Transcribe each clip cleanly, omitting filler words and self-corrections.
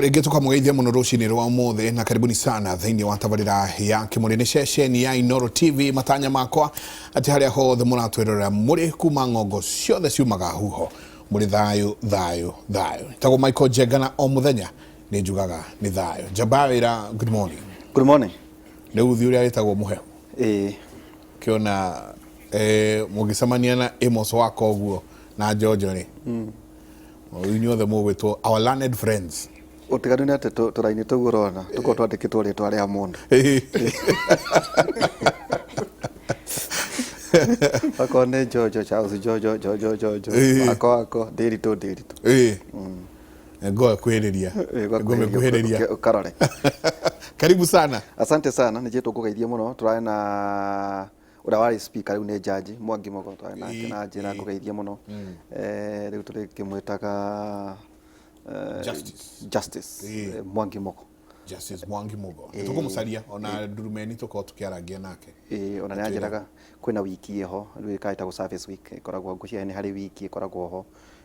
Rĩngĩ tũkamũgeithia mũno rũcinĩ rwa ũmũthĩ na karibuni sana thĩinĩ wa tabarĩra ya Kĩmũrĩ ceceni ya Inooro TV. Matanya makwa atĩ harĩa hothe mũratwĩrorera mũrĩ kuma ng'ongo ciothe ciumaga huho mũrĩ thayũ. Tagwo Michael Jengana o mũthenya nĩ njugaga nĩ thayũ. Jabawĩra, good morning. Good morning. Rĩu ũthiĩ ũrĩa wĩtagwo mũhehu. Kĩona mũgĩcemania na Amos wako ũguo na Jojo-rĩ. Inyuothe mũgwĩtwo our learned friends. Utiganu nĩ atĩ tũraini tũguo ũrona tũkorwo twandĩkĩtwo rĩtwa rĩa mũndũ. Wako nĩ Jojo Charles Jojo wako Ndĩritũ. Ngoja kwĩrĩria Karore. Karibu sana. Asante sana, nĩ tũkũgeithia mũno. Tũrarĩ na ũrĩa warĩ speaker rĩu nĩ jaji Mwangi Mogo twarĩ nake na njĩra ngũgeithia mũno. Rĩu tũrĩkĩmwĩtaga Justice Mwangi Mogo. Justice Mwangi Mogo. Tũkũmũcaria ona ndurumeni tũkorwo tũkĩaragia nake. Ona nĩ anjĩraga kwĩna wiki ĩho rĩu ĩkaĩtagwo service week ĩkoragwo ngũcia nĩ harĩ wiki ĩkoragwo ho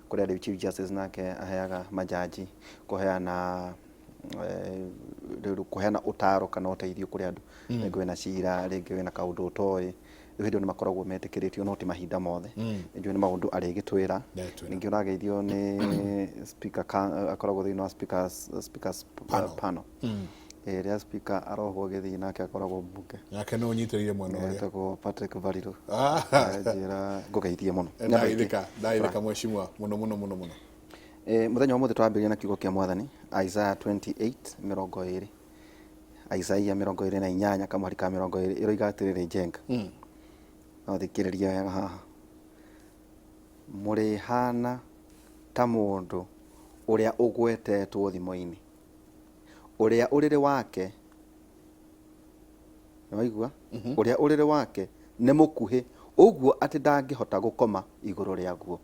kũrĩa rĩu Chief Justice nake aheaga majaji kũheana kuheana ũtaro kana ũteithio kũrĩ andũ. Rĩngĩ wĩna cira, rĩngĩ wĩna kaũndũ ũtoĩ, hĩndĩ nĩ makoragwo metĩkĩrĩtio no ti mahinda mothe. Nĩnjũĩ nĩ maũndũ arĩgĩtwĩra. Ningĩ ũrageithio nĩ speaker akoragwo thĩinĩ wa speakers panel. Rĩrĩa speaker arohwo gĩthiĩ nake akoragwo mbunge. Nake no ũnyitĩrĩire mwena ũrĩa. Etagwo Patrick Varirũ. Njĩra ngũgeithie mũno. Ndaithĩka mheshimiwa mũno. Mũthenya wa mũthĩ twambĩrĩria na kiugo kĩa Mwathani Isaiah 28:20. Isaiah 28 kamwari ka 20 ĩroiga atĩrĩrĩ Jenga. No thikĩrĩria wega haha. Mũrĩhana ta mũndũ ũrĩa ũgwetetwo thimo-inĩ, ũrĩa ũrĩrĩ wake nĩwaigua ũrĩa ũrĩrĩ wake nĩ mũkuhĩ ũguo atĩ ndangĩhota gũkoma igũrũ rĩaguo.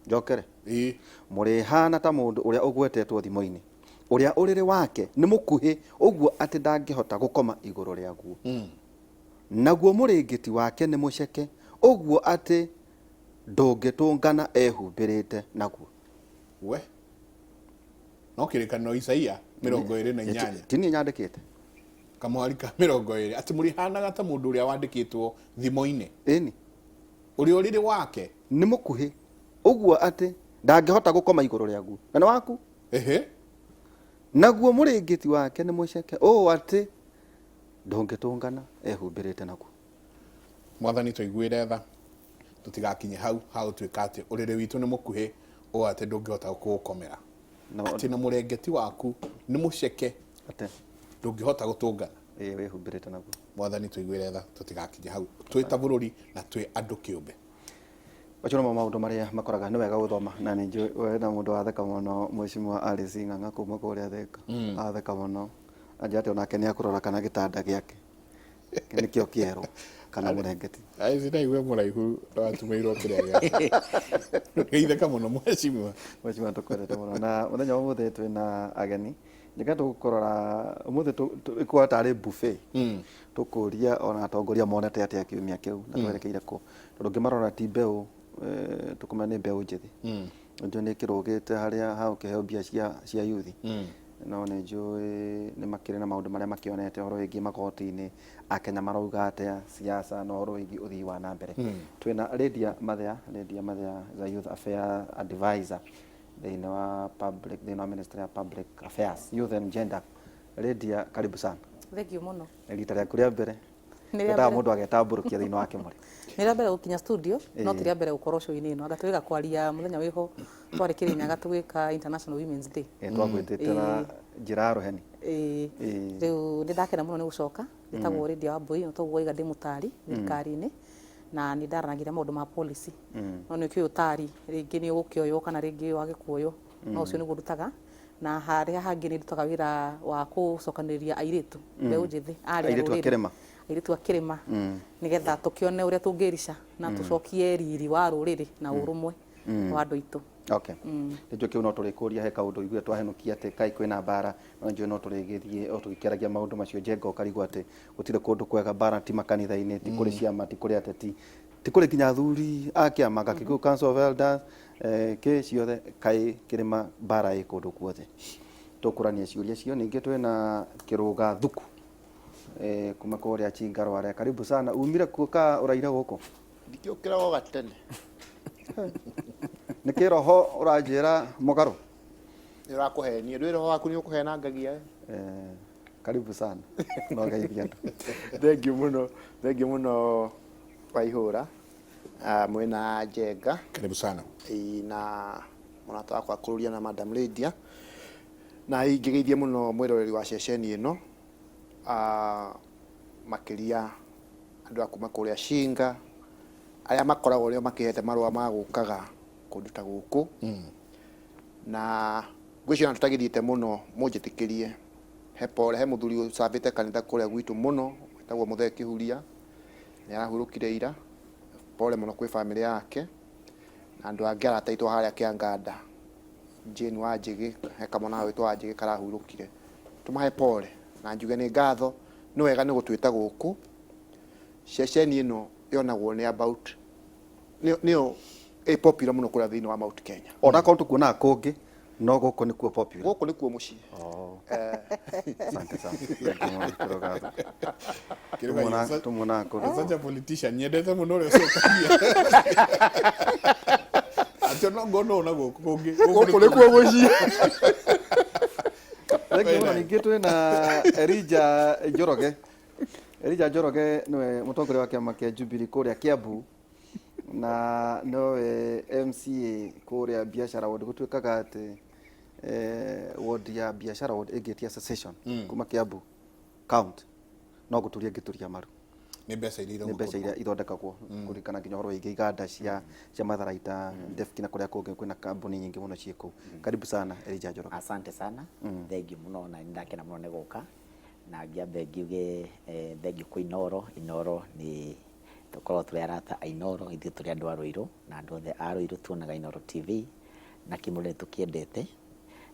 Njokere. Mũrĩhana ta mũndũ ũrĩa ũgwetetwo thimo-inĩ, ũrĩa ũrĩrĩ wake nĩ mũkuhĩ ũguo atĩ ndangĩhota gũkoma igũrũ rĩaguo. Naguo mũrĩngĩti wake nĩ mũceke ũguo atĩ ndũngĩtũngana ehumbĩrĩte naguo. We no kĩrĩkanĩro Isaia 28. Tini nyandĩkĩte kamwari ka 20 atĩ mũrĩhanaga ta mũndũ ũrĩa wandĩkĩtwo thimo-inĩ. Ĩni ũrĩa ũrĩrĩ wake nĩ mũkuhĩ ũguo atĩ ndangĩhota gũkoma igũrũ rĩaguo. Na nĩ waku? Naguo mũrĩngĩti wake nĩ mũceke ũũ atĩ ndũngĩtũngana ehumbĩrĩte naguo. Mwathani tũiguĩre tha tũtigakinye hau gũtuĩka atĩ ũrĩrĩ witũ nĩ mũkuhĩ ũũ atĩ ndũngĩhota gũkomera. Atĩ na mũrĩngĩti waku nĩ mũceke atĩ ndũngĩhota gũtũngana wehumbĩrĩte naguo. Mwathani tũiguĩre tha tũtigakinye hau twĩ ta bũrũri na twĩ andũ kĩũmbe. Wacho no maũndũ marĩa makoraga nĩ wega gũthoma na nĩ njũĩ we na mũndũ watheka mũno mheshimiwa Alice Ng'ang'a kuma kũrĩa theka. Atheka mũno anja atĩ onake nĩ akũrora kana gĩtanda gĩake nĩkĩo kĩerũ kana mũrengeti. Aici ndaigua mũraihu watumĩirwo kĩrĩa gĩake. Geithĩka mũno mheshimiwa. Mheshimiwa tũkwendete mũno na mũthenya wa ũmũthĩ twĩna ageni. Njĩka tũkũrora ũmũthĩ tũkũrora tarĩ buffet. Tũkũria ona atongoria monete atĩa kiumia kĩu na twerekeire kũ. Tondũ ngĩmarora ti mbeũ tũkũmenya nĩ mbeũ njĩthĩ. Njũĩ nĩ kĩrũgĩte harĩa ha ũkĩheo mbia cia youth. No nĩ njũĩ nĩ makĩrĩ na maũndũ marĩa makĩonete ũhoro wĩgiĩ magoti-inĩ, Akenya marauga atĩa siasa na ũhoro wĩgiĩ ũthii wa na mbere. Twĩna Lydia Mathea the youth affair advisor thĩinĩ wa Ministry of Public Affairs, Youth and Gender. Lydia, karibu sana. Thank you mũno. Rita rĩaku rĩa mbere nĩndaga mũndũ agetambũrũkia thĩinĩ wa Kĩmũrĩ. Nĩ rĩa mbere gũkinya studio no ti rĩa mbere gũkorwo show-inĩ ĩno. Agatũĩka kwaria mũthenya wĩho twarĩ Kĩrĩnyaga tũgĩka International Women's Day. Twagwĩtĩte na njĩra rũheni. Rĩu ndakena mũno nĩ gũcoka. Njĩtagwo Lydia Wambui no toguo iga ndĩ mũtari thirikari-inĩ na nĩ ndaranagĩria maũndũ ma policy. No nĩ ũkĩũĩ ũtari rĩngĩ nĩ ũgũkĩoywo kana rĩngĩ wage kuoywo. No ũcio nĩguo ndutaga na harĩa hangĩ nĩ ndutaga wĩra wa gũcokanĩrĩria airĩtu mbeũ njĩthĩ arĩa rũrĩrĩ. Airĩtu a kĩrĩma nĩgetha tũkĩone ũrĩa tũngĩrica na tũcokie riri wa rũrĩrĩ na ũrũmwe wa andũ aitũ. Okay. Nĩjũĩ kĩu no tũrĩkũria he kaũndũ igue twahenukia atĩ kaĩ kwĩna mbara no njũĩ no tũrĩgĩthiĩ o tũgĩkĩaragia maũndũ macio Jenga ũkarigwo atĩ gũtirĩ kũndũ kwega mbara ti makanitha-inĩ ti kũrĩ ciama ti kũrĩ ateti ti kuri kinya thuri akiama gakiku council of elders ke ciothe kai kirima bara ikundu kuothe tukurania ciuria cio ningi twina kiruga thuku kuma kuria Chingarware karibu sana umire kuka uraira guku ndikiukira go gatene niki roho uranjira mugaru irakuhenia ndwira ho waku ni ukuhena ngagia karibu sana no gaithia thank you muno Waihura mwena Njenga Karibu sana. na munata wakwa kururia na Madam Lydia na ingigeithie muno mwiroreri wa ceceni ino makiria andu akuma kuria Shinga aria makoragwo rio makihete marua ma gukaga kundu ta guku na ngwiciona tutagithiite muno munjitikirie he pole he muthuri ucambite kanitha kuria gwitu muno wetagwo Muthee Kihuria ni arahurukire ira pole muno kwi family yake na andu angi arataitwo haria Kianganda Jane wa Njigi he kamona wetwo wa Njigi karahurukire tumahe pole na njuge ni ngatho ni wega ni gutwita guku ceceni ino yonagwo ni about nio popular muno kuria thiini wa Mount Kenya ona ko tukuona kungi no guku ni kuo popular guku ni kuo mucii asante sana tumona ko Sasa politician nyendete muno ule ucokagia atio no ngono na guku kungi guku ni kuo mucii Leki ningi twina Elijah Njoroge niwe mutongoria wa kiama kia Jubilee kuria Kiambu na no MCA kuria biashara ward gutwikaga ati ward ya biashara ward egetia association kuma Kiambu count no guturia ngituria maru ni mbeca iria ithondekagwo kurikana nginya horo ingi iganda cia Matharaita Defkina kuria kungi kwina kambuni nyingi muno ciiko karibu sana Elijah Njoroge asante sana thank you muno na ndakena muno ni guka na ngiambe ngiuge thank you ku Inoro ni tukorwo turi arata a Inoro ithuĩ turi andu a Ruiru na andu othe a Ruiru tuonaga Inoro TV na kimure tukiendete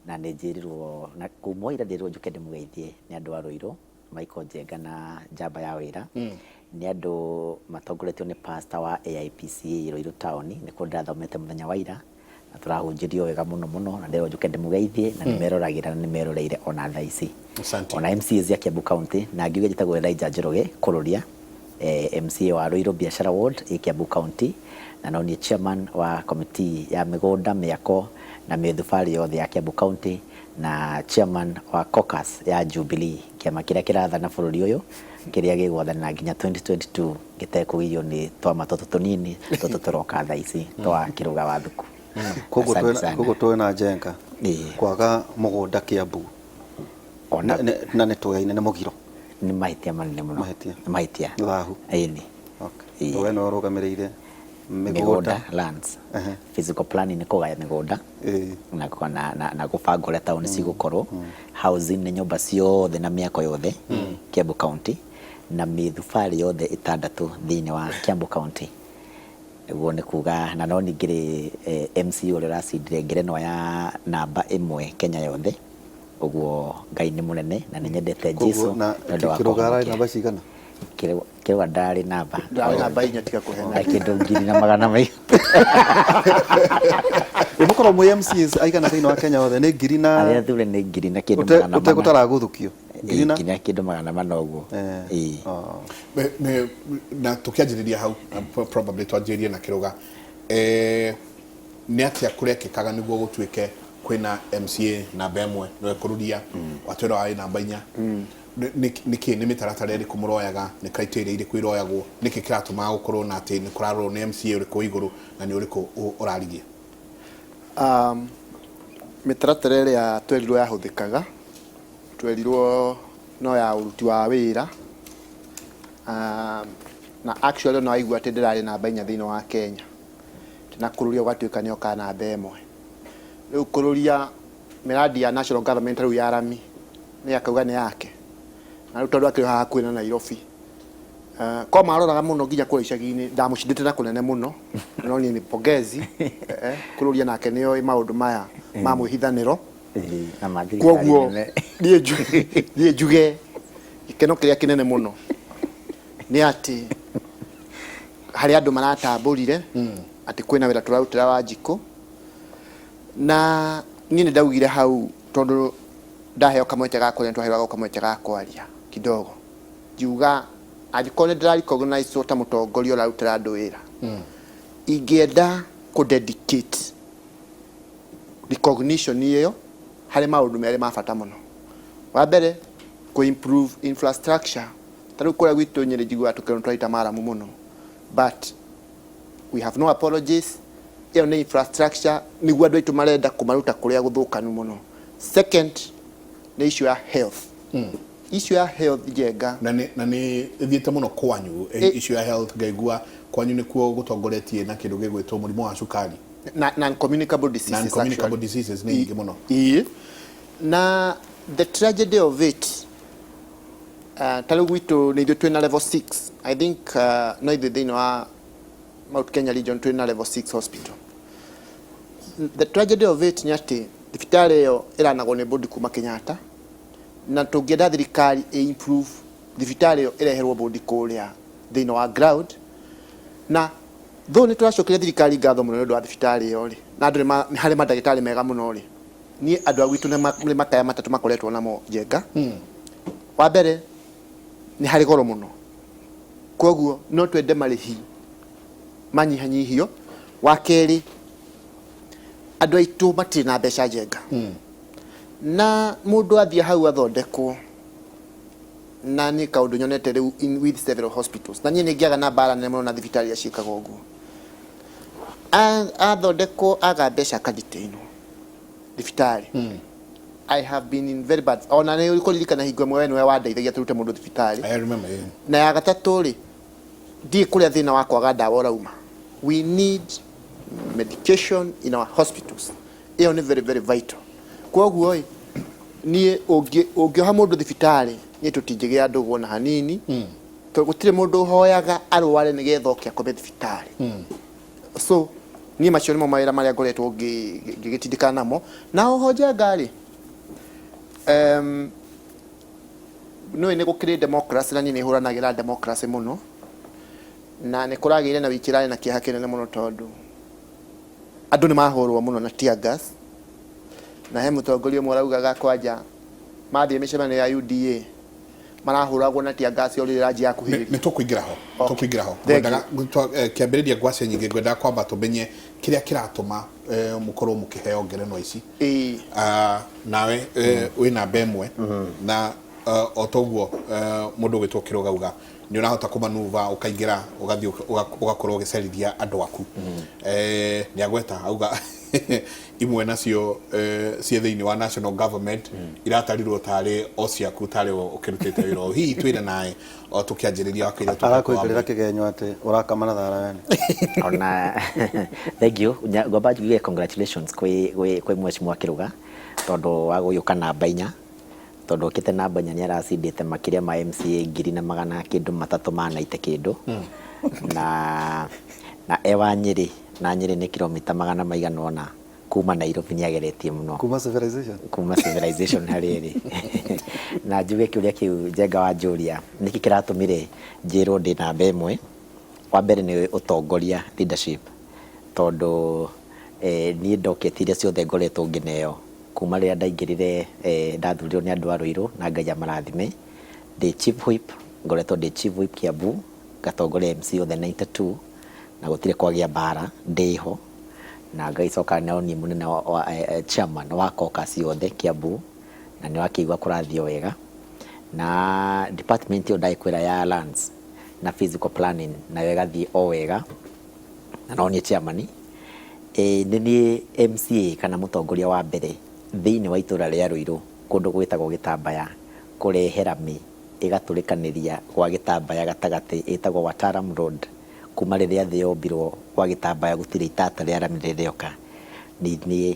na nĩ njĩrirwo na kuma ira ndirwo njuke ndĩmũgeithie nĩ andũ a Ruiru Michael Njenga na njamba ya wĩra nĩ andũ matongoretio nĩ pastor wa AIPCA Ruiru town nĩ kũ ndathomete mũthenya wa ira na turahunjirio wega muno na ndirwo njuke ndĩmũgeithie na nĩmeroragĩra na nĩmeroreire ona thaa ici ona MCA cia Kiambu County na ngiuge njĩtagwo Elijah Njoroge kururia MCA wa Ruiru biashara ward Kiambu County na no ni chairman wa committee ya migunda miako na mĩthubari yothe ya Kiambu County na chairman wa caucus ya Jubilee kiama kiria kirathana bũrũri ũyũ kiria gĩgwathana nginya 2022 gitekũgirio nĩ twama tũtũ tũnini tũtũ tũroka thaa ici twa kĩruga wa thuku kogo twena Njenga kwaga mũgũnda Kiambu ona na nĩ tũgaine nĩ mũgiro nĩ mahĩtia manene mũno mahĩtia thahu ĩni okay tũwe no rũgamĩrĩire migunda lands physical planning ni kugaya migunda na gubanga uria tauni cigukorwo housing ni nyumba ciothe na miako yothe Kiambu County na mithubari yothe itandatu thiini wa Kiambu County guo ni kuga na no ningiri MC uria racindire ngerenwa ya namba 1 Kenya yothe uguo Ngai ni munene na ni nyendete Jesu na kirugara namba cigana kiwa ndari namba inya tiga kuhena kindu ngiri na magana mai imukorwo mu MCs aigana thiini wa Kenya yothe ni ngiri na aria thure ni ngiri na kindu magana mana utegutara guthukio ngiri na kindu magana mana uguo na tukianjiriria hau probably twanjirie na kiruga ni atia kurekekaga niguo gutwike kwina MCA namba 1 no kurudia watwira wa namba 4 niki ni mitaratara iri kumuroyaga ni criteria iri kwiroyagwo niki kiratuma gukorwo na ati ni kurarwo ni MCA uri ku iguru na ni uri ku urarigia mitaratara iri ya twerirwo yahuthikaga twerirwo no ya uruti wa wira na actually no aigua ati ndirari namba 4 thiini wa Kenya tina kururia ugatuika ni oka namba 1 riu kururia miradi ya national government riu ya rami ni akauga ni yake na riu tondu akiri haha kwina Nairobi ko maroraga muno nginya kuri icagi-ini ndamucindite na kunene muno no ni pongezi kururia nake niyo maundu maya ma mwihithaniro na mathiri koguo nie njuge ikeno kiria kinene muno ni ati hari andu maratambũrire ati kwina wira turarutira wa njiko na niĩ nĩ ndaugire hau tondu ndaheo kamwete ga kwaria twaheo kamwete ga kwaria kidogo ngiuga angĩkorwo nĩ ndĩra-recognize ta mũtongoria ũrarutĩra andũ wĩra ingĩenda kũ-dedicate recognition ĩyo harĩ maũndũ merĩ ma bata mũno. Wa mbere kũ-improve infrastructure tarĩu kũrĩa gwitũ Nyĩrĩ njiguaga tũkĩrwo tũraita maramu mũno but we have no apologies. Ĩyo nĩ infrastructure nĩguo andũ aitũ marenda kũmaruta kũrĩa gũthũkanu mũno. Second nĩ issue ya health. Issue ya health Njenga na nĩ thiĩte mũno kwanyu issue ya health ngaigua kwanyu nĩkuo gũtongoretie na kĩndũ gĩgwĩtwo mũrimũ wa cukari non-communicable diseases. Non-communicable diseases nĩ nyingĩ mũno. Na the tragedy of it tarĩu gwitũ nĩ ithuĩ twĩna level 6 I think no ithuĩ thĩinĩ wa Mount Kenya region twĩna level 6 hospital. The tragedy of it nĩ atĩ thibitarĩ ĩyo ĩranagwo nĩ bodi kuma Kenyatta na tũngĩenda thirikari improve thibitarĩ ĩyo ĩreherwo bodi kũrĩa thĩinĩ wa ground na though nĩ tũracokeria thirikari ngatho mũno nĩ ũndũ wa thibitarĩ ĩyo rĩ na andũ nĩ harĩ mandagĩtarĩ mega mũno rĩ niĩ andũ a gwitũ nĩ makaya matatũ makoretwo namo Njenga. Wa mbere nĩ harĩ goro mũno koguo no twende marĩhi manyihanyihio. Wa kerĩ andũ aitũ matirĩ na mbeca Njenga na mũndũ athiĩ hau athondekwo na nĩ kaũndũ nyonete rĩu with several hospitals na niĩ nĩ ngĩaga na mbara nene mũno na thibitarĩ iria ciĩkaga ũguo athondekwo aga mbeca akathitĩinwo thibitarĩ. I have been in very bad ona nĩ ũkũririkana hingo ĩmwe we nĩwe wandeithagia tũrute mũndũ thibitarĩ. I remember na ya gatatũ rĩ ndiĩ kũrĩa thĩna wa kwaga ndawa ũrauma. We need medication in our hospitals. Ĩyo nĩ very very vital. Koguo niĩ ũngĩoha mũndũ thibitarĩ niĩ tũtingĩgĩa ndũgũ na hanini gũtirĩ mũndũ ũhoyaga arware nĩgetha oke akome thibitarĩ. So niĩ macio nĩmo mawĩra marĩa ngoretwo ngĩgĩtindĩkana namo na oho Njenga rĩ nĩũĩ nĩ gũkĩrĩ democracy na niĩ nĩ hũranagĩra democracy mũno na nĩ kũragĩire na wĩkĩrane na kĩeha kĩnene mũno tondũ andũ nĩ mahũrwo mũno na tear gas na he mũtongoria ũmwe araugaga kwanja mathiĩ mĩcemanio ya UDA marahũragwo na tear gas ũrĩa rangi ya kuhĩrĩria. Nĩ tũkũingĩra ho ngwendaga kĩambĩrĩria ngwacia nyingĩ ngwendaga kwamba tũmenye kĩrĩa kĩratũma mũkorwo mũkĩheo ngerenwa ici. Nawe wĩ namba ĩmwe na o toguo mũndũ ũgĩtwo Kĩrũgauga nĩ ũrahota kũmanuva ũkaingĩra ũgathiĩ ũgakorwo ũgĩcerithia andũ aku. Nĩ agweta auga imwe nacio ciĩ thĩinĩ wa national government iratarirwo tarĩ o ciaku tarĩ ũkĩrutĩte wĩra o hihi twĩre nawe o tũkĩanjĩrĩria wakĩrĩa arakwĩkĩrĩra kĩgenyo atĩ ũrakamana thara wene ona thank you ngomba njuge congratulations kwĩ mheshimiwa Kĩrũga tondũ wa gũgĩũka namba 4 tondũ ũkĩte namba 4 nĩ aracindĩte makĩria ma MCA 300 kĩndũ matatũ manaite kĩndũ na ewa Nyĩrĩ na Nyĩrĩ nĩ kilomita 100 maigana ũna kuma Nairobi nĩ ageretie mũno kuma civilization harĩ na njuge kĩũria kĩu Njenga wa Njũria nĩkĩ kĩratũmire njĩrwo ndĩ namba 1. Wa mbere nĩ ũtongoria leadership tondũ niĩ ndoketirie ciothe ngoretwo ngĩneo kuma rĩrĩa ndaingĩrire ndathurirwo nĩ andũ a Rũirũ na Ngai amarathime ndĩ chief whip ngoretwo ndĩ chief whip Kiambu ngatongoria MC othe 92 na gũtirĩ kwagĩa mbara ndĩho na ngaicoka nao ni mũnene wa chairman wa caucus yothe Kiambu na nĩ wakĩigua kũrathio wega na department yo ndaikwĩra ya lands na physical planning na ĩgathiĩ o wega na no niĩ chairman nĩ niĩ MCA kana mũtongoria wa mbere thĩinĩ wa itũra rĩa Rũirũ kũndũ gwĩtagwo Gĩtambaya kũrehe rami ĩgatũrĩkanĩria gwa Gĩtambaya gatagatĩ ĩtagwo Wataram Road kuma rĩrĩa thĩ yombirwo gwa Gĩtambaya gũtirĩ itata rĩa rami rĩrĩoka. Niĩ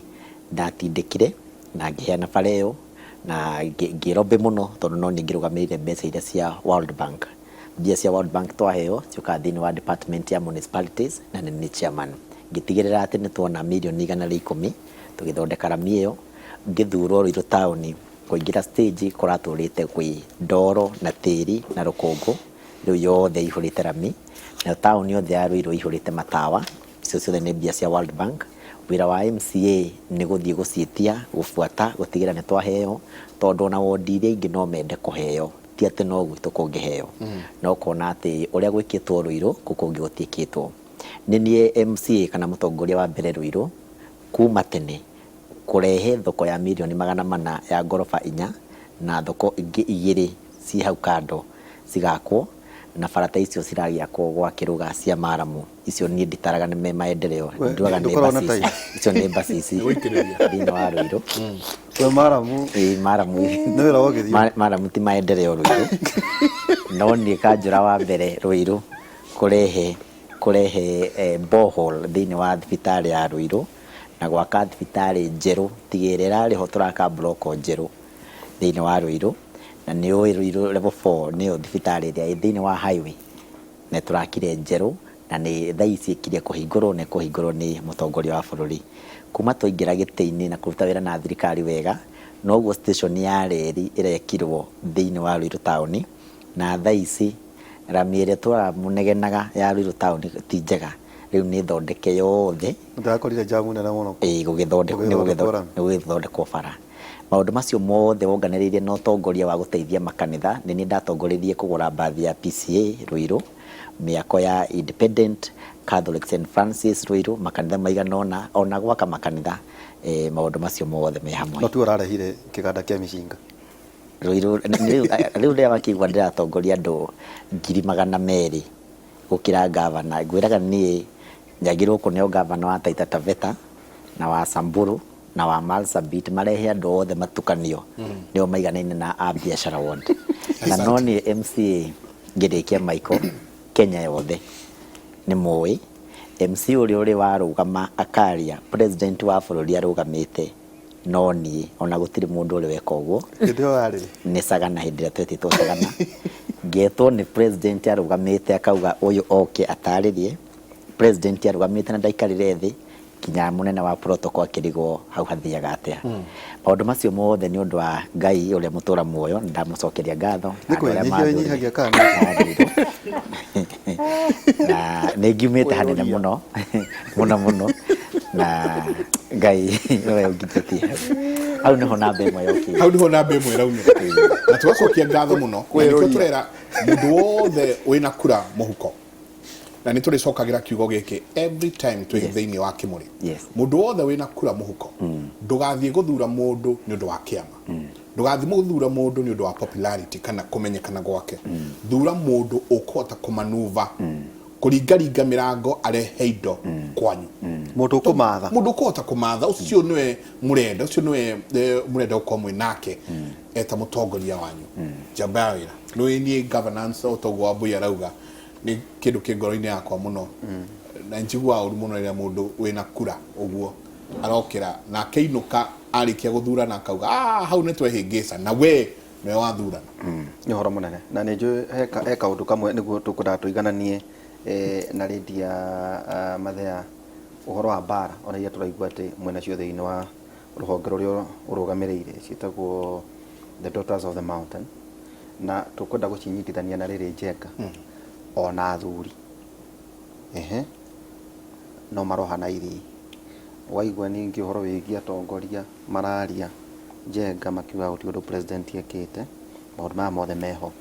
ndatindĩkire na ngĩheana bara ĩyo na ngĩrombe mũno tondũ no niĩ ngĩrũgamĩrĩire mbeca iria cia World Bank. Mbia cia World Bank twaheo cioka thĩinĩ wa department ya municipalities na nĩ chairman. Ngĩtigĩrĩra atĩ nĩ tuona mirioni 110 tũgĩthondeka rami ĩyo ngĩthurwo Rũirũ taũni kũingĩra stage kũratũrĩte kwĩ ndoro na tĩri na rũkũngũ rĩu yothe ihũrĩte rami na tauni yothe ya Ruiru ihurite matawa icio ciothe nĩ mbia cia World Bank. Wira wa MCA nĩ gũthiĩ gũcietia gũbuata gũtigĩra nĩ twaheo tondũ na wondi iria ingĩ no mende kũheo ti atĩ no gwitũ kũngĩheo no kuona atĩ ũrĩa gwĩkĩtwo Ruiru kũngĩ gũtiĩkĩtwo. Nĩ niĩ MCA kana mũtongoria wa mbere Ruiru kuma tene kũrehe thoko ya milioni 400 ya ngoroba 4 na thoko ingĩ 2 ci hau kando cigakwo na barata icio ciragiakwo gwa kĩruga cia Maramu. Icio niĩ nditaraga nĩ maendeleo nduaga nĩ basi icio nĩ basi ici thĩinĩ wa Ruiru. Maramu Maramu ti maendeleo Ruiru no niĩ kanjũra wa mbere Ruiru kũrehe borehole thĩinĩ wa thibitarĩ ya Ruiru na gwaka thibitarĩ njerũ tigĩrĩra rĩho tũraka bloko njerũ thĩinĩ wa Ruiru na nĩ Ruiru level 4 nĩyo thibitarĩ ĩrĩa thĩinĩ wa highway na tũrakire njerũ na nĩ thaa ici ĩkire kũhingũrwo nĩ mũtongoria wa bũrũri. Kuma tũingĩra gĩtĩ-inĩ na kũruta wĩra na thirikari wega noguo station ya reri ĩrekirwo thĩinĩ wa Ruiru town na thaa ici rami ĩrĩa tũramũnegenaga ya Ruiru town ti njega rĩu nĩ thondeke yothe ndakorire jamu nene mũno gũgĩthondekwo bara. Maũndũ macio mothe wonganĩrĩirie na ũtongoria wa gũteithia makanitha nĩ niĩ ndatongoririe kũgũra mbathi ya PCA Ruiru, mĩako ya Independent Catholic St Francis Ruiru, makanitha maigana ona gwaka makanitha maũndũ macio mothe me hamwe. No tu ũrarehire kĩganda kĩa mĩcinga Ruiru rĩu rĩrĩa wakĩigua ndĩratongoria andũ 200,000 gũkĩra gavana ngwĩraga niĩ njagĩrĩirwo kũneo gavana wa Taita Taveta na wa Samburu na wa Marsabit marehe andũ othe matukanio nĩo maiganaine na a biashara ward na no niĩ MCA ngĩrĩkia Michael Kenya yothe nĩ mũĩ MC ũrĩa ũrĩ warũgama akaria president wa bũrũri arũgamĩte no niĩ ona gũtirĩ mũndũ ũrĩ weka ũguo nĩ Sagana hĩndĩ ĩrĩa twetĩtwo Sagana ngetwo nĩ president arũgamĩte akauga ũyũ oke atarĩrie president arũgamĩte na ndaikarire thĩ kinya munene wa protocol akĩrigwo hau hathiaga atĩa. Maũndũ macio mothe nĩ ũndũ wa Ngai ũrĩa mũtũra muoyo ndamũcokeria ngatho na nĩ ngiumĩte hanene mũno mũno na Ngai we ũngĩtetia hau nĩho namba ĩmwe yokire hau nĩho namba ĩmwe raumĩra na tũgacokia ngatho mũno nĩkĩo tũrera mũndũ wothe wĩna kura mũhuko na nĩ tũrĩcokagĩra kiugo gĩkĩ every time twĩ thĩinĩ wa Kĩmũrĩ. Mũndũ wothe wĩna kura mũhuko ndũgathiĩ gũthura mũndũ nĩ ũndũ wa kĩama, ndũgathiĩ gũthura mũndũ nĩ ũndũ wa popularity kana kũmenyekana gwake. Thura mũndũ ũkũhota kũmanuva kũringaringa mĩrango arehe indo kwanyu, mũndũ ũkũhota kũmatha ũcio nĩwe mũrenda, ũcio nĩwe mũrenda gũkorwo mwĩ nake eta mũtongoria wanyu. Njamba wĩra nĩwe niĩ governance ũtoguo wa Mbui arauga nĩ kĩndũ kĩ ngoro-inĩ yakwa mũno na njiguaga ũru mũno rĩrĩa mũndũ wĩna kura ũguo arokĩra na akĩinũka arĩkia gũthura na akauga hau nĩ twehĩngĩca na we nĩwe wathurana. Nĩ ũhoro mũnene na nĩ njũĩ he kaũndũ kamwe nĩguo tũkũndaga tũigananie na rĩndi ya Mathea ũhoro wa mbara ona iria tũraigua atĩ mwena cio thĩinĩ wa rũhonge rũrĩa ũrũgamĩrĩire ciĩtagwo the Daughters of the Mountain na tũkwenda gũcinyitithania na rĩrĩ Njenga ona athuri no marohana iri waigua ningĩ ũhoro wĩgiĩ atongoria mararia Njenga makiuga gũtirĩ ũndũ president ekĩte maũndũ maya mothe meho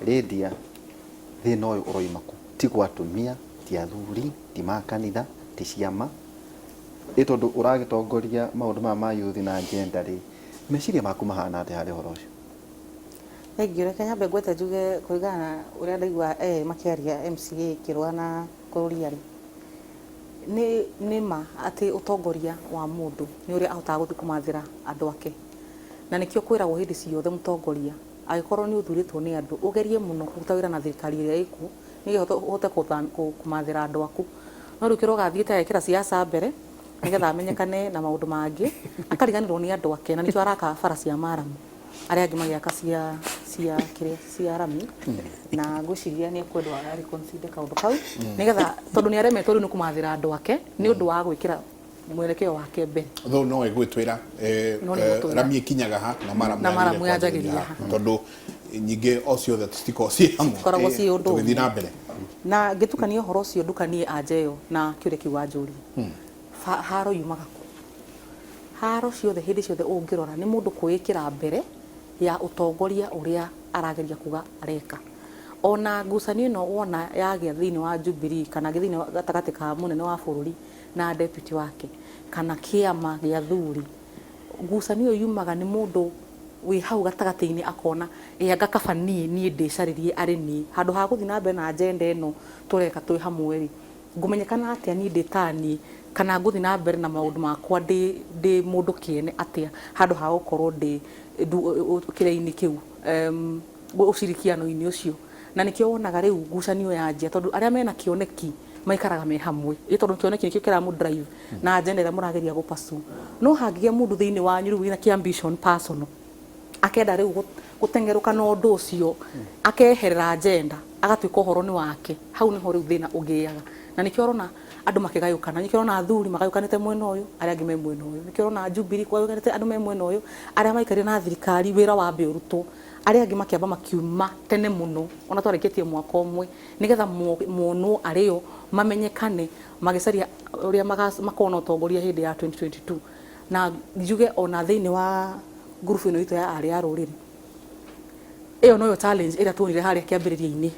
rĩndia thĩna ũyũ ũroima kũ ti gwa atumia ti athuri ti makanitha ti ciama ĩ tondũ ũragĩtongoria maũndũ maya ma youth na gender rĩ meciria maku mahana atĩ harĩ ũhoro ũcio? Ngĩreke nyambe ngwete njuge kũringana ũrĩa ndaigua makĩaria MCA kĩrũa na kũrũria rĩ nĩ ma atĩ ũtongoria wa mũndũ nĩ ũrĩa ahotaga gũthiĩ kũmathĩra andũ ake na nĩkĩo kwĩragwo hĩndĩ ciothe mũtongoria agĩkorwo nĩ ũthurĩtwo nĩ andũ ũgerie mũno kũruta wĩra na thirikari ĩrĩa ĩkuo nĩgetha ũhote kũmathĩra andũ aku. No rĩu kĩrĩa ũgathiĩte agekĩra siasa mbere nĩgetha amenyekane na maũndũ mangĩ akariganĩrwo nĩ andũ ake na nĩkĩo araka bara cia Maramu arĩa angĩ magĩaka cia rami na ngwĩciria nĩ ekwendwo reconsider kaũndũ kau nĩgetha tondũ nĩ aremetwo rĩu nĩ kũmathĩra andũ ake nĩ ũndũ wa gwĩkĩra mwerekeo wake mbere. Though no egwĩtwĩra rami ĩkinyaga ha na Maramu yanjagĩria ha tondũ nyingĩ o ciothe citikoragwo ciĩ hamwe cikoragwo ciĩ ũndũ tũgĩthiĩ na mbere. na ngĩtukania ũhoro ũcio ndukanie anja ĩyo na kĩũria kĩu wanjũria haro yumaga kũ haro ciothe hĩndĩ ciothe ũngĩrora nĩ mũndũ kwĩkĩra mbere ya ũtongoria ũrĩa arageria kuga areka ona ngucanio ĩno wona yagĩa thĩinĩ wa Jubilee kana thĩinĩ gatagatĩ ka mũnene wa bũrũri na deputy wake kana kĩama gĩa thuri ngucanio yumaga nĩ mũndũ wĩ hau gatagatĩ-inĩ akona anga kaba niĩ ndĩcarĩrie arĩ niĩ handũ ha gũthiĩ na mbere na agenda ĩno tũreka twĩ hamwe rĩ ngũmenyekana atĩa niĩ ndĩ ta niĩ kana ngũthiĩ na mbere na maũndũ makwa ndĩ mũndũ kĩene atĩa handũ ha gũkorwo ndĩ kĩrĩa-inĩ kĩu ũcirikiano-inĩ ũcio na nĩkĩo wonaga rĩu ngucanio yanjia tondũ arĩa mena kĩoneki maikaraga me hamwe tondũ kĩoneki nĩkĩo kĩramũ drive na agenda ĩrĩa mũrageria gũpasu no hangĩgĩa mũndũ thĩinĩ wanyu rĩu wĩna kĩ ambition personal akenda rĩu gũtengerũka na ũndũ ũcio akeherera agenda agatuĩka ũhoro nĩ wake hau nĩho rĩu thĩna ũngĩaga na nĩkĩo ũrona andũ makĩgayũkana nĩkĩo ũrona athuri magayũkanĩte mwena ũyũ arĩa angĩ me mwena ũyũ nĩkĩo ũrona Jubilee kwagayũkanĩte andũ me mwena ũyũ arĩa maikarĩte na thirikari wĩra wambe ũrutwo arĩa angĩ makĩamba makiuma tene mũno ona twarĩkĩtie mwaka ũmwe nĩgetha monwo arĩo mamenyekane magĩcaria ũrĩa makona ũtongoria hĩndĩ ya 2022 na njuge ona thĩinĩ wa ngurubu ĩno itũ ya arĩa a rũrĩrĩ ĩyo noyo challenge ĩrĩa tuonire harĩa kĩambĩrĩria-inĩ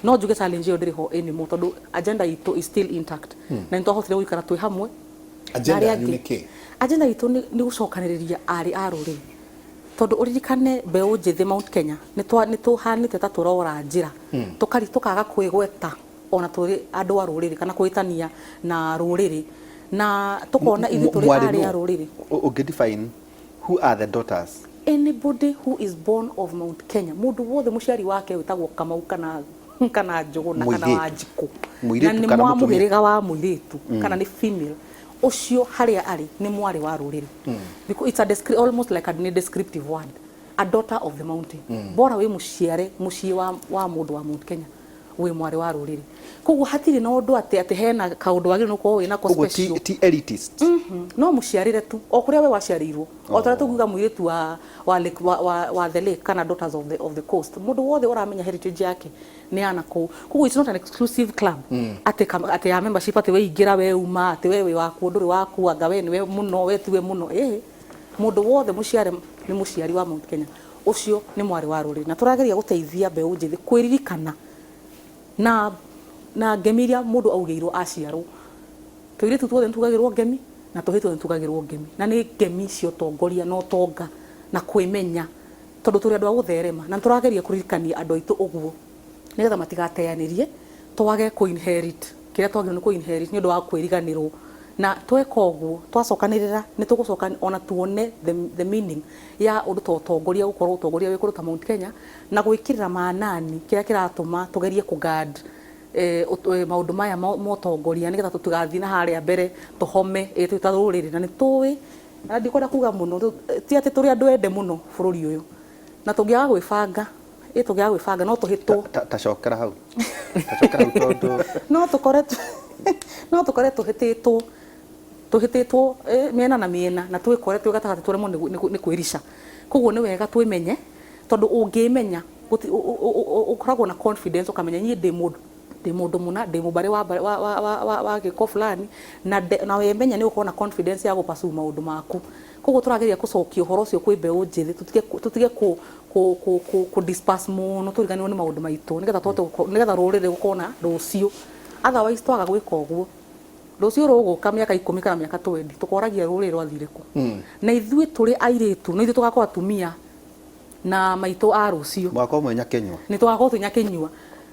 no njuge challenge ĩyo ndĩrĩ ho anymore tondũ agenda itũ is still intact na nĩ twahotire gũikara twĩ hamwe agenda yanyu nĩ kĩ agenda itũ nĩ gũcokanĩrĩria arĩ a rũrĩrĩ tondũ ũririkane mbeũ njĩthĩ Mount Kenya nĩ tũhanĩte ta tũrora njĩra tũkaga kwĩgweta ona tũrĩ andũ a rũrĩrĩ kana kwĩtania na rũrĩrĩ na tũkona ithuĩ tũrĩ arĩ a rũrĩrĩ define who are the daughters anybody who is born of Mount Kenya mundu wothe muciari wake witagwo Kamau kana Njuguna kana Wanjikũ na nĩ mũhĩrĩga wa mũirĩtu kana nĩ female ucio haria ari nĩ mwarĩ wa rũrĩrĩ because it's almost like a descriptive word a daughter of the mountain bora we muciare muciĩ wa mũndũ wa Mount Kenya we mwarĩ wa rũrĩrĩ koguo hatirĩ na ũndũ atĩ hena kaũndũ wagĩrĩirwo gũkorwo wĩna ko special ti elitist no muciarĩre tu o kũrĩa we waciarĩirwo o tũrĩa tũkuga mũirĩtu wa the lake kana daughters of the coast mũndũ wothe ũramenya heritage yake nĩ ana kũu koguo it's not an exclusive club atĩ ya membership atĩ we ingĩra we uma atĩ we wĩ waku ndũrĩ waku anga we nĩwe mũno we tiwe mũno mũndũ wothe mũciare nĩ mũciari wa Mount Kenya ũcio nĩ mwarĩ wa rũrĩrĩ na tũrageria gũteithia mbeũ njĩthĩ kwĩririkana na ngemi iria mũndũ augĩirwo aciarwo tũirĩtu tuothe nĩtugagĩrwo ngemi na tũhĩĩ tuothe nĩtugagĩrwo ngemi na nĩ ngemi cia ũtongoria na ũtonga na kwĩmenya tondũ tũrĩ andũ a gũtherema na tũrageria kũririkania andũ aitũ ũguo nĩgetha matigateanĩrie twage kũ-inherit kĩrĩa twagĩrĩirwo nĩ kũ-inherit nĩ ũndũ wa kwĩriganĩrwo na tweka ũguo twacokanĩrĩra nĩ tũgũcoka ona tuone the meaning ya ũndũ ta ũtongoria gũkorwo ũtongoria wĩ kũndũ ta Mount Kenya na gwĩkĩrĩra maanani kĩrĩa kĩratũma tũgerie kũguard maũndũ maya motongoria nĩgetha tũtigathiĩ na harĩa mbere tũhome twĩ ta rũrĩrĩ na nĩ tũĩ na ndikwenda kuga mũno ti atĩ tũrĩ andũ ende mũno bũrũri ũyũ na tũngĩaga gwĩbanga tũngĩaga gwĩbanga no tũhĩtwo tacokera hau tondũ no tũkore tũhĩtĩtwo mĩena na mĩena na twĩkore twĩ gatagatĩ tũremwo nĩ kwĩrica koguo nĩ wega twĩmenye tondũ ũngĩmenya ũkoragwo na confidence ũkamenya niĩ ndĩ mũndũ mũna ndĩ mũbarĩ wa gĩko fulani na wemenya nĩ ũkorwo na confidence ya gũpasu maũndũ maku koguo tũrageria gũcokia ũhoro ũcio kwĩ mbeũ njĩthĩ tũtige kũ disperse mũno tũriganĩrwo nĩ maũndũ maitũ nĩgetha rũrĩrĩ gũkorwo na rũciũ otherwise twaga gwĩka ũguo rũciũ rũgũka mĩaka 10 kana mĩaka 20 tũkoragia rũrĩrĩ rwathire kũ na ithuĩ tũrĩ airĩtu na ithuĩ tũgakorwo atumia na maitũ a rũciũ mwaka ũmwe nyakenyua nĩ tũgakorwo tũnyakenyua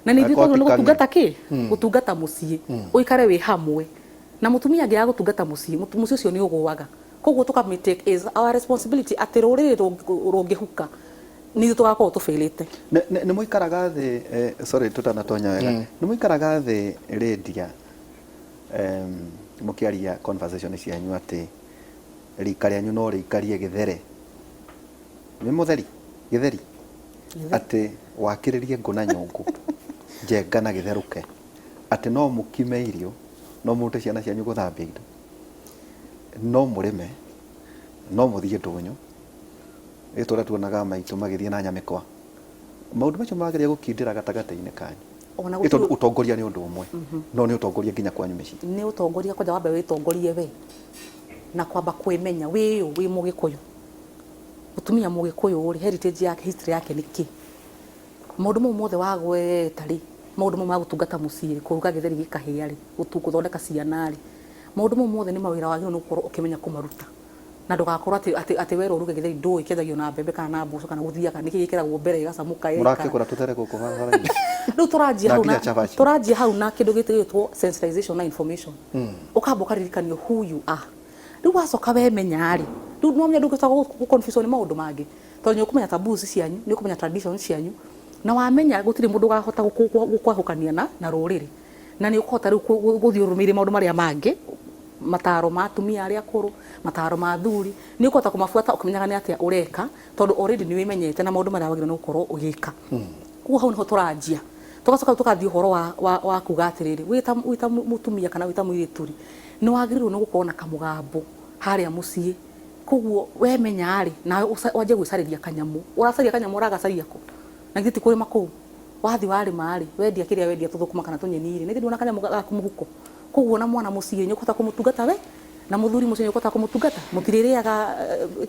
na nĩ ithuĩ twagĩrĩirwo nĩ gũtungata kĩ gũtungata mũciĩ ũikare wĩ hamwe na mũtumia angĩaga gũtungata mũciĩ ũcio nĩ ũgũaga koguo tũkamĩtake as our responsibility atĩ rũrĩrĩ rũngĩhuka nĩ tũgakorwo tũbĩrĩte nĩ mũikaraga thĩ sorry tũtanatonya wega nĩ mũikaraga thĩ rĩndia mũkĩaria conversation cianyu atĩ rika rĩanyu no rĩikarie gĩthere nĩ mũtheri gĩtheri atĩ wakĩrĩrie ngũ na nyũngũ njenga na gĩtherũke atĩ no mũkime irio no mũrute ciana cianyu gũthambia indo no mũrĩme no mũthiĩ ndũnyũ tũrĩa tuonaga maitũ magĩthiĩ na nyamĩkwa maũndũ macio mageria gũkindĩra gatagatĩ-inĩ kanyu ona ito utongoria ni undu umwe no ni utongoria nginya kwanyu mĩciĩ ni utongoria kwa wambe witongorie we na kwamba kwimenya wi mugikuyu utumia mugikuyu ri heritage yake history yake niki maundu mau mothe wagweta ri maundu mau magutungata muciĩ kuruga githeri gikahia ri guthondeka ciana ri maundu mau mothe ni mawira wagiro no gukorwo ukimenya kumaruta na ndugakorwo ati wero uruge githeri ndui kethagio na mbembe kana na mboco kana guthiaga niki gikiragwo mbere igacamuka murakikora tutere guku bara riu turajia hau na kindu gitagitwo sensitization na information ukamba ukaririkanio who you are riu wacoka wemenya ri riu no menya ndugitagwo confusion ni maundu mangi tondu ni ukumenya taboos cianyu ni ukumenya traditions cianyu na wamenya gutiri mundu gahota gukwahukania na ruriri na ni ukahota riu guthiurumira maundu maria mangi mataro ma atumia aria akuru mataro ma athuri ni ukahota kumafuata ukimenyaga ni atia ureka tondu already ni wimenyete na maundu maria wagire no ukorwo ugika kuo hau niho turajia tugacoka tukathi uhoro wa kuga atiriri wita mutumia kana wita muirituri ni wagirirwo no gukorwo na kamugambo haria mucii kuguo wemenya ari na waje gwicariria kanyamu uracaria kanyamu uragacaria ko na giti kuri maku wathi wari mari wendia kiria wendia tuthukuma kana tunyeni ri ni ndona kanyamu gaku muhuko kuguo na mwana mucii ni ukota kumutungata we na muthuri mucii ni ukota kumutungata mutiririaga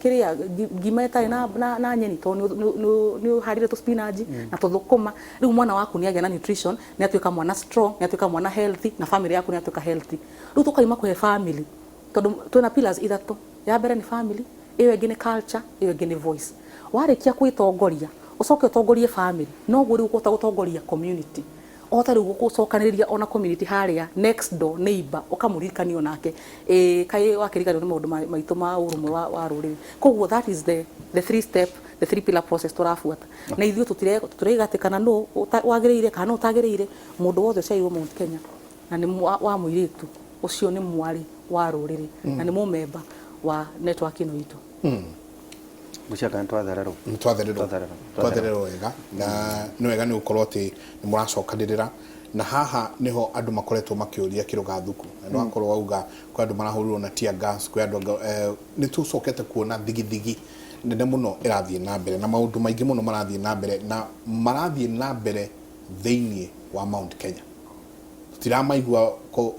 kiria ngima ita na nyeni to ni harire tu spinach na tuthukuma riu mwana waku ni agena nutrition ni atuika mwana strong ni atuika mwana healthy na family yaku ni atuika healthy riu tukaima kwe family tondu twina pillars ithatu ya mbere ni family iyo ingine culture iyo ingine voice warikia kwitongoria ucoke utongorie family no guri ukota gutongoria community ota riu gucokaniriria ona community haria next door neighbor ukamuririkania nake kai wakirikanio ni maundu maitu ma urumwe wa ruriri koguo that is the 3 pillar process turafuata na ithio tutiregatikana no wagiriire kana utagiriire mundu wothe uciairwo Mount Kenya na ni wa muiritu ucio ni mwari wa ruriri na ni mumemba wa network ino itu muciaka ntwatherero wega na no wega ni ukorwo ati ni muracokanirira na haha niho andu makoretwo makiuria kiruga thuku andu akorwo auga kwa andu marahurirwo na tear gas kwa andu ni tucokete kuona thigithigi nene muno irathie na mbere na maundu maingi muno marathie na mbere thiini wa Mount Kenya tiramaigua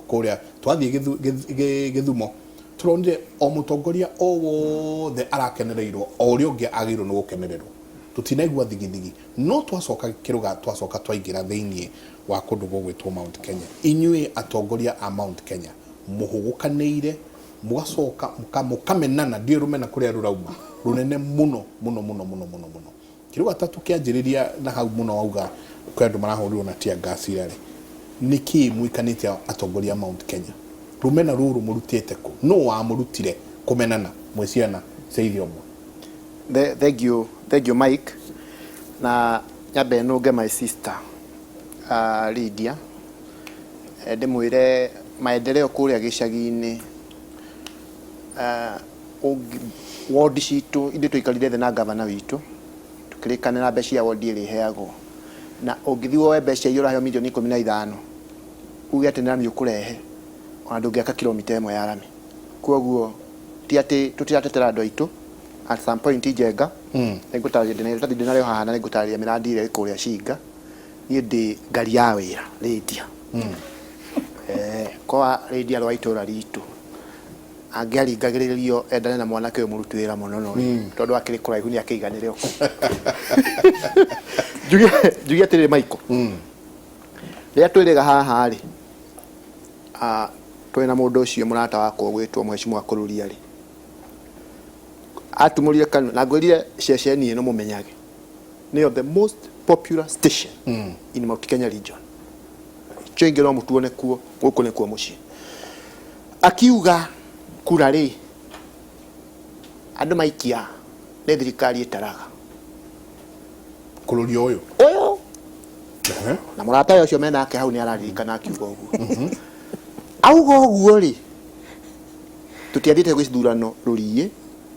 kuria twathie Githumo turonje o mutongoria o wothe arakenereirwo o ri ungi agirwo ni gukenererwo tutinaigua thigithigi no twacoka kiruga twacoka twaingira thiini wa kundu gwitwo Mount Kenya inyui atongoria a Mount Kenya muhugukaneire mugacoka mukamenana ndio rumena kuria rurauma runene muno kiruga tatu kianjiriria na hau muno wauga kwa andu marahurirwo na tear gas irari niki muikanite atongoria Mount Kenya rumena ruru murutite ku no wa murutire kumenana mweciana seithio mwe thank you Mike na nyabe no ge my sister Lydia ndimwire maendeleo kuria gicagi-ini ward citu indi tuikarire the na governor witu tukirikanira mbeca ya ward iri heagwo na ungithiwo we mbeca iyo uraheo milioni 15 uge ati nami ukurehe ona ndungiaka kilomita imwe ya rami koguo ti ati tutiratetera andu aitu at some point Njenga ngutaria ndina rĩo haha na ngutaria miradi ire kuria Shinga ni ndi ngari ya wira Lydia kwa Lydia rwa itura ritu angiaringagiririo endane na mwanake uyu muruti wira muno no tondu akiri kuraihu ni akiiganire uko jugia tiri Michael ria twiriga haha ri twina mundu ucio murata wako gwitwo mheshimiwa Kururia ri atumurire kanu na ngwirire ceceni ino mumenyage ni of the most popular station in Mount Kenya region chengero mutuone kuo guku ne kuo muci akiuga kura ri andu maikia ne thirikari itaraga Kururia uyu na murata ucio mena ake hau ni araririkana akiuga uguo auga uguo ri tutiathite gwithurano rurie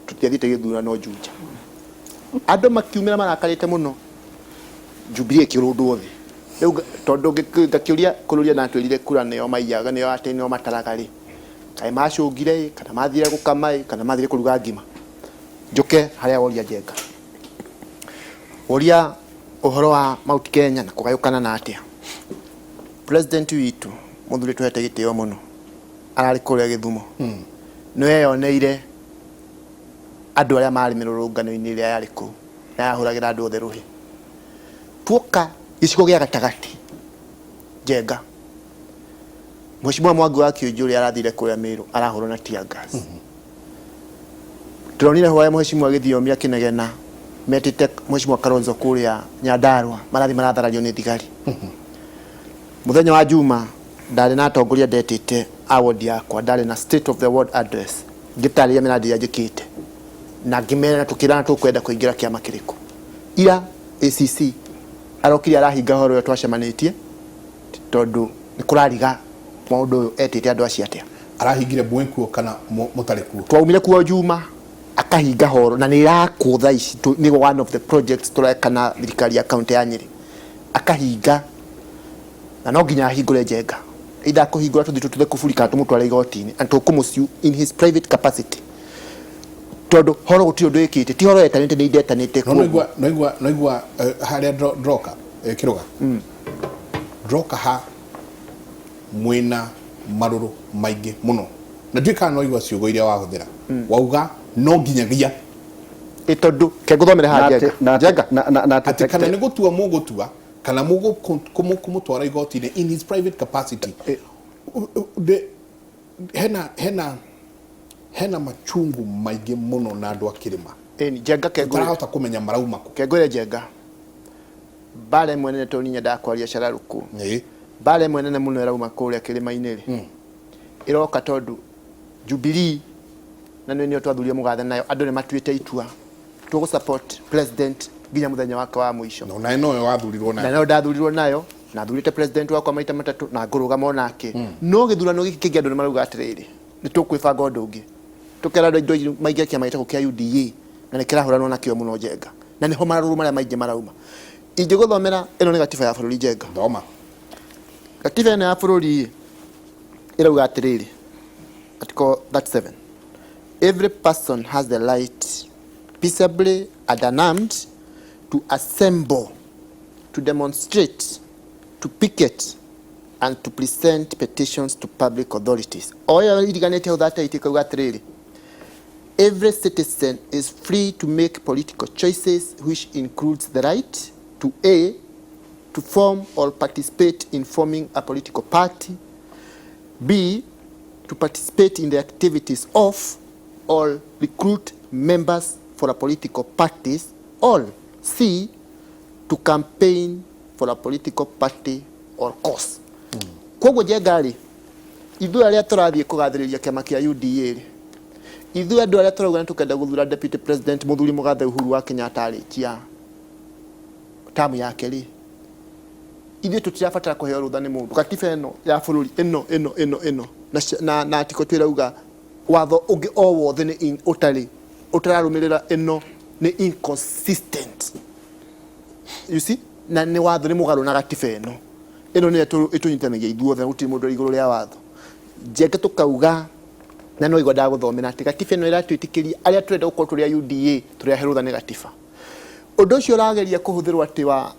tutiathite githurano Juja andu makiumira marakarite muno Jubilee kirundu othe riu tondu ngakiuria Kururia na twirire kura neo maiyaga neo ati neo mataraga ri kai macungire kana mathire gukamai kana mathire kuruga ngima njuke haria woria Njenga woria uhoro wa Mount Kenya na kugayukana na atia president witu muthuri twete gitio muno arari kuria Githumo no yeyoneire andu aria mari mirurungano-ini iria yari ku na yahuragira andu othe ruhi tuoka gicigo gia gatagati Njenga Mheshimiwa Mwangi wa Kĩũnjũri arathire kuria Meru arahurwo na tear gas turonire hoya Mheshimiwa Gĩthiomia Kĩnegena metite Mheshimiwa Kalonzo kuria Nyandarua marathi maratharario ni thigari muthenya wa Juma ndari na atongoria ndetite award yakwa ndari na state of the world address ngitaria miradi ya njikite na ngimera tukirana tukwenda kuingira kiama kiriku ira ACC arokiri arahinga horo yo twacemanitie tondu ni kurariga maundu uyu etite andu acio atia arahingire mwenkuo kana mutari kuo twaumire kuo Juma akahinga horo na ni irakutha ici ni one of the projects turekana thirikari ya county ya Nyeri akahinga na no nginya hingure Njenga ida kuhingura tuthe kufurika tumutware igoti-ini and tukumusiu in his private capacity tondu horo gutio ndu ikite ti horo etanite ni idetanite ku no igwa haria droka kiruga droka ha mwina maruru maingi muno na ndika no igwa ciugo iria wahuthira wauga no nginyagia itondu ke guthomera ha Njenga na ati kana ni gutua mugutua kana mugo kumutwara igoti-ini in his private capacity hena machungu maingi muno na andu akirima Njenga ke tarahota kumenya marauma ku ke gore Njenga bale mwenene to ninya ndakwaria Shararuku bale mwenene muno erauma kuria kirima-ini ri iroka tondu Jubilee na nini twathuria mugathe nayo andu ni matuite itua tugu support president ginya muthenya wake wa mwisho no na no wathurirwo nayo na no ndathurirwo nayo na thurite president wakwa maita matatu na ngurugama onake no githurano giki kingi andu ni marauga atiriri ni tukwibanga undu ungi tukera andu maingi kiama gitagwo kia UDA na ni kirahuranwo nakio muno Njenga na niho maruru maria maingi marauma ingiguthomera ino ni gatiba ya bururi Njenga thoma gatiba ino ya bururi irauga atiriri article 37 every person has the right peaceably and unarmed to assemble, to demonstrate, to picket, and to present petitions to public authorities. Every citizen is free to make political choices, which includes the right to A, to form or participate in forming a political party, B, to participate in the activities of or recruit members for a political parties, or C, to campaign for a political party or cause. Koguo Njenga ri ithu aria turathie kugathiriria kiama kia UDA ri ithu andu aria turauga tukenda guthura deputy president muthuri mugathe Uhuru wa Kenyatta arikia tamu yake ri ithu tutirabatara kuheo rutha ni mundu gatiba ino ya bururi ino na atiko twirauga watho ungi o wothe ni utararumirira ino ni inconsistent. You see? Na ni watho ni mugaru na gatiba ino ni itunyitanagia ithuothe guti mundu iguru ria watho Njenga tukauga na no igwa ndaguthomera ati gatiba ino iratwitikiria aria turenda gukorwo turi UDA turi herutha ni gatiba undu ucio urageria kuhuthirwo ati wa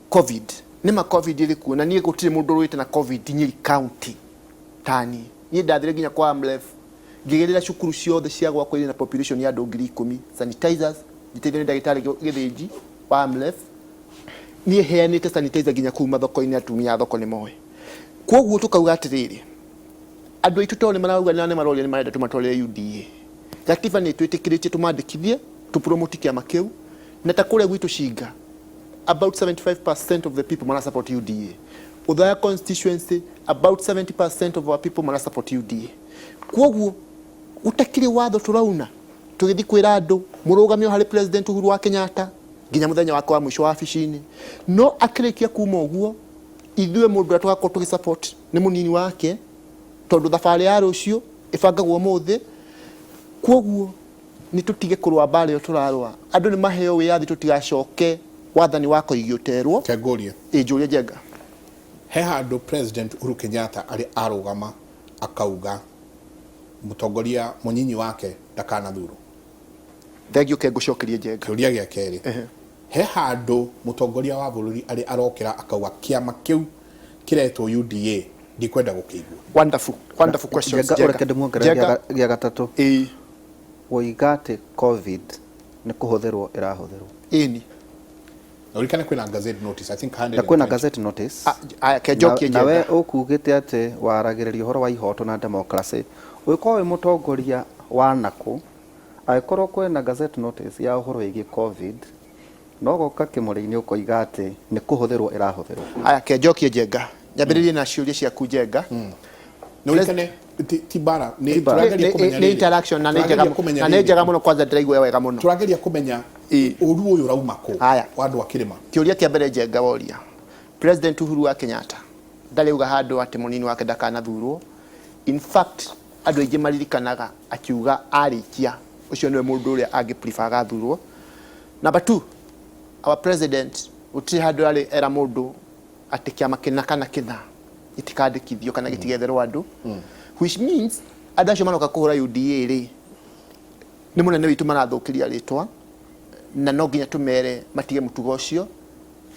covid ni ma covid iri ku na nie gutire mundu ruite na covid Nyeri county tani nie ndathire ginya kwa AMREF ngigerera cukuru ciothe cia gwakwa na population ya andu 10,000 sanitizers giteithio ni ndagitari githinji wa AMREF nie heanite sanitizer ginya kuma thoko-ini atumia thoko ni moe koguo tukauga atiriri andu aitu tone marauga ni maroria ni marenda tumatware UDA gatiba ni twitikiritie tumandikithie tupromote kiama kiu na ta kuria gwitu Shinga about 75% of the people must support UDA. Other constituency about 70% of our people must support UDA. Koguo utakiri watho turauna tugithi kwira andu murugamio hari president Uhuru wa Kenyatta ginya muthenya wake wa mwisho wa afishini no akirikia kuma uguo ithue mundu atwako tugi support ni munini wake tondu thabari ya rucio ibangagwo muthe koguo ni tutige kurwa bale turarwa andu ni maheo wiathi tutigacoke wathani wako igioterwo Kagoria Njuria Njenga he handu president Uhuru Kenyatta ari arugama akauga mutongoria munyinyi wake ndakanathurwo thegio ke gucokeria Njenga kiuria gia keri he handu mutongoria wa bururi ari arokira akauga kiama kiu kiretwo UDA ndikwenda gukigwa. Wonderful questions. Reke ndĩmuongerere gĩa gatatũ. Woiga atĩ COVID nĩ kũhũthĩrwo ĩrahũthĩrwo. Ĩni. Urikane kwina gazette notice, I think na kwina gazette notice. Nawe ũkugĩte atĩ waragĩrĩria ũhoro wa ihoto na democracy. Ũgĩkorwo wĩ mũtongoria wa nakũ, agĩkorwo kwina gazette notice ya ũhoro wĩgiĩ COVID, no goka kĩmũrĩ-inĩ ũkoiga atĩ nĩ kũhũthĩrwo ĩrahũthĩrwo. Aya kenjokie Njenga. Nyambĩrĩrie na ciũria ciaku Njenga. No urikane tibara ni interaction na nĩ njega mũno, kwanza ndĩraigua wega mũno. Tũrageria kũmenya ũru ũyũ rauma kũ wa andũ a Kĩrĩma. Kĩũria kĩa mbere Njenga woria, President Uhuru wa Kenyatta ndarĩ uga handũ atĩ mũnini wake ndakanathurwo. In fact andũ aingĩ maririkanaga akiuga arĩkia ũcio nĩwe mũndũ ũrĩa angĩ-prefer agathurwo. Number 2, our president gũtirĩ handũ arĩ era mũndũ atĩ kĩama kĩna kana kĩna itikandĩkithio kana gĩtigetherwo andũ, which means andũ acio manoka kũhũra UDA rĩ nĩ mũnene witũ marathũkĩria rĩtwa, na no nginya tũmere matige mũtugo ũcio.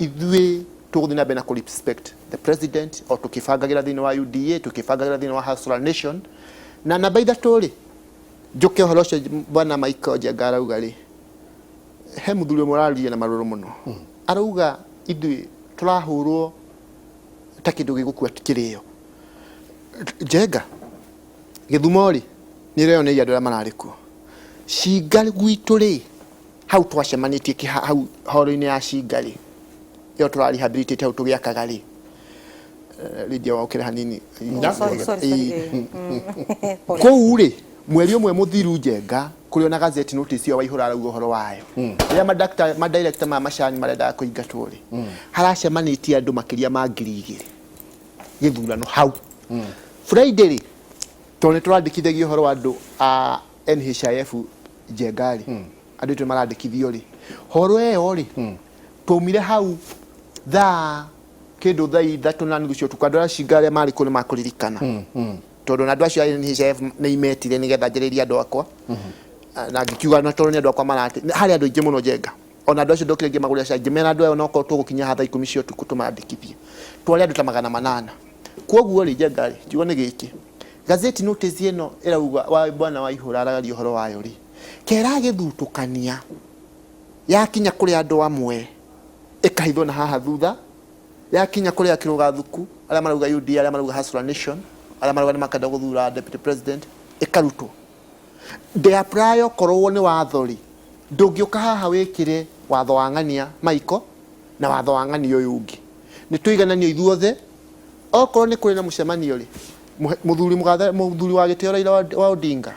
Ithuĩ tũgũthiĩ na mbere na kũ-respect the president, o tũkĩbangagĩra thĩinĩ wa UDA, tũkĩbangagĩra thĩinĩ wa Hustler Nation. Na namba ithatũ rĩ, njoke ũhoro ũcio bwana Michael Njenga arauga rĩ, he mũthuri ũmwe ũrarĩria na marũrũ mũno, arauga ithuĩ tũrahũrwo ta kĩndũ gĩgũkua kĩrĩo. Njenga, Gĩthumo rĩ nĩ ĩreyoneire andũ arĩa mararĩ kuo. Cinga gwitũ rĩ, hau twacemanĩtie hau horo-inĩ ya Cinga rĩ, ĩyo tũrarehabilitate hau tũgĩakaga rĩ, Lydia waũkĩre hanini. Kũu rĩ, mweri ũmwe mũthiru Njenga, kũrĩ ona gazette notice ĩyo Waihũra arauga ũhoro wayo. Rĩrĩa madirector ma macani marendaga kũingatwo rĩ, haracemanĩtie andũ makĩria ma 2,000 gĩthurano hau. Friday rĩ, tondũ tũrandĩkithagio ũhoro wa andũ a NHIF Njenga rĩ, andũ aitũ marandĩkithio rĩ, horo ĩyo rĩ, twaumire hau thaa kĩndũ thaa 3:30 cia ũtukũ, andũ arĩa Cinga arĩa marĩ kuo nĩ makũririkana, tondũ na andũ acio a NHIF nĩ imetire nĩgetha njĩrĩrie andũ akwa, na ngĩkiuga na tondũ nĩ andũ akwa marate harĩ andũ aingĩ mũno Njenga, ona andũ acio ndokire ngĩmagũrĩra cai, ngĩmera andũ ayo nokorwo tũgũkinya hatha 10 cia ũtukũ tũmandĩkithie, twarĩ andũ ta 800. Kwoguo rĩ Njenga rĩ, kiugo nĩ gĩkĩ, gazette notice ĩno ĩrauga wa bwana Waihũra aragaria ũhoro wayo rĩ, kera gĩthutũkania yakinya kũrĩ andũ amwe ĩkahithwo na haha thutha, yakinya kũrĩ akĩrũgathuku arĩa marauga UDA, arĩa marauga Hustler Nation, arĩa marauga nĩ makenda gũthura deputy president, ĩkarutwo. Ndĩa prior korwo nĩ watho rĩ, ndũngĩũka haha wĩkĩre watho wa ng'ania Michael na watho wa ng'ania ũyũ ũngĩ. Nĩ tũigananio ithuothe, okorwo nĩ kũrĩ na mũcemanio rĩ, mũthuri wa gĩtĩo Raila wa Odinga,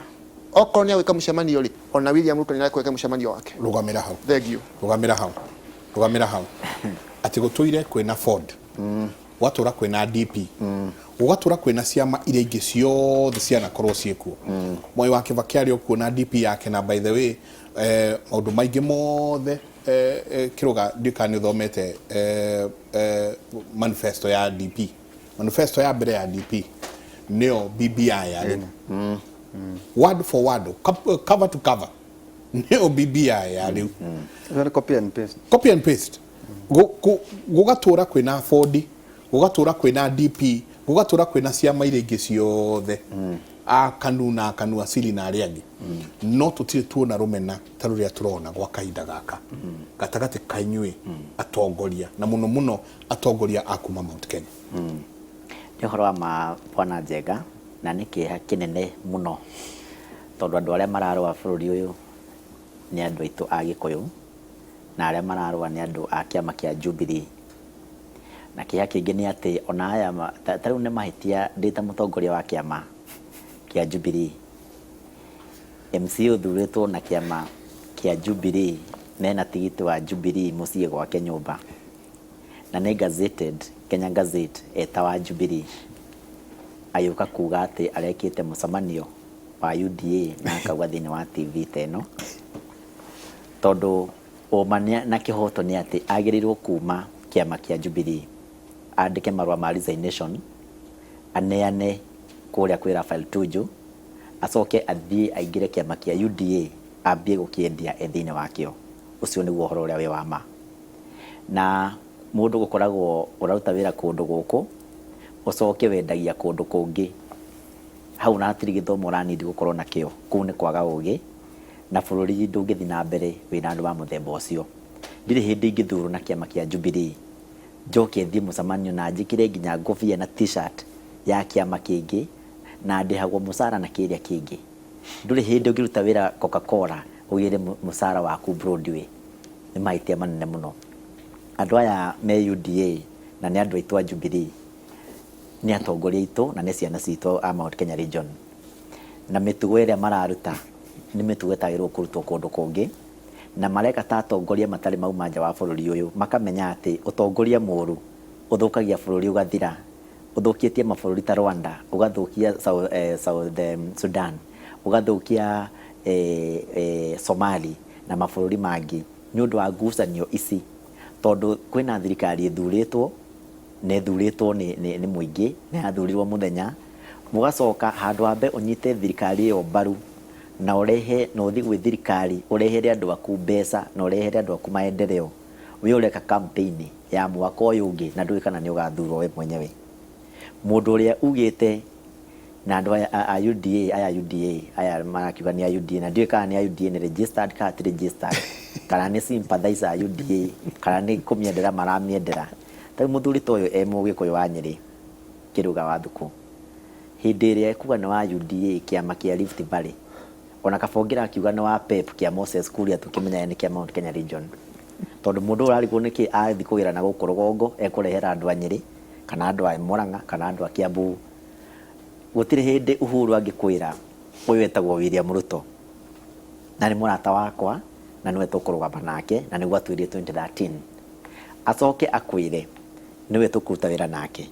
okorwo nĩ agwĩka mũcemanio rĩ, ona William Ruto nĩ agwĩka mũcemanio wake. Rũgamĩra hau. Thank you. Rũgamĩra hau. Atĩ gũtũire kwĩna Ford, gwatũra kwĩna DP, gũgatũra kwĩna ciama iria ingĩ ciothe cianakorwo ciĩkuo. Mwai wa Kibaki arĩ okuo na DP yake, na by the way maũndũ maingĩ mothe Kĩrũga ndika nĩ ũthomete manifesto ya DP. Manifesto ya mbere ya DP nĩyo BBI yarĩ. Word for word, cover to cover, nĩyo BBI yarĩ. Copy and paste. Gũgatũra kwĩna Ford, gũgatũra kwĩna DP, gũgatũra kwĩna ciama iria ingĩ ciothe, akanu na akanu asili na arĩa angĩ, no tũtirĩ tuona rũmena ta rũrĩa tũrona gwa kahinda gaka gatagatĩ ka inyuĩ atongoria, na mũno mũno atongoria a kuma Mount Kenya. Nĩ ũhoro wa ma bwana Njenga, na nĩ kĩeha kĩnene mũno, tondũ andũ arĩa mararũa bũrũri ũyũ nĩ andũ aitũ a Gĩkũyũ, na arĩa mararũa nĩ andũ a kĩama kĩa Jubilee. Na kĩeha kĩngĩ nĩ atĩ ona aya ta rĩu nĩ mahĩtia ndĩ ta mũtongoria wa kĩama kĩa Jubilee, MC ũthurĩtwo na kĩama kĩa Jubilee na ena tigiti wa Jubilee mũciĩ gwake nyũmba, na nĩ gazetted Kenya Gazette eta wa Jubilee, ayũka kuga atĩ arekĩte mũcemanio wa UDA na akauga thĩinĩ wa TV teno, tondũ ũmania na kĩhoto nĩ atĩ agĩrĩirwo kuma kĩama kĩa Jubilee andĩke marũa ma resignation, aneane kũrĩa kwĩ Rafael Tuju, acoke athiĩ aingĩre kĩama kĩa UDA ambie gũkĩendia thĩinĩ wakĩo. Ũcio nĩguo ũhoro ũrĩa wĩ wa ma. Na mũndũ gũkoragwo ũraruta wĩra kũndũ gũkũ ucoke wendagia kundu kungi hau na atiri githomo ranidi gukorwo na kio kuu ni kwaga ugi na bũrũri ndũngĩthi na mbere wĩna andũ wa mũthemba ũcio. Ndirĩ hĩndĩ ingĩthurwo na kĩama kĩa Jubilee njoke thiĩ mũcemanio na njĩkĩre nginya ngũbia na t-shirt ya kĩama kĩngĩ na ndĩhagwo mũcara na kĩrĩa kĩngĩ. Ndũrĩ hĩndĩ ũngĩruta wĩra Coca-Cola ũgĩre mũcara waku Broadway. Nĩ mahĩtia manene mũno. Andũ aya me UDA na nĩ andũ aitũ a Jubilee nĩ atongoria aitũ na nĩ ciana citũ a Mount Kenya Region. Na mĩtugo ĩrĩa mararuta nĩ mĩtugo ĩtagĩrĩirwo kũrutwo kũndũ kũngĩ na mareka ta atongoria matarĩ mauma nja wa bũrũri ũyũ makamenya atĩ ũtongoria mũũru ũthũkagia bũrũri ũgathira. Ũthũkĩtie mabũrũri ta Rwanda, ũgathũkia South Sudan, ũgathũkia Somali na mabũrũri mangĩ nĩ ũndũ wa ngucanio ici, tondũ kwĩna thirikari ĩthurĩtwo na ĩthurĩtwo nĩ mũingĩ na yathurirwo mũthenya, mũgacoka handũ hambe ũnyite thirikari ĩyo mbaru na ũrehe na ũthiĩ gwĩ thirikari ũrehere andũ aku mbeca na ũrehere andũ aku maendeleo, wĩ ũreka campaign ya mwaka ũyũ ũngĩ na ndũĩ kana nĩ ũgathurwo we mwenyewe. Mũndũ ũrĩa ugĩte na andũ a UDA aya marakiuga nĩ a UDA na ndiũĩ kana nĩ a UDA nĩ registered kana ti registered kana nĩ sympathizer a UDA kana nĩ kũmiendera maramiendera. Tarĩu mũthuri ta ũyũ mũgĩkũyũ wa Nyĩrĩ Kĩruga wa Thuku, hĩndĩ ĩrĩa ekuga nĩ wa UDA kĩama kĩa Rift Valley, ona kabongira akiuga nĩ wa PEP kĩa Moses Kuria tukimenya nĩ kĩa Mount Kenya Region, tondũ mũndũ ũrarigwo nĩkĩ athi kũgĩra na gũkũ rũgongo ekũrehera andũ a Nyĩrĩ kana andũ a Murang'a kana andũ a Kiambu. Gũtirĩ hĩndĩ Uhuru angĩkwĩra ũyũ wetagwo William Ruto na nĩ mũrata wakwa na nĩwe tũkũrũgama nake na nĩguo atuĩrie 2013, acoke akwĩre nĩwe tũkũruta wĩra nake,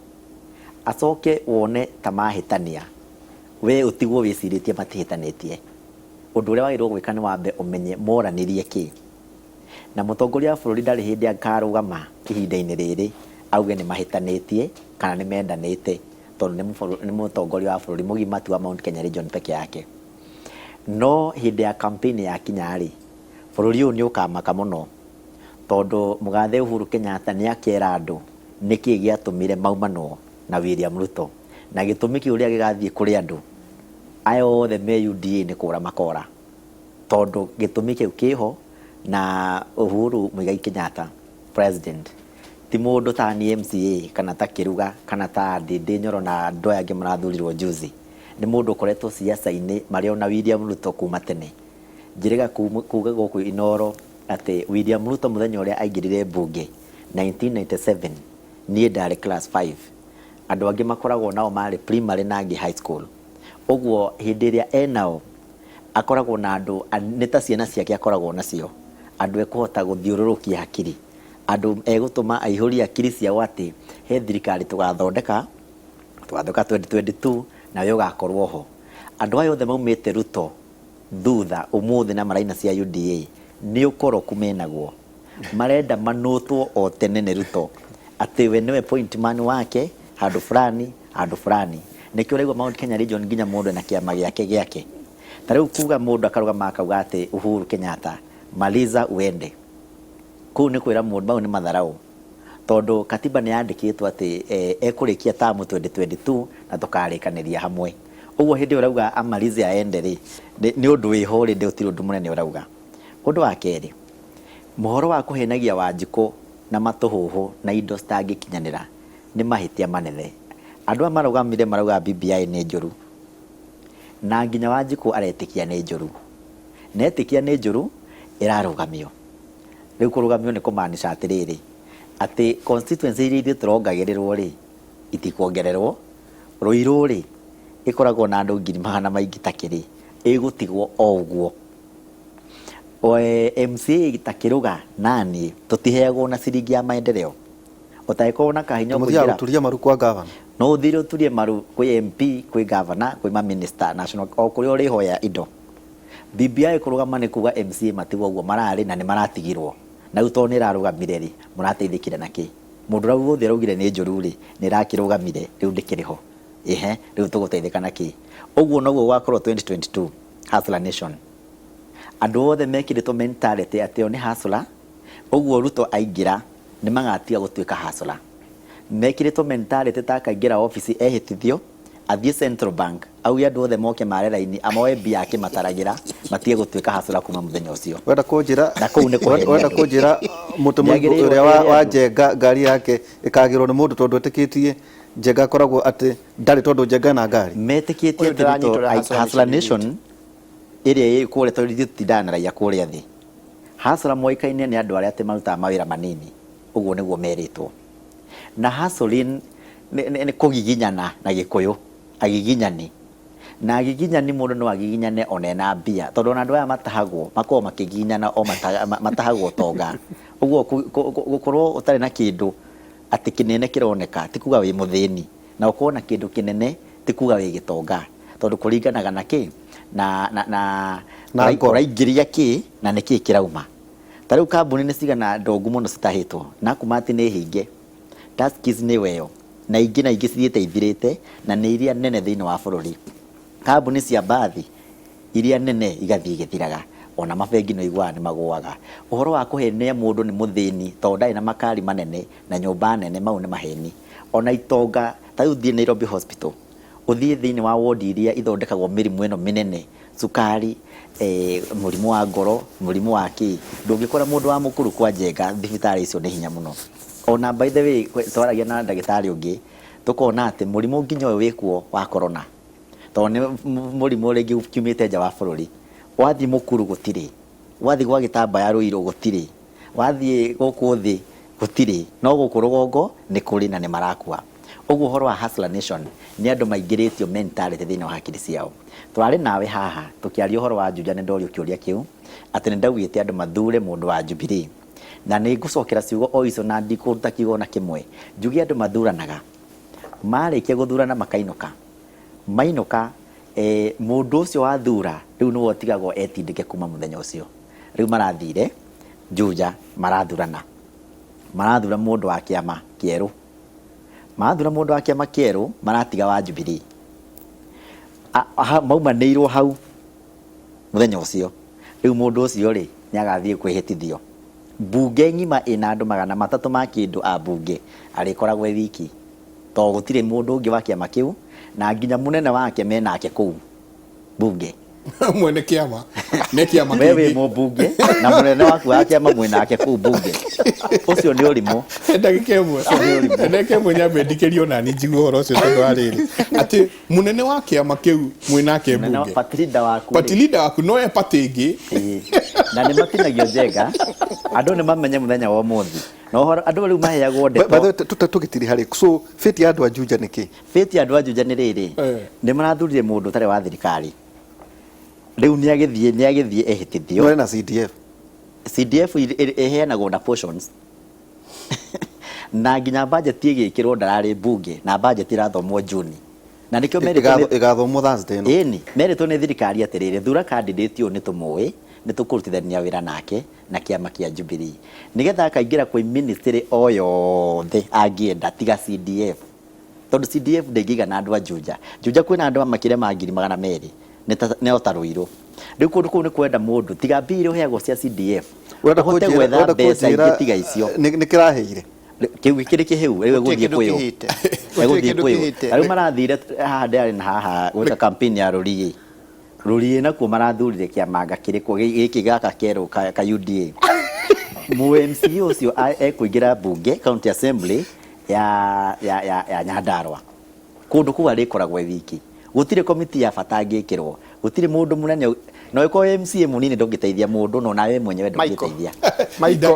acoke wone ta mahĩtania we ũtigwo wĩcirĩtie matihĩtanĩtie. Ũndũ ũrĩa wagĩrĩirwo gwĩka nĩ wambe ũmenye moranĩrie kĩ, na mũtongoria wa bũrũri ndarĩ hĩndĩ akarũgama ihinda-inĩ rĩrĩ auge nĩ mahĩtanĩtie kana nĩ mendanĩte, tondũ nĩ mũtongoria wa bũrũri mũgima tu wa Mount Kenya Region peke yake. No hĩndĩ ya campaign ya kinya-rĩ, bũrũri ũyũ nĩ ũkamaka mũno, tondũ mũgathe Uhuru Kenyatta nĩ akĩera andũ nĩkĩ gĩatũmire maumanwo na William Ruto, na gĩtũmi kĩu ũrĩa gĩgathiĩ kũrĩ andũ aya othe me UDA nĩ kũra makora, tondũ gĩtũmi kĩu kĩho. Na Uhuru Muigai Kenyatta president ti mũndũ ta ni MCA kana ta Kĩruga kana ta Ndĩndĩ Nyoro na andũ aya angĩ marathurirwo juzi. Nĩ mũndũ ũkoretwo ciaca-inĩ marĩ ona William Ruto kuma tene. Njĩrĩga kuga gũkũ Inooro atĩ William Ruto mũthenya ũrĩa aingĩrire mbunge 1997 niĩ ndarĩ class 5, andũ angĩ makoragwo nao marĩ primary na angĩ high school. Ũguo hĩndĩ ĩrĩa enao akoragwo na andũ nĩ ta ciana ciake akoragwo nacio, andũ ekũhota gũthiũrũrũkia hakiri, andũ egũtũma aihũrie akiri ciao atĩ he thirikari tũgathondeka 2022 nawe ũgakorwo ho. Andũ aya othe maumĩte Ruto thutha ũmũthĩ na maraina cia UDA nĩ ũkoroku menagwo, marenda manũtwo o tene nĩ Ruto atĩ we nĩwe point man wake handũ fulani. Nĩkĩo ũraigua Mount Kenya Region nginya mũndũ na kĩama gĩake. Tarĩu kuga mũndũ akarũgama akauga atĩ Uhuru Kenyatta maliza uende, kũu nĩ kwĩra mũndũ mau nĩ matharau, tondũ katiba nĩ yandĩkĩtwo atĩ ekũrĩkia tamu 2022 na tũkarĩkanĩria hamwe. Ũguo hĩndĩ ũrauga amalize aende-rĩ nĩ ũndũ wĩho rĩndĩ ũtirĩ ũndũ mũnene ũrauga. Ũndũ wa kerĩ, mũhoro wa kũhenagia Wanjikũ na matũhũhũ na indo citangĩkinyanĩra nĩ mahĩtia manene. Andũ a marũgamire marauga BBI nĩ njũru na nginya Wanjikũ aretĩkia nĩ njũru, netĩkia nĩ njũru ĩrarũgamio. Rĩu kũrũgamio nĩ kũmaanisha atĩrĩrĩ atĩ constituency iria ithuĩ tũrongagĩrĩrwo-rĩ itikuongererwo, Ruiru-rĩ ĩkoragwo na andũ 100,000 maingĩ takĩrĩ ĩgũtigwo o ũguo. MCA ta Kĩruga naniĩ tũtiheagwo na ciringi ya maendeleo, ũtagĩkorwo na kahinya kũingĩra gũturia maru kwa gavana, no ũthire ũturie maru kwĩ MP kwĩ gavana kwĩ minister national o kũrĩa ũrĩhoya indo. BBI kũrũgama nĩ kuga MCA matigwo ũguo mararĩ na nĩ maratigirwo, na rĩu tondũ nĩ ĩrarũgamire-rĩ mũrateithĩkire nakĩ? Mũndũ rau wothe araugire nĩ njũru-rĩ nĩ ĩrakĩrũgamire rĩu ndĩkĩrĩho, rĩu tũgũteithĩka nakĩ? Ũguo noguo gwakorwo 2022 Hustler Nation. Andũ othe mekĩrĩtwo mentality atĩ o nĩ hustler, ũguo Ruto aingĩra nĩ magatiga gũtuĩka hustler. mekiritwo mentality ta kaingira office ehitithio athie Central Bank auya andu othe moke mare raini amoe mbia yake mataragira matige gutuika hasura kuma muthenya ucio wenda kunjira na kuu ni kuhenia wenda kunjira mutumia uria wa Njenga ngari yake ikagirwo ni mundu tondu etikitie Njenga koragwo ati ndari tondu Njenga na ngari metikitie Hustler Nation iria ikuore tondu tutindana raia kuria thi Hustler moikaine ni andu aria ati maruta mawira manini uguo niguo meritwo na hustling ni kugiginyana na gikuyu agiginyani na agiginyani mundu no agiginyane onena mbia tondu na andu aya matahagwo makoo makiginyana o matahagwo tonga uguo gukorwo utari na kindu ati kinene kironeka tikuga wi muthini na ukorwo na kindu kinene tikuga wi gitonga tondu kuringanaga na ki na uraingiria ki na niki kirauma tariu kambuni ni cigana ndongu muno citahitwo na kumati ni hinge taskis ni weyo na ingi cithiite ithirite na ni iria nene thiini wa bururi kambuni cia bathi iria nene igathii igithiraga ona mabengi no igwa ni maguaga uhoro wa kuhenia mundu ni muthini tondu ndai na makari manene na nyumba nene mau ni maheni ona itonga tayu thii Nairobi Hospital uthii thiini wa ward iria ithondekagwo mirimu eno minene sukari murimu wa ngoro murimu wa ki ndungikora mundu wa mukuru kwa Njenga thibitari icio ni hinya muno ona by the way twaragia na ndagitari ungi tukona ati murimu nginyo wikuo wa corona tondu murimu ringi ukiumite nja wa bururi wathi mukuru gutiri wathi gwa gitambaya ruiro gutiri wathi guku thi gutiri no guku rugongo ni kuri na ni marakua uguo horo wa Hustler Nation ni andu maingiritio mentality thiini wa hakiri ciao twari nawe haha tukiaria horo wa Juja ni ndorio kiuria kiu ati ni ndaugite andu mathure mundu wa Jubilee na ni ngucokera ciugo o ico na ndikuruta kiugo na kimwe njugi andu mathuranaga marikia guthurana makainuka mainuka mundu ucio wa thura riu no otigagwo etindike kuma muthenya ucio riu marathire Juja marathura mundu wa kiama kieru marathura mundu wa kiama kieru maratiga wa Jubilee maumanĩirwo hau muthenya ucio riu mundu ucio ri ni agathie kwihitithio bunge ngima ina andu 300 ma kindu a bunge arikoragwo wiki to gutire mundu ungi wa kiama kiu na nginya munene wake menake kuu bunge mwene kiama ne kiama wewe mu bunge na munene waku wa kiama mwenake kuu bunge ucio ni urimu ndake mwe nyambe ndikerio na ni njiguo horo ucio tondu ariri ati munene wa kiama kiu mwenake bunge patilida waku no e patingi na ni matinagio Njenga andu ni mamenye muthenya wa muthi no andu riu maheagwo ndeto tutugitiri hari so fiti ya andu a Juja niki fiti ya andu a Juja ni riri ni marathurire mundu tare wa thirikari riu ni agithie ehitithio no na CDF iheanagwo na portions na nginya budget igikirwo ndarari bunge na budget irathomwo June na nikio igathomwo Thursday no eni meritwo ni thirikari atirire thura candidate yo ni tumuwi ni tukurutithania wira nake na kiama kia Jubilee nigetha akaingira kwa ministry oyothe angienda tiga CDF tondu CDF ndengiga na andu a Juja kwina andu makire ma 200 ne otaruiro riu kundu kuu ni kwenda mundu tiga mbiri uheagwo cia CDF wenda gwetha mbeca ingĩ tiga icio nĩ kĩraheire kiu gikiri kihiu riu guthie kwiyo riu marathire haha ndari na haha gwika campaign ya Rũriĩ nakuo marathurire kiamanga kiriko giki gaka kero ka UDA mu MC ucio ekuingira bunge county assembly ya Nyandarua kundu kuwa rikoragwo wiki gutire committee ya bata ngikirwo gutire mundu munene no iko MCA munini ndongiteithia mundu no nawe mwenyewe ndongiteithia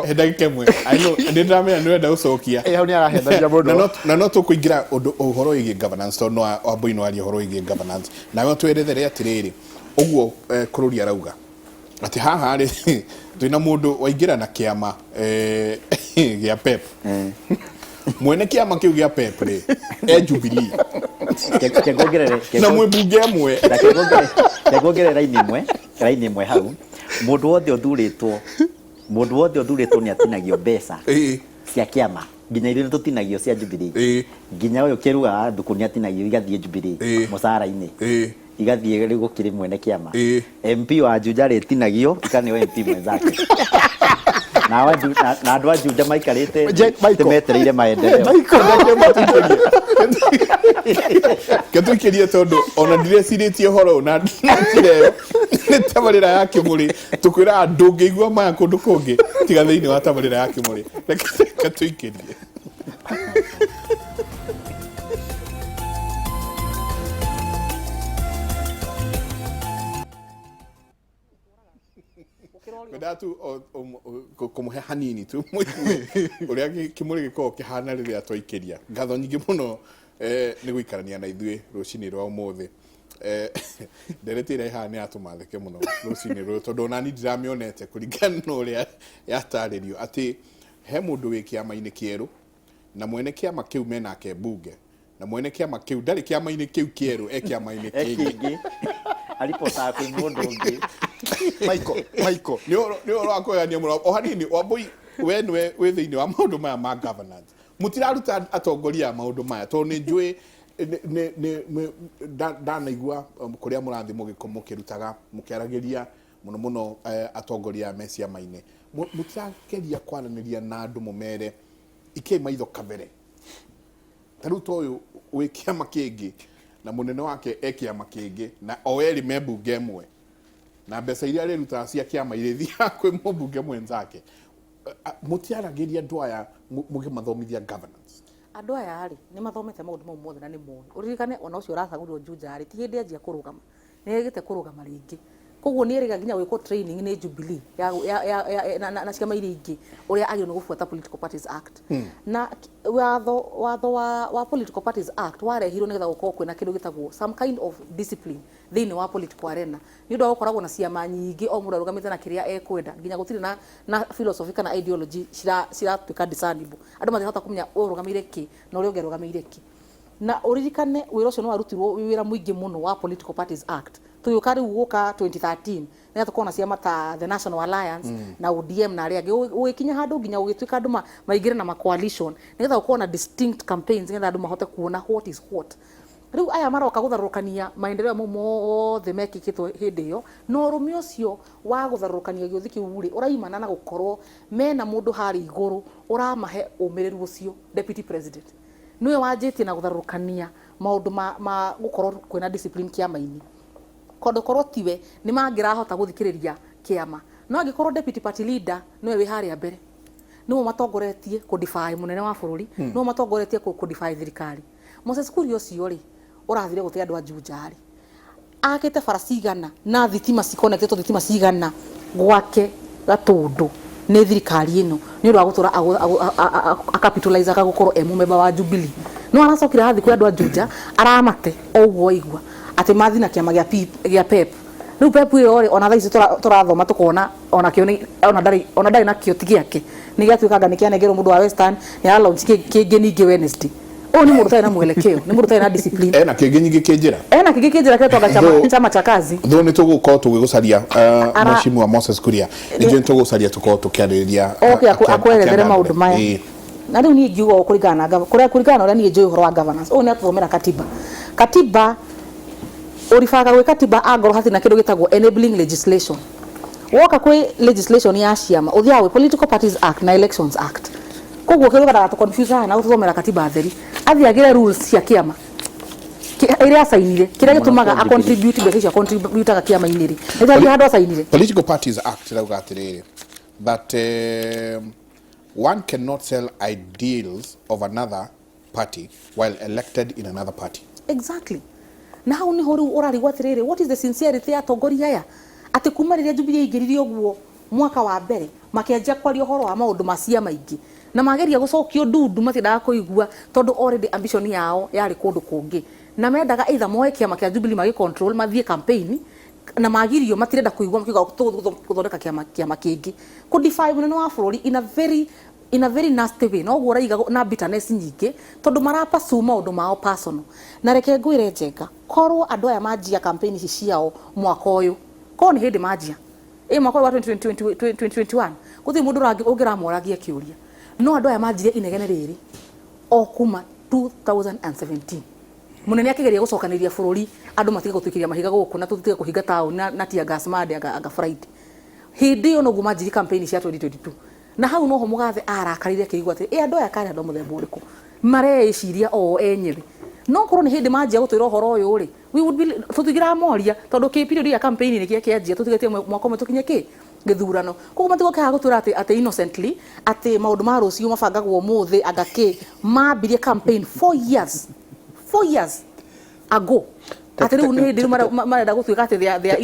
henda kemwe I know ndinamenya nĩ wenda ucokia hau ni arahendagia mundu na no tukuingira uhoro igi governance to no aboino ari uhoro igi governance nawe twerethere atiriri uguo kururi arauga ati haha ri twina mundu waingira na kiama gia pep mwene kiama kiu gia pep ri Jubilee na mwebunge amwe tegogere raini imwe hau mundu wothe uthuritwo ni atinagio mbeca cia kiama nginya irio tutinagio cia Jubilee nginya uyu kiruga thuku ni atinagio igathie Jubilee musara-ini igathie riu gukiri mwene kiama MP wa Juja ritinagio ikani MP mwenzake na andũ a Juja maikarĩte metereire maendeleo. Ketũikĩrie tondũ ona ndireciirĩtie ũhoro na njĩra nĩ tabarĩra ya Kĩmũrĩ tũkwĩra ndũngĩigua maya kũndũ kũngĩ tiga thĩinĩ wa tabarĩra ya Kĩmũrĩ. Ketũikĩrie. Kwenda tu kũmũhe hanini tu ũrĩa Kĩmũrĩ gĩkoragwo kĩhana rĩrĩa twaikĩria. Ngatho nyingĩ mũno nĩ gũikarania na ithuĩ rũcinĩ rwa ũmũthĩ. Ndereti ĩrĩa ĩhaha nĩ yatũmatheke mũno rũcinĩ rũrũ tondũ onani ndiramĩonete kũringana na ũrĩa yatarĩrio atĩ he mũndũ wĩ kĩama-inĩ kĩerũ na mwene kĩama kĩu menake mbunge na mwene kĩama kĩu ndarĩ kĩama-inĩ kĩu kĩerũ kĩama-inĩ kĩngĩ Alipotaga kwĩ mũndũ ũngĩ. Michael nĩ ũhoro wa kũgania mũno o hanini Wambui we nĩwe wĩ thĩinĩ wa maũndũ maya ma governance mũtiraruta atongoria a maũndũ maya tondũ nĩ njũĩ ndanaigua kũrĩa mũrathiĩ mũkĩrutaga mũkĩaragĩria mũno atongoria me ciama-inĩ mũtirageria kwaranĩria na andũ mũmere ikĩ maitho kabere tarĩu ta ũyũ wĩ kĩama kĩngĩ na mũnene wake kĩama kĩngĩ na o erĩ me mbunge ĩmwe na mbeca iria arĩrutaga cia kĩama irĩthiaga kwĩ mũmbunge mwenzake mũtiaragĩria andũ aya mũgĩmathomithia governance. Andũ aya rĩ nĩ mathomete maũndũ mau mothe na nĩ moĩ. Ũririkane ona ũcio ũracagũrirwo Juja rĩ ti hĩndĩ anjia kũrũgama nĩ egĩte kũrũgama rĩngĩ. Koguo nĩ erĩga nginya gwĩkwo training nĩ Jubilee na ciama iria ingĩ ũrĩa agĩrĩirwo nĩ gũbuata Political Parties Act. Na watho wa Political Parties Act warehirwo nĩgetha gũkorwo kwĩna kĩndũ gĩtagwo some kind of discipline thĩinĩ wa political arena. Nĩ ũndũ wa gũkoragwo na ciama nyingĩ o mũndũ arũgamĩte na kĩrĩa ekwenda nginya gũtirĩ na philosophy kana ideology ciratuĩka discernible. Andũ matihota kũmenya ũrũgamĩire kĩ na ũrĩa ũngĩ arũgamĩire kĩ. Na ũririkane wĩra ũcio nĩ warutirwo wĩra mũingĩ mũno wa Political Parties Act. Tũgĩũka rĩu gũka 2013 nĩ tũkorwo na ciama ta the National Alliance na ODM na arĩa angĩ ũgĩkinya handũ nginya ũgĩtuĩka andũ maingĩre na coalition nĩgetha gũkorwo na distinct campaigns nĩgetha andũ mahote kuona what is what. Rĩu aya maroka gũtharũrũkania maendeleo mau mothe mekĩkĩtwo hĩndĩ ĩyo na ũrũme ũcio wa gũtharũrũkania gĩũthi kĩu rĩ ũraimana na gũkorwo mena mũndũ harĩ igũrũ ũramahe ũmĩrĩru ũcio deputy president nĩwe wanjĩtie na gũtharũrũkania maũndũ ma gũkorwo kwĩna discipline kĩama-inĩ. Kondo korwo tiwe nĩ mangĩrahota gũthikĩrĩria kĩama no angĩkorwo deputy party leader nĩwe wĩ harĩa mbere nĩwe matongoretie kũdefy mũnene wa bũrũri nĩwe matongoretie kũdefy thirikari. Moses Kuria ũcio rĩ ũrathire gũte andũ a Juja rĩ akĩte bara cigana na thitima ciconnected thitima cigana gwake Gatũndũ nĩ thirikari ĩno nĩ ũndũ wa gũtũra capitalize agũkorwo member wa Jubilee no aracokire hathi kwĩ andũ a Juja aramate ũguo igua atĩ mathi na kĩama gĩa PEP. Rĩu PEP ĩyo ona thaa ici tũrathoma tũkona ona ndarĩ na kĩo ti gĩake nĩ gĩatuĩkanga nĩ kĩanengerwo mũndũ wa Western nĩ ara-launch kĩngĩ ningĩ Wednesday. Ũyũ nĩ mũndũ ũtarĩ na mwelekeo nĩ mũndũ ũtarĩ na discipline. Ena kĩngĩ nyingĩ kĩnjĩra kĩretwaga chama cha kazi. Though nĩ tũgũkorwo tũgĩgũcaria Mheshimiwa Moses Kuria nĩnjũĩ tũgũcaria tũkorwo tũkĩarĩrĩria akwerethere maũndũ maya. Na rĩu niĩ ngiuga kũringana na ũrĩa niĩ njũĩ ũhoro wa governance. Ũyũ nĩ atũthomera katiba ũribaga gwĩ katiba angorwo hatirĩ na kĩndũ gĩtagwo enabling legislation. Woka kwĩ legislation ya ciama ũthiaga gwĩ Political Parties Act na Elections Act. Koguo kĩrĩa gĩtagwo confuse na gũthomera katiba theri athiagĩre rules cia kĩama iria asainire kĩrĩa gĩtũmaga a contribute mbeca cia contribute kĩama-inĩ rĩ nĩ handũ asainire. Political Parties Act rauga atĩrĩrĩ that one cannot sell ideals of another party while elected in another party. Exactly. Na hau nĩ horu ũrarigwo atĩrĩrĩ what is the sincerity ya atongoria aya atĩ kuma rĩrĩa Jubilee ingĩrire ũguo mwaka wa mbere makĩanjia kwaria ũhoro wa maũndũ ma ciama ingĩ na mageria gũcokio ndundu matiendaga kũigua tondũ already ambition yao yarĩ kũndũ kũngĩ na mendaga either moe kĩama kĩa Jubilee magi control mathiĩ campaign na magirio matirenda kũigua makiuga gũthondeka kĩama kĩngĩ kũdefy mũnene wa bũrũri in a very nasty way no guo raiga na bitterness nyingĩ tondu marapasu maũndũ mao personal na reke ngwĩre njenga korwo andũ aya manjia campaign ici ciao mwaka ũyũ korwo nĩ hĩndĩ manjia mwaka wa 2021 gũtirĩ mũndũ ũngĩramoragia kĩũria no andũ aya manjire inegene rĩrĩ o kuma 2017 munene akĩgeria gũcokanĩria bũrũri andũ matige gũtwĩkĩria mahiga gũkũ na tũtige kũhinga taũni na tia gas made aga Friday hĩndĩ ĩyo no guo manjiri campaign cia 2022 na hau noho mugathe arakarire kirigwa ati andu aya kari andu muthemba uriku mareciria o enyewe no korwo ni hindi manjia gutwira uhoro uyu ri we would be tutigira moria tondu ki period ya campaign ni kia kianjia tutigetie mwaka umwe tukinye ki githurano koguo matigo kaga gutwira ati innocently ati maundu ma rucio mabangagwo muthi agaki mambirie campaign 4 years ago ati riu ni hindi marenda gutwika ati they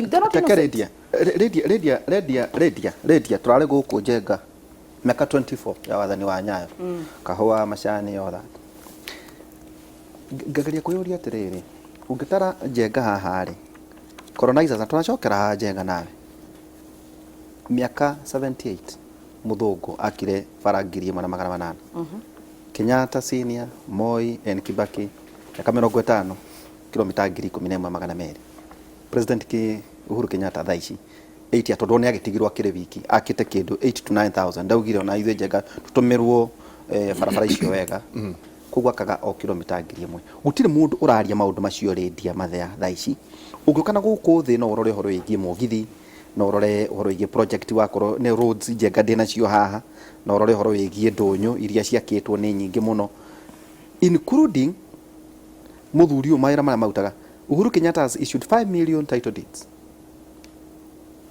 redia turare guku njenga miaka 24 ya wathani wa Nyayo kahua macani yotha ngagaria kuyuria atiriri ungitara njenga haha ri colonizers na tunacokera haha njenga nawe miaka 78 muthungu akire barangiri 1,800 Kenyatta senior Moi and Kibaki miaka 50 kilomita 11,200 President Uhuru Kenyatta thaici 80 atondu ni agitigirwo akire wiki akite kindu 8 to 9,000 ndaugire ona ithe njenga tutumirwo barabara icio wega kugwa kaga o kilomita 1,000 gutire mundu uraria maundu macio redia mathea thaici ungikana guku thi no urore horo igi mogithi no urore horo igi project wakoro ne roads njenga ndina cio haha no urore horo igi ndunyu iria ciakitwo ni nyingi muno including muthuri umaira mara mautaga Uhuru Kenyatta has issued 5 million title deeds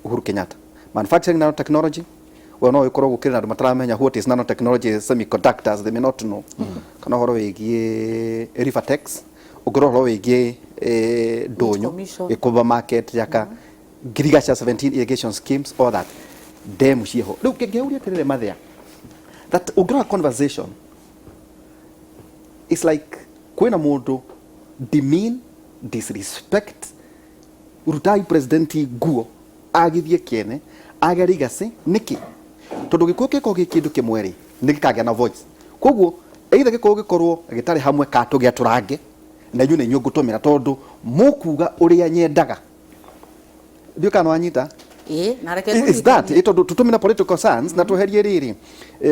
Uhuru Kenyatta manufacturing nanotechnology well no ikoro gukira andu mataramenya what is nanotechnology semiconductors they may not know kana horo wigie Rivertex ugoro horo wigie ndonyo ikuba market yaka girigasha 17 irrigation schemes all that dem ciho riu kengeuria tirire mathia that ugoro conversation it's like kwena mundu demean disrespect urutai president guo agithie kiene agarigase niki tondu gikuo kiko gikindu kimweri nikikagya na voice koguo either gikuo gikorwo gitari hamwe katu gya turange na yu ni nyungutumira tondu mukuga uria nyendaga ndio kana wanyita na reke is that tondu tutumina political science na tuherie riri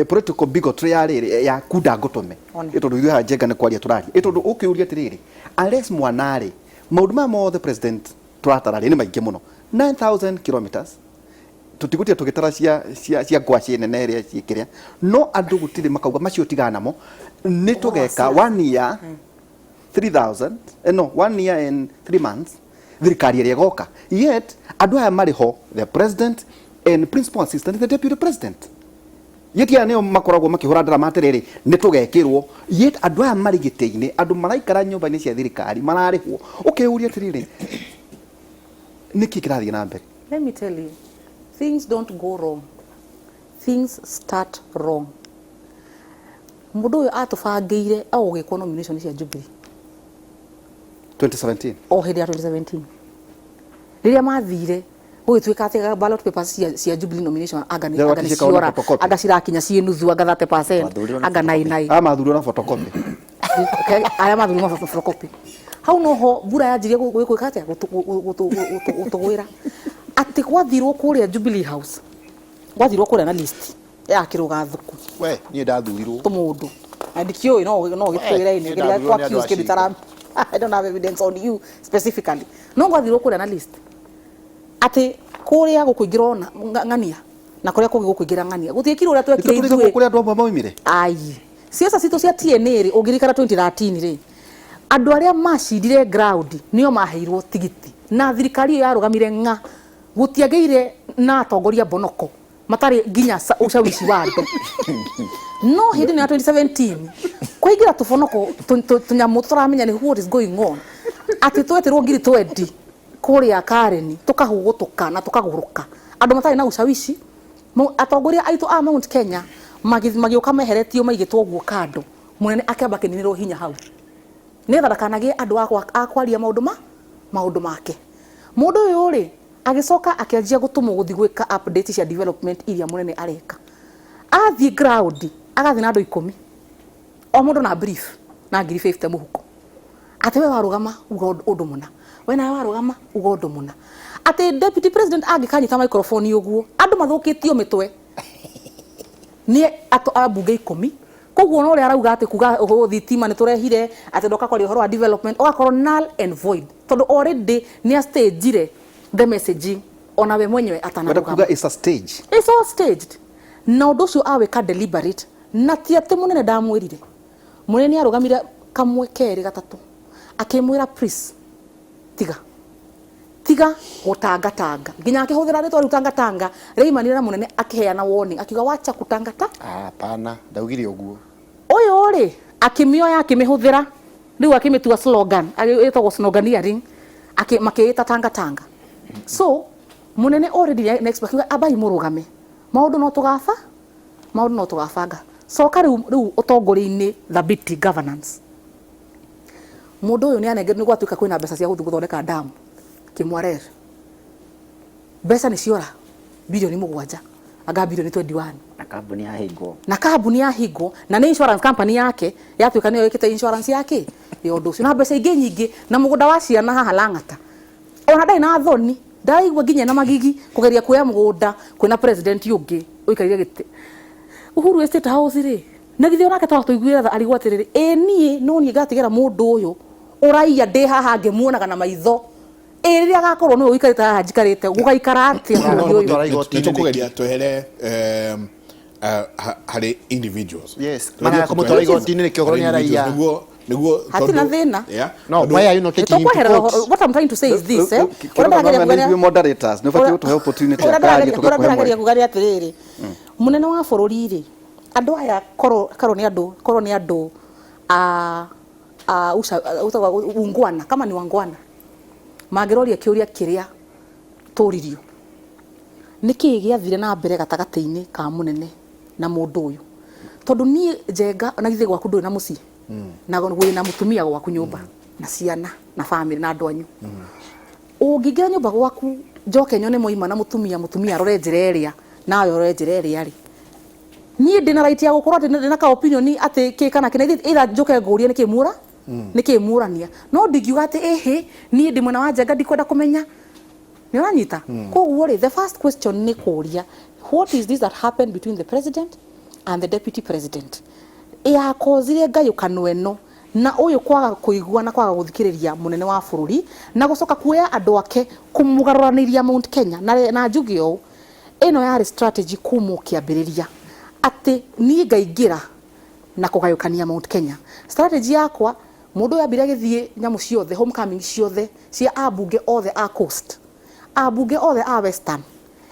political bigotry ya riri ya kuda gutume tondu ithu hajenga ni kwaria turari tondu ukiuria tiriri unless mwanari maundu ma mothe president turatarari ni maingi muno 9,000 kilometers tutigutia tugitara cia ngwaci nene ria cikiria no andu gutire makauga macio tigana mo ni tugeka 1 year 3,000 no 1 year and 3 months thirikari ria goka yet andu aya mariho the president and principal assistant the deputy president yetia neo makoragwo makihura drama atiriri ni tugekirwo yet andu aya mari giteini andu maraikara nyumba-ini cia thirikari mararihwo ukiuria atiriri niki kirathie na mbere. Let me tell you, things don't go wrong, things start wrong. Mundu uyu atubangiire agugikwo nomination cia Jubilee 2017 o hindi ya 2017 riria mathire gugituika ati ballot papers cia Jubilee nomination agani ciora agacirakinya cie nuthu anga 30% anga 99 mathurwo na photocopy aya mathurwo na photocopy hau noho mbura yanjirie gwika atia gutugwira ati gwathirwo kuria Jubilee House gwathirwo kuria na list ya kiruga thuku we nie ndathurirwo tumundu andikio no gitwira ini githia kwa accuse kibitara I don't have evidence on you specifically no gwathirwo kuria na list ati kuria gukuingira na ngania na kuria kugi gukuingira ngania gutiekire uria twekire ithuĩ kuria andu amwe maumire ai siasa citu cia TNA ri ungirikara 2013 ri andu aria macindire ground nio maheirwo tigiti na thirikari ya rugamire nga gutiageire na atongoria bonoko matari ginya ushawishi wa andu no hindi ni 2017 kuingira tubonoko tunyamu turamenya ni what is going on ati twetirwo ngiri 20 kuria Kareni tukahugutuka na tukaguruka andu matari na ushawishi atongoria aitu a Mount Kenya magioka meheretio maigitwo guo kando munene akamba kininirwo hinya hau netha ndakanagie andu akwaria maundu make mundu uyu ri agicoka akianjia gutumwo guthi gwika update cia development iria munene areka athie ground agathi na andu 10 o mundu na brief na ngiri 50 muhuko ati we warugama uga undu muna we na warugama uga undu muna ati deputy president agikanyita microphone uguo andu mathukitio mitwe ni abunge 10 koguo no ri arauga ati kuga thitima ni turehire ati ndoka kwari horo wa development ogakorwo null and void tondu already ni a stage the messaging ona we mwenyewe atanaruga kuga is a stage it's all staged na ũndũ ũcio awĩka deliberate na ti atĩ mũnene ndamwĩrire mũnene arũgamire kamwe kerĩ gatatũ akĩmwĩra please tiga gũtangatanga nginya akĩhũthĩra rĩtwa rĩu tangatanga reimanire na mũnene akĩheana warning akiuga wacha kutangata hapana ndaugire ũguo ũyũ rĩ akĩmĩoya akĩmĩhũthĩra rĩu akĩmĩtua slogan agĩtagwo sloganeering makĩĩta tangatanga so munene already next akiuga abai mũrũgame maũndũ no tũgabanga coka rĩu ũtongoria-inĩ thabiti governance mũndũ ũyũ nĩanenge nĩ gwatuĩka kwĩna mbeca cia gũthondeka damu Kimwarer mbeca nĩ ciora bilioni 7 aga bilioni 21 na kambuni yahingwo na nĩ insurance company yake yatuĩka nĩyo ĩkĩte insurance yake yo ũndũ ũcio na mbeca ingĩ nyingĩ na mũgũnda wa ciana haha Lang'ata ona ndai na thoni ndaigua nginya na magigi kugeria kuoya mũgũnda kwĩna president ũngĩ ũikarire gĩtĩ Uhuru Estate House rĩ na githĩ onake twatũiguĩra arigwo atĩrĩrĩ niĩ no niĩ ngatigĩra mũndũ ũyũ ũraiya ndĩ haha ngĩmuonaga na maitho rĩrĩa agakorwo nĩwe ũikarĩte haha njikarĩte gũgaikara atĩa nĩtũkũgeria twehere harĩ individuals kũmũtwara igoti-inĩ nĩkĩo korwo nĩ araiya nĩguo hatina thĩna no why are you not taking him to court what I'm trying to say is this moderators nĩ ũbatiĩ gũtũhe opportunity ũrageria kugaria atĩrĩrĩ mũnene wa bũrũri rĩ andũ aya korwo nĩ andũ ungwana kama ni wangwana magĩroria kĩũria kĩrĩa tũririo nĩkĩ gĩathire na mbere gatagata-inĩ ka mũnene na mũndũ ũyũ tondũ niĩ Njenga na githĩ gwaku ndũrĩ na mũciĩ na wĩna mũtumia gwaku nyũmba na ciana na family na andũ anyu ũngĩingĩra nyũmba gwaku njoke nyone moima na mũtumia arore njĩra ĩrĩa nawe ũrore njĩra ĩrĩa rĩ niĩ ndĩna right ya gũkorwo atĩ ndĩna ka opinion atĩ kĩ kana kĩna ĩra njoke ngũrie nĩkĩ mũrania no ndingiuga atĩ niĩ ndĩ mwena wa Njenga ndikwenda kũmenya nĩ ũranyita koguo rĩ the first question nĩ kũria what is this that happened between the president and the deputy president yakozire ngayũkano ĩno na ũyũ kwaga kũigua na kwaga gũthikĩrĩria mũnene wa bũrũri na gũcoka kuoya andũ ake kũmũgarũranĩria Mount Kenya na njuge ũũ ĩno yarĩ strategy kuuma kĩambĩrĩria atĩ niĩ ngaingĩra na kũgayũkania Mount Kenya strategy yakwa mũndũ yambire gĩthiĩ nyamũ ciothe homecoming ciothe cia abunge othe a coast abunge othe a western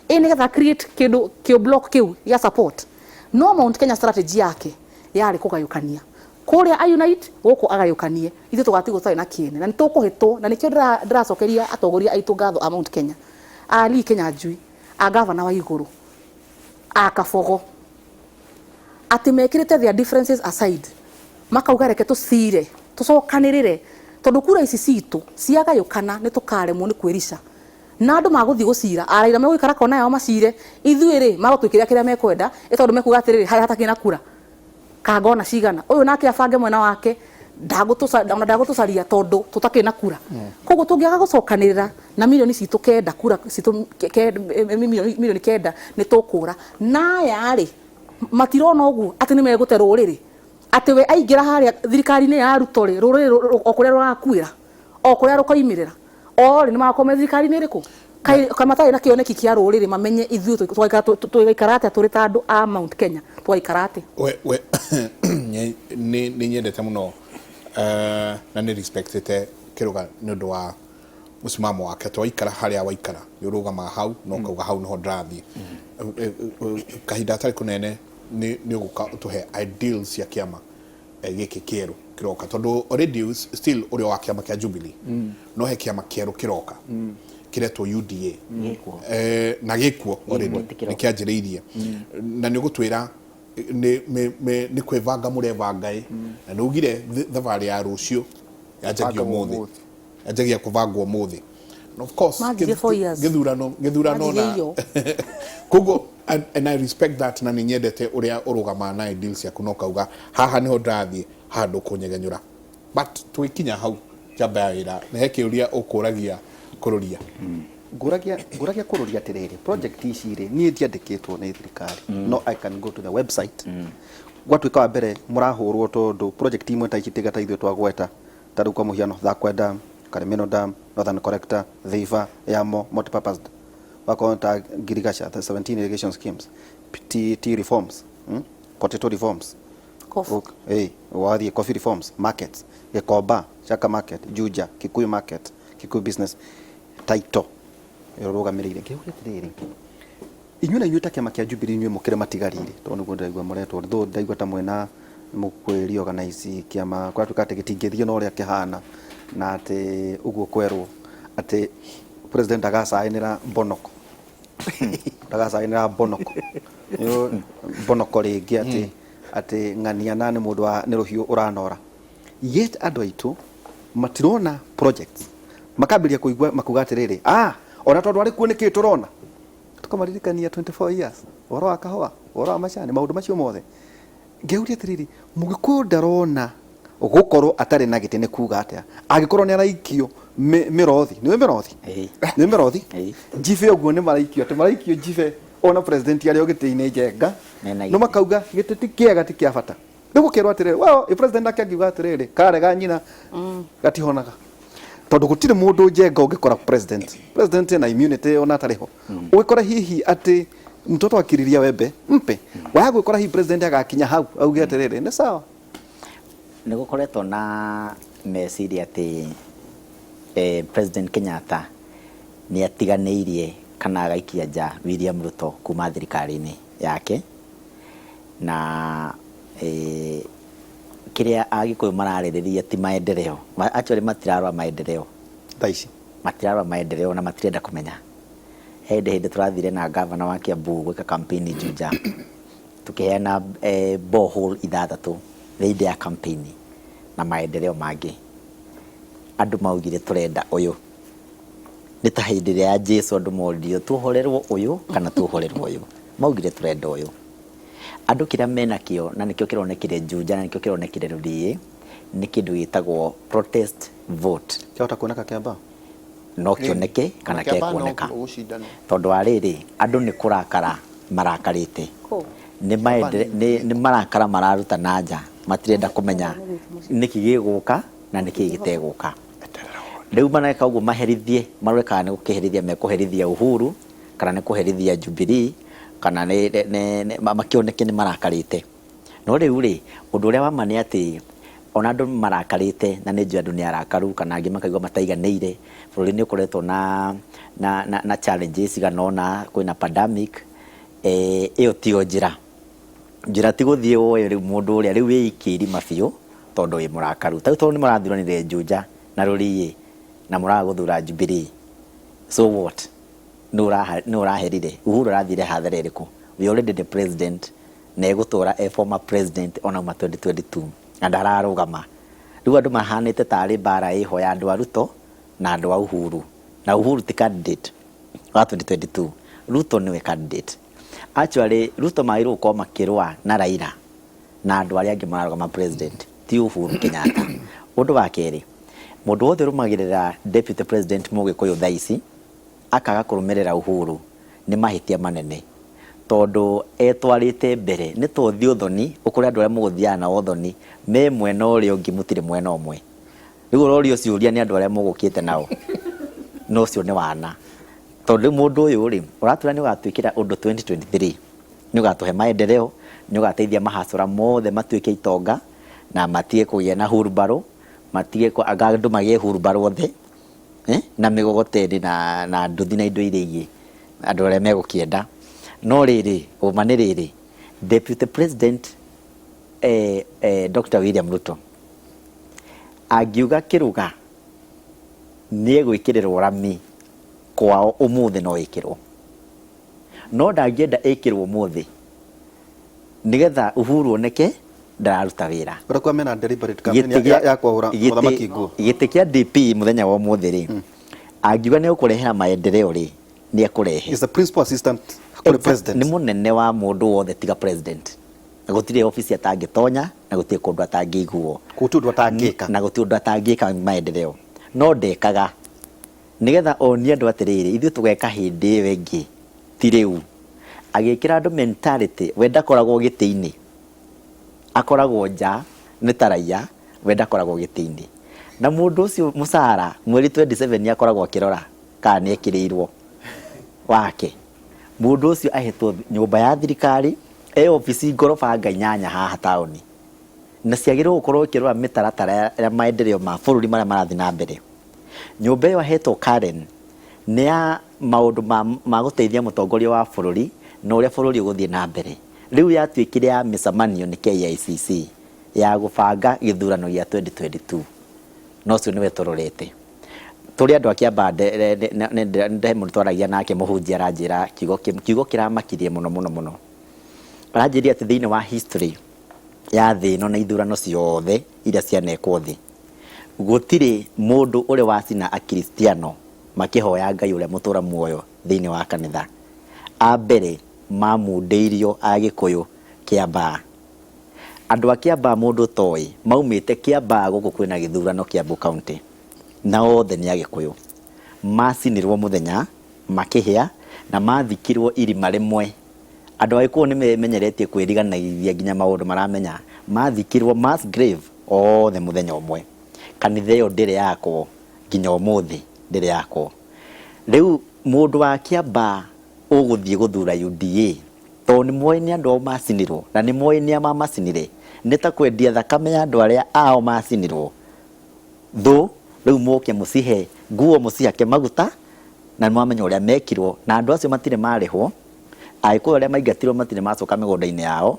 nĩgetha create kĩndũ block kĩu ya support no Mount Kenya strategy yake yarĩ kũgayũkania kũrĩa a unite gũkũ agayũkanie ithuĩ tũgatigwo tũtarĩ na kĩene na nĩtũkũhĩtwo na nĩkĩo ndĩracokeria atongoria aitũ ngatho a Mount Kenya Ali Kenya Njui a gavana wa igũrũ a Kabogo atĩ mekĩrĩte their differences aside makauga reke tũcire tũcokanĩrĩre tondũ kura ici citũ ciagayũkana nĩ tũkaremwo nĩ kwĩrica na andũ magũthiĩ gũcira araira megũikara kona yao macire ithuĩ rĩ magũtwĩkĩra kĩrĩa mekwenda tondũ mekuga atĩrĩrĩ harĩa hatakĩrĩ na kura kangona cigana ũyũ nake abange mwena wake ndagũtũcaria tondũ tũtakĩrĩ na kura koguo tũngĩaga gũcokanĩrĩra na milioni citũ kenda kura citũ milioni kenda nĩ tũkũra naya rĩ matirona ũguo atĩ nĩ megũte rũrĩrĩ atĩ we aingĩra harĩa thirikari-inĩ ya Ruto rĩ rũrĩrĩ o kũrĩa rũrakuĩra o kũrĩa rũkoimĩrĩra o rĩ nĩ magakomera thirikari-inĩ ĩrĩkũ kana matarĩ na kĩoneki kĩa rũrĩrĩ mamenye ithuĩ tũgaikara atĩa tũrĩ ta andũ a Mount Kenya tũgaikara atĩ nĩ nyendete mũno na nĩ respectete Kĩrũga nĩ ũndũ wa mũsimamo wake twaikara harĩa waikara nĩ ũrũgamaga hau no kauga hau nĩho ndĩrathiĩ kahinda atarĩ kũnene nĩ ũgũka ũtũhe ideals cia kĩama gĩkĩ kĩerũ kĩroka tondũ already still ũrĩa wa kĩama kĩa Jubilee no he kĩama kĩerũ kĩroka kiretwo UDA na gĩkuo already nĩ kĩanjĩrĩirie na nĩ ũgũtwĩra nĩ kwĩvanga mũrevangaĩ na nĩ ugire thabarĩ ya rũciũ yanjagia ũmũthĩ yanjagia kũvangwo ũmũthĩ of course gĩthurano na koguo and I respect that na nĩ nyendete ũrĩa ũrũgama na ideals ciaku no kauga haha nĩho ndĩrathiĩ handũ kũnyegenyũra but twĩkinya hau njamba ya wĩra nĩ he kĩũria ũkũragia kũrũria ngũragia kũrũria atĩrĩrĩ project ici rĩ niĩ ndiandĩkĩtwo nĩ thirikari no I can go to the website gwatuĩka wa mbere mũrahũrwo tondũ project imwe ta ici tiga ta ithuĩ twagweta ta rĩu kwa mũhiano Thakwe Dam Karemeno Dam Northern Collector Thĩva Yamo multipurpose wakonta Girigasha the 17 irrigation schemes tea reforms, potato reforms, wathie coffee reforms, markets, Gikomba, Shaka market, Juja, Kikuyu market, Kikuyu business, Taito, rugamirire ngiugitiriri inyuĩ na inyuĩ ta kĩama kĩa Jubilee inyuĩ mũkĩre matigarire tondũ nĩguo ndaigua mũretwo though ndaigua ta mwena mũkwĩri organize kĩama kwa tukate gĩtingĩthiĩ na ũrĩa kĩhana na atĩ ũguo kwerwo atĩ president agacainĩra Bonoko ndagacainĩra Bonoko Bonoko rĩngĩ atĩ ng'ania na nĩ mũndũ wa nĩ rũhiũ ũranora yet andũ aitũ matirona projects makambĩrĩria kũigua makuga atĩrĩrĩ ona tondũ arĩ kuo nĩkĩ tũrona tukamarĩrĩkania 24 years ũhoro wa kahũa ũhoro wa macani maũndũ macio mothe ngeuria atĩrĩrĩ mũgĩkũyũ ndarona gũkorwo atarĩ na gĩtĩ nĩ kuga atĩa angĩkorwo nĩ araikio mĩrothi nĩ mĩrothi jibe ũguo nĩ maraikio atĩ maraikio jibe ona president arĩ o gĩtĩ-inĩ njenga no makauga gĩtĩ ti kĩega ti kĩa bata rĩu gũkĩrwo atĩrĩrĩ well president akĩngiuga atĩrĩrĩ karega nyina gatihonaga tondũ gũtirĩ mũndũ njenga ũngĩkora president na immunity ona atarĩ ho ũgĩkora hihi atĩ mtoto akiriria wembe mpe waya gwĩkora hihi president agakinya hau auge atĩrĩrĩ nĩ sawa nĩ gũkoretwo na meciria atĩ president Kenyatta nĩ atiganĩirie kana agaikia nja William Ruto kuma thirikari-inĩ yake na kĩrĩa agĩkũyũ mararĩrĩria ti maendeleo actually matirarora maendeleo thaici matirarora maendeleo na matirenda kũmenya hĩndĩ tũrathire na governor wa Kiambu gwĩka campaign Juja tukĩheana borehole 6 thĩinĩ ya campaign na maendeleo mangĩ andũ maugire tũrenda ũyũ nĩ ta hĩndĩ ĩrĩa ya Jesu andũ moririo tuohorerwo ũyũ kana tuohorerwo ũyũ maugire tũrenda ũyũ andũ kĩrĩa menakĩo na nĩkĩo kĩronekire Juja na nĩkĩo kĩronekire Rũriĩ nĩ kĩndũ gĩtagwo protest vote kĩhota kuoneka Kiambaa no kĩoneke kana kĩekuoneka tondũ wa rĩrĩ andũ nĩ kũrakara marakarĩte nĩ marakara mararuta na nja matirenda kũmenya nĩkĩ gĩgũka na nĩkĩ gĩtegũka rĩu maneka ũguo maherithie marũrekaga nĩ gũkĩherithia mekũherithia Uhuru kana nĩ kũherithia Jubilee kana makĩoneke nĩ marakarĩte no rĩu rĩ ũndũ ũrĩa wama nĩ atĩ ona andũ marakarĩte na nĩ njũĩ andũ nĩ arakaru kana angĩ makaigua mataiganĩire bũrũri nĩ ũkoretwo na challenges iganona kwĩna pandemic ĩyo tiyo njĩra ti gũthiĩ woye rĩu mũndũ ũrĩa rĩu wĩikia irima biũ tondũ wĩ mũrakaru tondũ nĩ mũrathuranire Juja na Rũriĩ na mũraga gũthura Jubilee so what nĩ ũraherire Uhuru arathire hathara ĩrĩkũ we already the president na egũtũra former president ona 2022 na ndararũgama rĩu andũ mahanĩte tarĩ mbara ĩho ya andũ a Ruto na andũ a Uhuru na Uhuru ti candidate wa 2022 Ruto nĩwe candidate actually Ruto magĩrĩirwo gũkorwo makĩrũa na Raila na andũ arĩa angĩ mararũgama president ti Uhuru Kenyatta ũndũ wa kerĩ mũndũ wothe ũrũmagĩrĩra deputy president Mũgĩkũyũ thaa ici akaga kũrũmĩrĩra Uhuru nĩ mahĩtia manene tondũ etwarĩte mbere nĩ tũthi ũthoni ũkũrĩ andũ arĩa mũgũthiaga na ũthoni me mwena ũrĩa ũngĩ mũtirĩ mwena ũmwe rĩu ũrorio ciũria nĩ andũ arĩa mũgũkĩte nao no ũcio nĩ wana tondũ mũndũ ũyũ rĩ ũratwĩra nĩ ũgatwĩkĩra ũndũ 2023 nĩ ũgatũhe maendeleo nĩ ũgateithia mahacũra mothe matuĩke itonga na matige kũgĩa na hurumbarũ matige andũ magĩe hurumbarũ othe na mĩgogoteni na nduthi na indo iria ingĩ andũ arĩa megũkĩenda no rĩrĩ ũma nĩ rĩrĩ deputy president Dr. William Ruto angiuga kĩrũga nĩ egwĩkĩrĩrwo rami kwao ũmũthĩ no ĩkĩrwo no ndangĩenda ĩkĩrwo ũmũthĩ nĩgetha Uhuru oneke ndararuta wĩra ũrakwa mena deliberate campaign ya kwahũra mũthamaki nguo gĩtĩ kĩa DP mũthenya wa ũmũthĩ rĩ angiuga nĩ gũkũrehera maendeleo rĩ nĩ ekũrehe is the principal assistant for the president nĩ mũnene wa mũndũ wothe tiga president na gũtirĩ ofisi atangĩtonya na gũtirĩ kũndũ atangĩiguo gũtirĩ ũndũ atangĩka na gũtirĩ ũndũ atangĩka maendeleo no ndekaga nĩgetha onie andũ atĩrĩrĩ ithuĩ tũgeka hĩndĩ ĩyo ĩngĩ ti rĩu agĩkĩra andũ mentality we ndakoragwo gĩtĩ-inĩ akoragwo nja nĩ ta raia we ndakoragwo gĩtĩ-inĩ na mũndũ ũcio mũcara mweri 27 akoragwo akĩrora kana nĩ ekĩrĩirwo wake mundu ucio ahetwo nyumba ya thirikari ofici ngoroba nganyanya haha taoni na ciagirwo gukorwo kirwa mitaratara ya maendeleo ma bũrũri maria marathi na mbere. Nyumba ĩyo ahetwo Karen nĩ ya maũndũ ma gũteithia mũtongoria wa bũrũri na ũrĩa bũrũri ũgũthiĩ na mbere. Rĩu yatuĩkire ya mĩcemanio nĩ KICC ya gũbanga gĩthurano gĩa 2022 no cio nĩwe tũrorete. Tũrĩ andũ a Kĩamba nĩ twaragia nake mũhunjia aranjĩra kiugo kĩramakirie mũno. Aranjĩria atĩ thĩinĩ wa history ya thĩ ĩno na ithurano ciothe iria cianekwo thĩ gũtirĩ mũndũ ũrĩ wacina akristiano makĩhoya Ngai ũrĩa mũtũra muoyo thĩinĩ wa kanitha. A mbere mamundĩirio Agĩkũyũ Kĩamba. Andũ a Kĩamba mũndũ toĩ maumĩte Kĩamba gũkũ kwĩna gĩthurano Kiambu County na othe nĩ Agĩkũyũ. Macinirwo mũthenya makĩhĩa na mathikirwo irima rĩmwe. Andũ a Agĩkũyũ nĩ memenyeretie kwĩriganagithia nginya maũndũ maramenya. Mathikirwo mass grave othe mũthenya ũmwe. Kanitha ĩyo ndĩrĩ yakwo nginya ũmũthĩ ndĩrĩ yakwo. Rĩu mũndũ wa Kĩamba ũgũthiĩ gũthura UDA tondũ nĩ moĩ nĩ andũ ao macinirwo na nĩ moĩ nĩ ama macinire nĩ ta kwendia thakame ya andũ arĩa ao macinirwo. Rĩu mũke mũcihe nguo mũcihake maguta na mwamenya ũrĩa mekirwo na andũ acio matirĩ marĩhwo. Agĩkũyũ arĩa maingatirwo matirĩ macoka mĩgũnda-inĩ yao.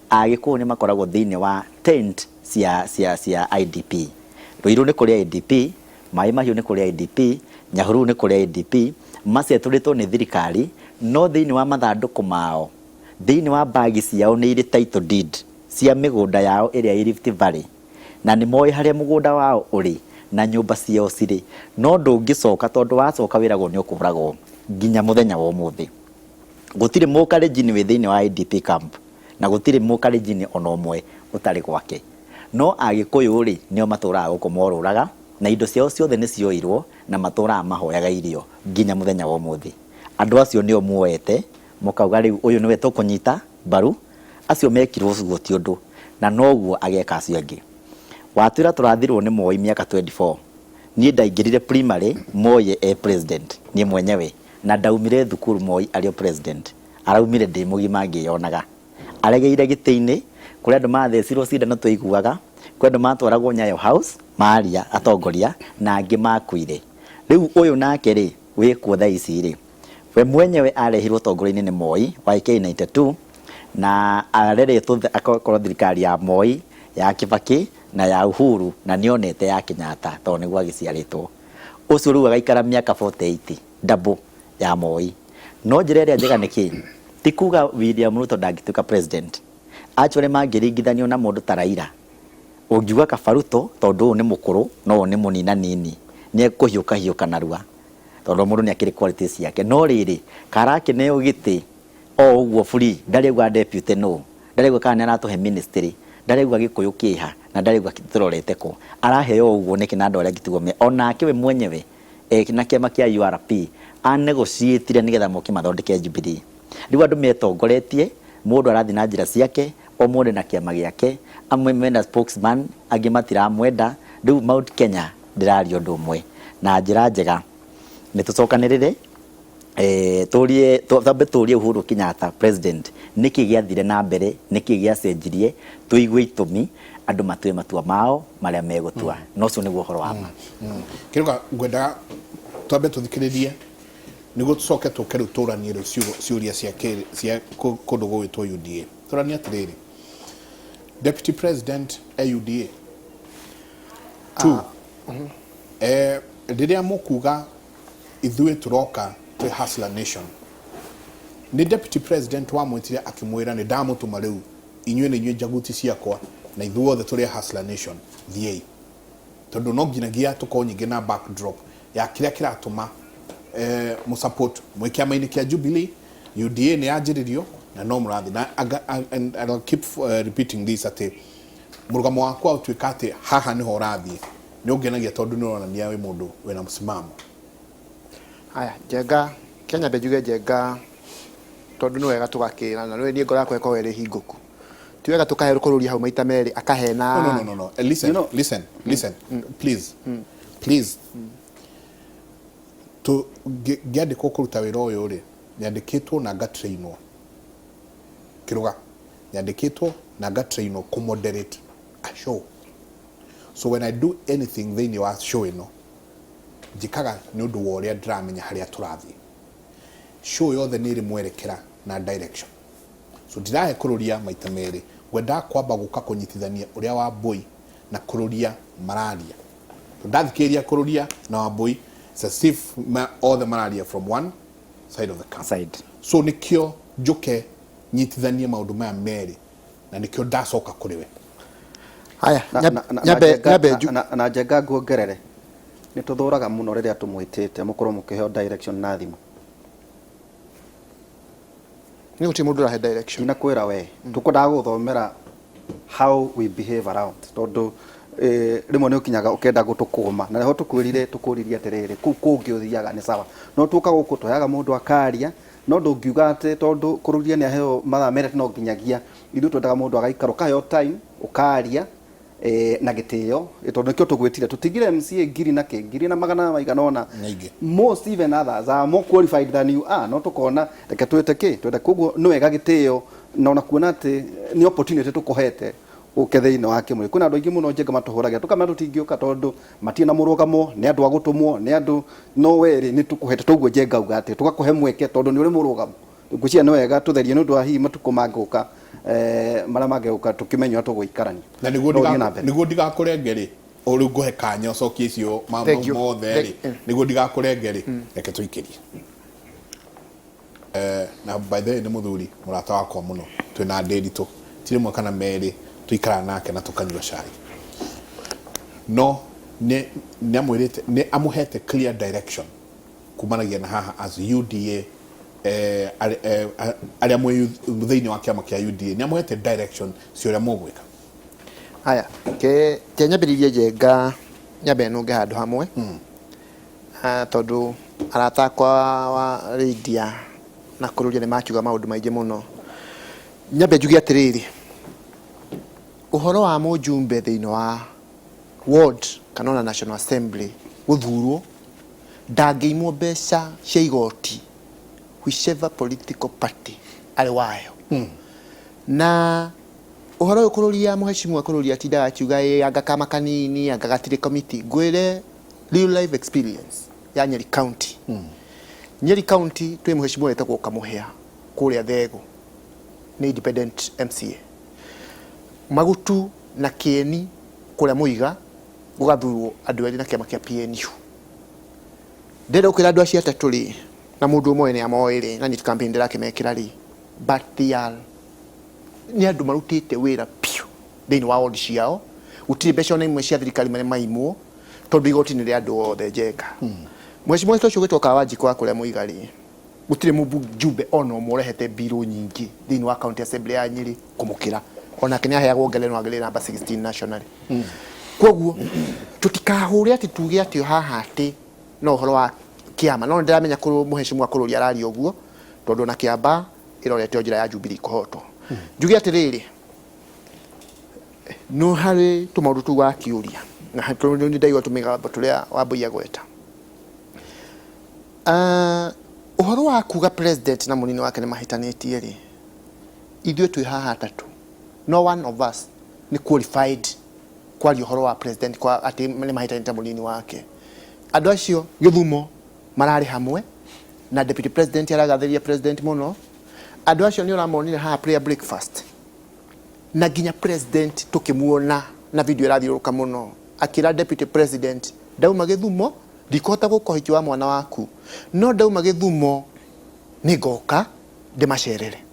Agĩkũyũ nĩ makoragwo thĩinĩ wa tent cia IDP. Ruiru nĩ kũrĩ IDP, Mai Mahiũ nĩ kũrĩ IDP, Nyahururu nĩ kũrĩ IDP. Macetũrĩtwo nĩ thirikari no thĩinĩ wa mathandũkũ mao thĩinĩ wa bagi ciao nĩ irĩ title deed cia mĩgũnda yao ĩrĩa ĩ Rift Valley na nĩ moĩ harĩa mũgũnda wao ũrĩ na nyũmba ciao cirĩ. No ndũngĩcoka tondũ wacoka wĩragwo nĩ ũkũragwo nginya mũthenya wa ũmũthĩ. Gũtirĩ mũkalenjin wĩ thĩinĩ wa IDP camp na gũtirĩ mũkalenjin ona ũmwe ũtarĩ gwake. No Agĩkũyũ rĩ nĩo matũraga gũkũ morũraga na indo ciao ciothe nĩ cioirwo na matũraga mahoyaga irio nginya mũthenya wa ũmũthĩ. Andũ acio nĩo muoete mũkauga rĩu ũyũ nĩwe tũkũnyita mbaru. Acio mekirwo ũguo ti ũndũ na noguo ageka acio angĩ. Watwĩra tũrathirwo nĩ Moi miaka 24. Niĩ ndaingĩrire primary Moi president niĩ mwenyewe na ndaumire thukuru Moi arĩ president. Araumire ndĩ mũgima ngĩyonaga. Aregeire gĩtĩ-inĩ kũrĩ andũ mathecirwo cindano tũiguaga, kũrĩ andũ matwaragwo Nyayo House maria atongoria na angĩ makuire. Rĩu ũyũ nake rĩ wĩkuo thaa ici rĩ we mwenyewe arehirwo ũtongoria-inĩ nĩ Moi wa AK92 na areretwo akorwo thirikari ya Moi ya Kibaki na ya Uhuru na nĩonete ya Kenyatta tondũ nĩguo agĩciarĩtwo. Ũcio rĩu agaikara mĩaka 48 double ya Moi. No njĩra ĩrĩa njega nĩkĩ ti kuga William Ruto ndangĩtuĩka president. Actually mangĩringithanio na mũndũ ta Raila ũngiuga Kabaruto tondũ nĩ mũkũrũ no nĩ mũnina nini nĩ ekũhiũka narua tondũ mũndũ nĩ akĩrĩ qualities ciake. No rĩrĩ karakĩneo gĩtĩ o ũguo free ndarĩgwa deputy no ndarĩgwa kana aratũhe ministry ndarĩgwa Gĩkũyũ kĩha na ndarĩgwa tũrorete ko araheo ũguo nĩ kĩna andũ arĩa ngĩtigwo me ona akĩwe mwenyewe na kĩama kĩa URP anegotiatire nĩgetha moke mathondeke Jubilee. Rĩu andũ metongoretie mũndũ arathi na njĩra ciake o mũndũ na kĩama gĩake amwe mena spokesman angĩ matiramwenda. Rĩu Mount Kenya ndĩraria ũndũ ũmwe na njĩra njega nĩ tũcokanĩrĩre tũrie Uhuru Kenyatta president nĩkĩ gĩathire na mbere nĩkĩ gĩacenjirie tũigue itũmi andũ matue matua mao marĩa megũtua. No ũcio nĩguo ũhoro wa ma. Kĩruka ngwenda twambe tũthikĩrĩrie nĩguo tũcoke tũke rĩu tũranie rĩu ciũria cia kũndũ gwĩtwo UDA. Tũranie atĩrĩrĩ Deputy President UDA rĩrĩa mũkuga ithuĩ tũroka twĩ Hustler Nation nĩ Deputy President wa mwĩtire akĩmwĩra nĩ ndamũtũma rĩu inyuĩ nĩ inyuĩ njaguti ciakwa na ithuothe tũrĩ Hustler Nation thiĩi tondũ no nginagia tũkorwo nyingĩ na backdrop ya kĩrĩa kĩratũma mũsupport mwĩ kĩama-inĩ kĩa Jubilee. UDA nĩ yanjĩrĩrio na no mũrathi na and I'll keep repeating this atĩ mũrugamo wakwa ũtuĩka atĩ haha nĩho ũrathiĩ nĩ ũngenagia tondũ nĩ ũronania wĩ mũndũ wĩna msimamo. Haya Njenga Kenya mbenjuge Njenga tondũ nĩ wega tũgakĩra na niĩ ngoro yakwa ĩkorwo ĩrĩ hingũku. Ti wega tũkahe rũkũrũria hau maita merĩ akahena. No. Listen. Please. To get the kũruta wĩra ũyũ rĩ nyandikitwo na ngatrainwo kiruga nyandikitwo na ngatrainwo ku moderate a show. So when I do anything then you are show ino jikaga ni undu wa uria ndiramenya haria turathi show yothe ni ri mwerekera na direction. So ndirahe kururia maita meri gwenda kwamba guka kunyitithania uria wa boy na kururia mararia ndathikiria kururia na wa boy it's as if all the mararia from one side of the camp side. So nikio njuke nyitithanie maundu maya meri na nikio ndacoka kuriwe haya na njenga nguongerere ni tuthuraga muno riria tumwitite mukorwo mukiheo direction na thimu ni uti mundu rahe direction ina kwira we tukundaga guthomera how we behave around tondu rimwe ni ukinyaga ukenda gutukuma na reho tukwiririe atiriri ku kungi uthiaga ni sawa no tuka guku twayaga mundu akaria no ndungiuga ati tondu kururia ni aheo mathaa mere no nginyagia ithu twendaga mundu agaikara ukaheo time ukaria na gitio tondu nikio tugwitire tutigire MCA ngiri na ngiri na magana maigana ona most even others are more qualified than you are no tukona reke twende kuguo no wega gitio na ona kuona ati ni opportunity tukuhete uketheine wake muri kuna andu aingi muno njenga matuhuraga tukama tutingiuka tondu matie na murugamo ni andu agutumwo ni andu no weri ni tukuhete toguo njenga uga ati tugakuhe mweke tondu ni uri murugamo ngucia no wega tutherie no ndwa hi matuko manguka mara mageuka tukimenywa tuguikarania na niguo ndigakurengeri uri nguhe kanya ucokie icio mothe niguo ndigakurengeri reke tuikirie na by the way ni muthuri murata wakwa muno twina ndiritu tirimwe kana meri tuikara nake na tukanywa cai no ne amwirite ne amuhete clear direction kumanagia na haha as UDA aria mwe thiini wa kiama kia UDA ne amuhete direction cio ria mugwika haya ke nyambiririe njenga nyambe no handu hamwe tondu arata kwa wa radio na kururia ni makiuga maundu maingi muno nyambe njugi atiriri uhoro wa mujumbe thiini wa ward kana na National Assembly guthurwo ndangeimwo mbeca cia igoti whichever political party ari wayo na uhoro ukururia muheshimiwa kururia tindaga akiuga anga kama kanini anga gatire committee gwire real life experience ya Nyeri County Nyeri County twi muheshimiwa etagwo Kamuhia kuria Thego ni independent MCA Magutu na Kieni kuria Muiga gugathurwo andu eri na kiama kia PNU ndero kwira andu acio atatu ri na mundu umwe ni amoire na nit campaign ndira kimekira ri but they are ni andu marutite wira piu thiini wa ward ciao gutiri mbeca ona imwe cia thirikari mane maimwo tondu igoti ni ri andu othe njenga mheshimiwa wetu ucio gwitwo Kawanji kwa kuria Muiga ri gutiri mujumbe ona umurehete biru nyingi thiini wa county assembly ya Nyeri kumukira ona kenya heagwo ngeleno agire namba 16 nationally koguo tutikahure ati tuge ati haha ati no horo wa kiama no ndiramenya kuru muheshimiwa kururi arari oguo tondu na kiamba irorete njira ya Jubilee kuhoto njugi ati riri no hari tumaundu tu wa kiuria na hatondu ndi ndaiwa tumiga baturia wa boya gweta uhoro wa kuga president na munini wake ni mahitanitie ri ithuĩ twi haha atatu no one of us ni qualified kwa uhoro wa president kwa ati ni mahitanite munini wake andu acio githumo marari hamwe na deputy president aragatheria president muno andu acio ni uramonire ha prayer breakfast na ginya president tukimuona na video irathiuruka muno akira deputy president dauma githumo ndikota gukohiki wa mwana waku no dauma githumo nigoka ndimacerere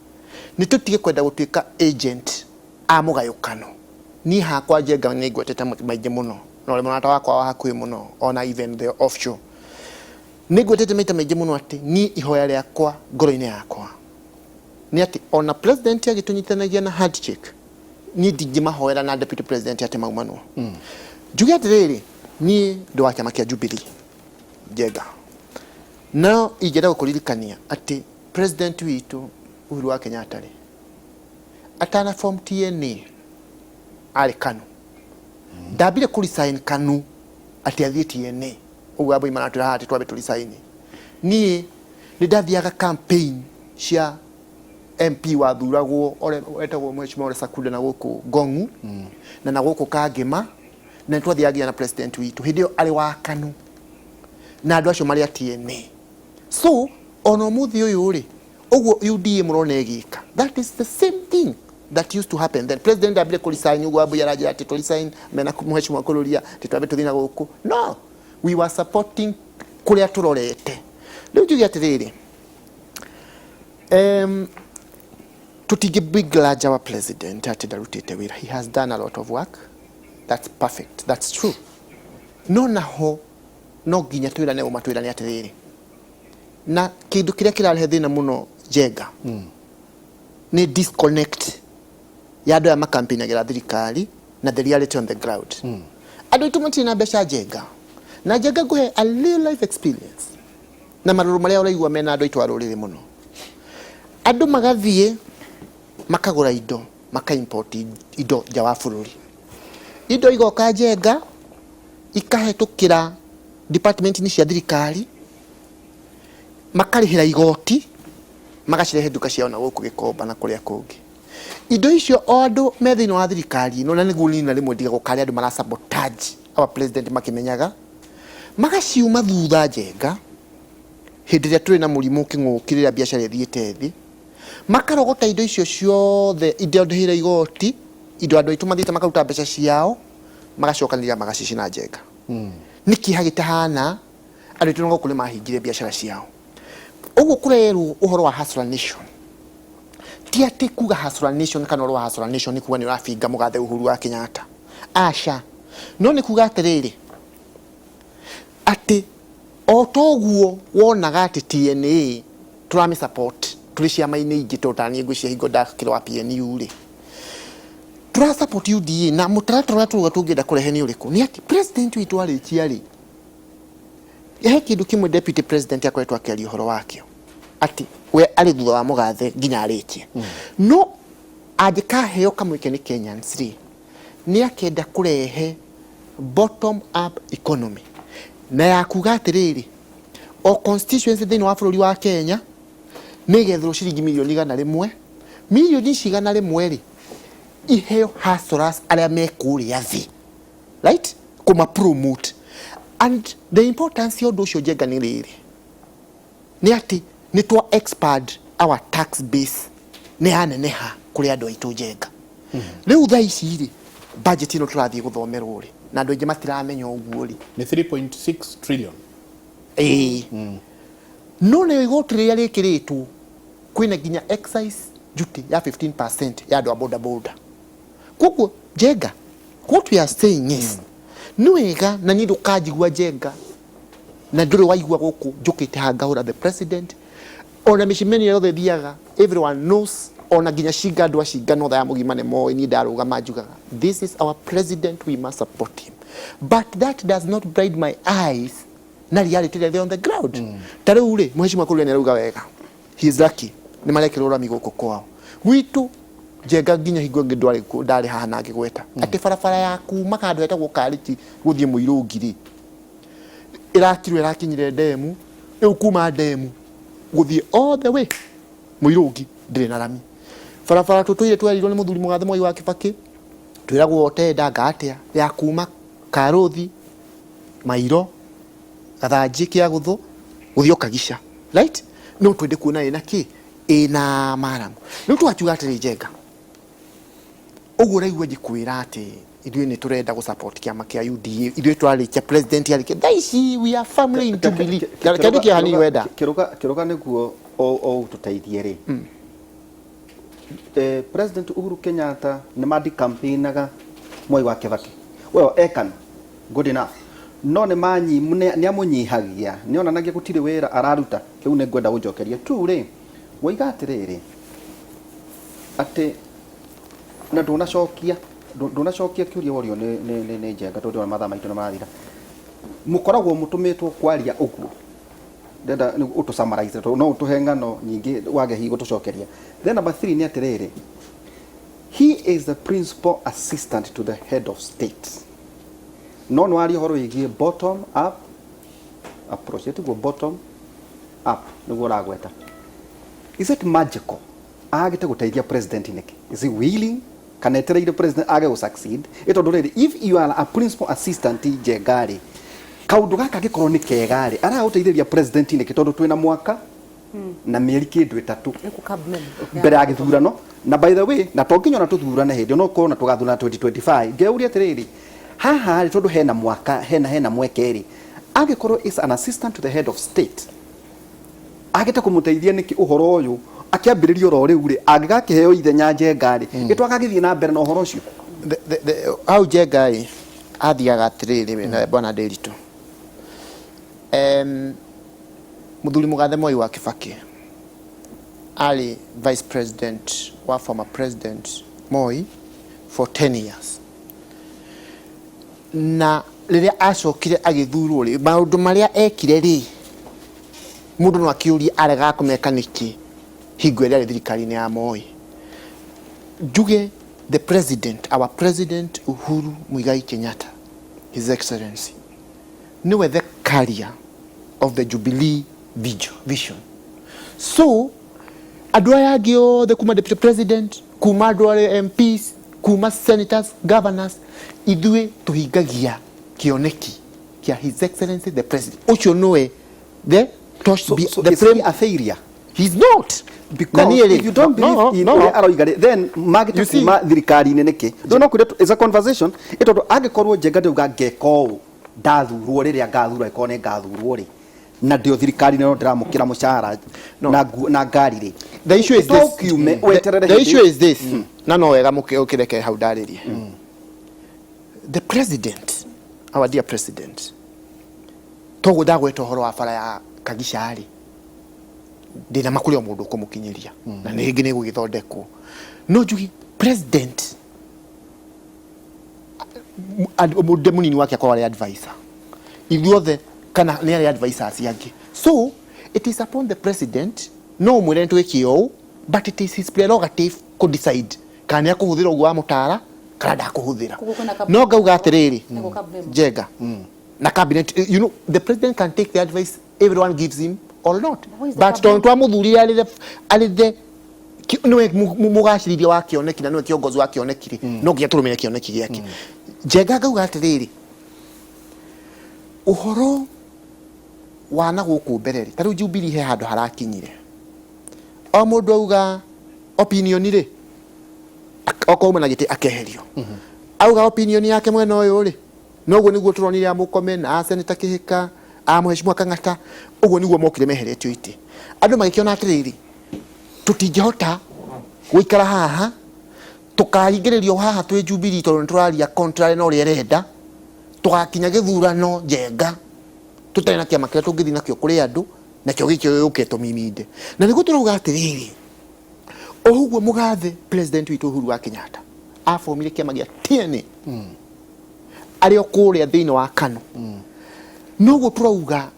nitutige kwenda gutuika agent a mugayukano ni hakwa njenga ni gwetete maingi muno no le mwana wakwa wa hakui muno ona even the offshore ni gwetete maita maingi muno ati ni ihoya riakwa ngoro-ini yakwa ni ati ona president agitunyitanagia na handshake ni ndingimahoera na deputy president ati maumanwo njuge atiriri ni ndo wa kiama kia Jubilee njenga no igera gukuririkania ati president witu Uhuru wa Kenyatta ri atana form TNA ari Kanu ndabire kuri sign Kanu ati athie TNA ugu abo imana turi hati twabe turi sign ni nĩ ndathiaga campaign cia MP wathuragwo etagwo Mheshimiwa Sakunda na gũkũ Ngong'u na gũkũ Kangema na twathiaga na president witũ hĩndĩ ĩyo arĩ wa KANU na andũ acio marĩ atiene. So ona mũthĩ ũyũ rĩ ũguo UDA mũrona ĩgĩka, that is the same thing that used to happen then. President abire kũresign ũguo ambu yaraja ati tũresign mena Mheshimiwa kũrũria tĩtwambe tũthina gũkũ. No, we were supporting kũrĩa tũrorete. Rĩu njuge atĩrĩrĩ, tutingĩbegrudge our president ati ndarutĩte wĩra. He has done a lot of work. That's perfect. That's true. No naho no nginya twĩrane ũmatwĩrane atĩrĩrĩ. Na kĩndũ kĩrĩa kĩrarehe thĩna mũno Njenga nĩ disconnect ya andũ aya makampĩinagĩra thirikari na the reality on the ground. Andũ aitũ matirĩ na mbeca Njenga. Na Njenga ngũhe a real life experience. Na marũrũ marĩa ũraigua mena andũ aitũ a rũrĩrĩ mũno. Andũ magathiĩ makagũra indo, maka-import indo nja wa bũrũri. Indo igoka Njenga ikahetũkĩra department-inĩ cia thirikari, makarĩhĩra igoti, magacirehe nduka ciao na gũkũ Gĩkomba na kũrĩa kũngĩ. Indo icio o andũ me thĩinĩ wa thirikari no na nĩguo nini na rĩmwe ndiga gũkarĩ andũ mara sabotage our president makĩmenyaga, magaciuma thutha Njenga hĩndĩ ĩrĩa tũrĩ na mũrimũ kĩng'ũki rĩrĩa biacara ĩthiĩte thĩ, makarogota indo icio ciothe, indo ndĩhĩra igoti, indo andũ aitũ mathiĩte makaruta mbeca ciao, magacokanĩrĩra magacicina Njenga. Nĩkĩ hagĩtahana andũ aitũ no kũrĩ mahingire biacara ciao. Ũguo kũrerwo ũhoro wa Hustler Nation. Ti atĩ kuga Hustler Nation kana ũhoro wa Hustler Nation nĩ kuga nĩ ũrabinga mũgathe Uhuru wa Kenyatta. Aca. No nĩ kuga atĩrĩrĩ, atĩ o toguo wonaga atĩ TNA tũrami support tũrĩ ciama-inĩ ingĩ totanie ngwĩcia hingo ndakĩrwo wa PNU rĩ, tũra support UDA na mũtaratara ũrĩa tũruga tũngĩenda kũrehe nĩ ũrĩkũ? Nĩ atĩ president witũ arĩkia rĩ, he kĩndũ kĩmwe deputy president akoretwo akĩaria ũhoro wakĩo atĩ we arĩ thutha wa mũgathe nginya arĩkie. No angĩkaheo kamweke nĩ Kenyans rĩ, nĩ akenda kũrehe bottom up economy na ya kuga atĩrĩrĩ, o constituency thĩinĩ wa bũrũri wa Kenya nĩ getherwo ciringi milioni 100. Milioni 100 rĩ iheo hustlers arĩa me kũrĩa thĩ, right, kuma promote. And the importance ya ũndũ ũcio Njenga nĩ rĩrĩ, nĩ atĩ nĩ twa expand our tax base nĩ yaneneha kũrĩ andũ aitũ Njenga. Rĩu thaa ici rĩ budget ĩno tũrathiĩ gũthomerwo rĩ na andũ aingĩ matiramenya ũguo rĩ nĩ 3.6 trillion. No nĩ igoti rĩrĩa rĩkĩrĩtwo kwĩna nginya excise duty ya 15% ya andũ a boda boda. Koguo Njenga, what we are saying is nĩ wega na nĩ ndũkanjigua Njenga na ndũrĩ waigua gũkũ njũkĩte hangahũra the president ona mĩcemanio yothe thiaga, everyone knows, ona nginya Shinga andũ acinga no tha ya mũgima nĩ moĩ niĩ ndarũgama njugaga this is our president, we must support him, but that does not bright my eyes na reality there on the ground. Ta rĩu rĩ Mheshimiwa Kũrũria nĩ arauga wega, he is lucky nĩ marekĩrwo rami gũkũ kwao gwitũ. Njenga nginya hingo ngĩ ndarĩ haha na ngĩgweta atĩ barabara ya kuma handũ hetagwo Karĩki gũthiĩ Mũirũngi rĩ ĩrakirwo ĩrakinyire ndemu, rĩu kuma ndemu gũthiĩ all the way Mũirũngi ndĩrĩ na rami. Barabara tũtũire twerirwo nĩ mũthuri mũgathe Mwai wa Kĩbakĩ twĩragwo tenda ngatĩa ya kuma Karũthi Mairo Gathanjĩ Kĩagũthũ gũthiĩ Kagica, right? No twende kuona ĩna kĩ ĩna maramu. Rĩu twakiuga atĩrĩ Njenga, ũguo ũraigua njikwĩra atĩ ithuĩ nĩ tũrenda gũsupport kĩama kĩa UDA, ithuĩ twarĩkia president arĩkia thaa ici we are family in Jubilee. Kĩndũ kĩa hanini wenda kĩroga nĩguo o tũteithie rĩ. President Uhuru Kenyatta nĩ mandi campaignaga Mwai wa Kĩbakĩ. Well, ekan good enough. No nĩ amũnyihagia, nĩ onanagia gũtirĩ wĩra araruta. Kĩu nĩ ngwenda gũnjokeria tu rĩ. Woiga atĩrĩrĩ atĩ na ndũnacokia kĩũria worio nĩ Njenga tondũ ona mathaa maitũ nĩ marathira. Mũkoragwo mũtũmĩtwo kwaria ũguo. Ndenda ũtũ summarize no ũtũhe ng'ano nyingĩ wage hihi gũtũcokeria. Then number 3 nĩ atĩrĩrĩ, he is the principal assistant to the head of state. No nĩ waria ũhoro wĩgiĩ bottom up approach, ĩtiguo bottom up niguo ragweta. Is it magical? Agite guteithia president niki? Is he willing? Kana etereire president age go succeed? Itondo riri, if you are a principal assistant Jegari, kaundu gaka gikorwo ni kegari ara uteithĩria president niki tondu twina mwaka na mieri kindu itatu mbere ya githurano. Na by the way, na tonginya na tuthurane hindi no ko na tugathurana 2025 ngeuria atiriri haha ri tondu hena mwaka hena mwekeri agikorwo is an assistant to the head of state agite kumuteithia niki uhoro uyu akiambiririo ro riu ri agigakiheo ithenya Jengari gitwagagithie na mbere na uhoro ucio au Jengari athiaga atiriri na bwana Nderitu muthuri Mugathe Moi wa Kibaki ali vice president wa former president Moi for 10 years na riria acokire agithurwo ri maundu maria ekire ri mundu no akiuria arega kumeka niki hingo ria thirikari-ini ya Moi. Njuge the president, our president Uhuru Muigai Kenyatta, his excellency, niwe the carrier of the Jubilee vision. So andu aya angi othe kuma deputy president, kuma andu arĩa MPs, kuma senators, governors, ithuĩ tuhingagia kioneki kia his excellency the president. Ucio noe the is he a failure? He's not. Because if you don't believe in aroigare, then magite kuma thirikari-ini niki don't know is a conversation itondo angikorwo Jengari uga ngeko ndathurwo riria ngathurwo ikone ngathurwo ri na ndio thirikari no ndiramukira mushara na ngari ri. The issue is this. The issue is this. Na no wega mukireke hau ndaririe. The president, our dear president, togo dagweta horo wa fara ya Kagishari ndina makuri o mundu kumukinyiria na ningi ni gugithondekwo no njugi president mundu munini wake akwa advisor ithuothe kana ni advisors yangi. So it is upon the president no mwire twikio but it is his prerogative to decide kana akuhuthira ugo wa mutara kana ndakuhuthira no ngauga atiriri Jenga na cabinet, you know, the president can take the advice everyone gives him or not, but tontu amuthuri ali the no mugashiriria wa kioneki na no kiongozi wa kioneki no ngia turumire kioneki giake. Jenga ngauga atiriri uhoro wana guku mbereri taru Jubilee he handu harakinyire o mundu auga opinion ri okouma na giti akeherio auga opinion yake mwena uyu ri noguo niguo turonire amukome na Senator Kihika amheshimiwa Kang'ata uguo niguo mokire meheretio iti andu magikiona atiriri tutingihota guikara haha tukaringiririo haha twi Jubilee tondu turaria contrary no rierenda tugakinya githurano Jenga tutari na kiama kiria tungithi nakio kuri andu na kio gikio yuketo miminde na niguo turauga atiriri oguo Mugathe president witu Uhuru wa Kenyatta afomire kiama gia TNA ario kuria thiini wa Kano noguo turauga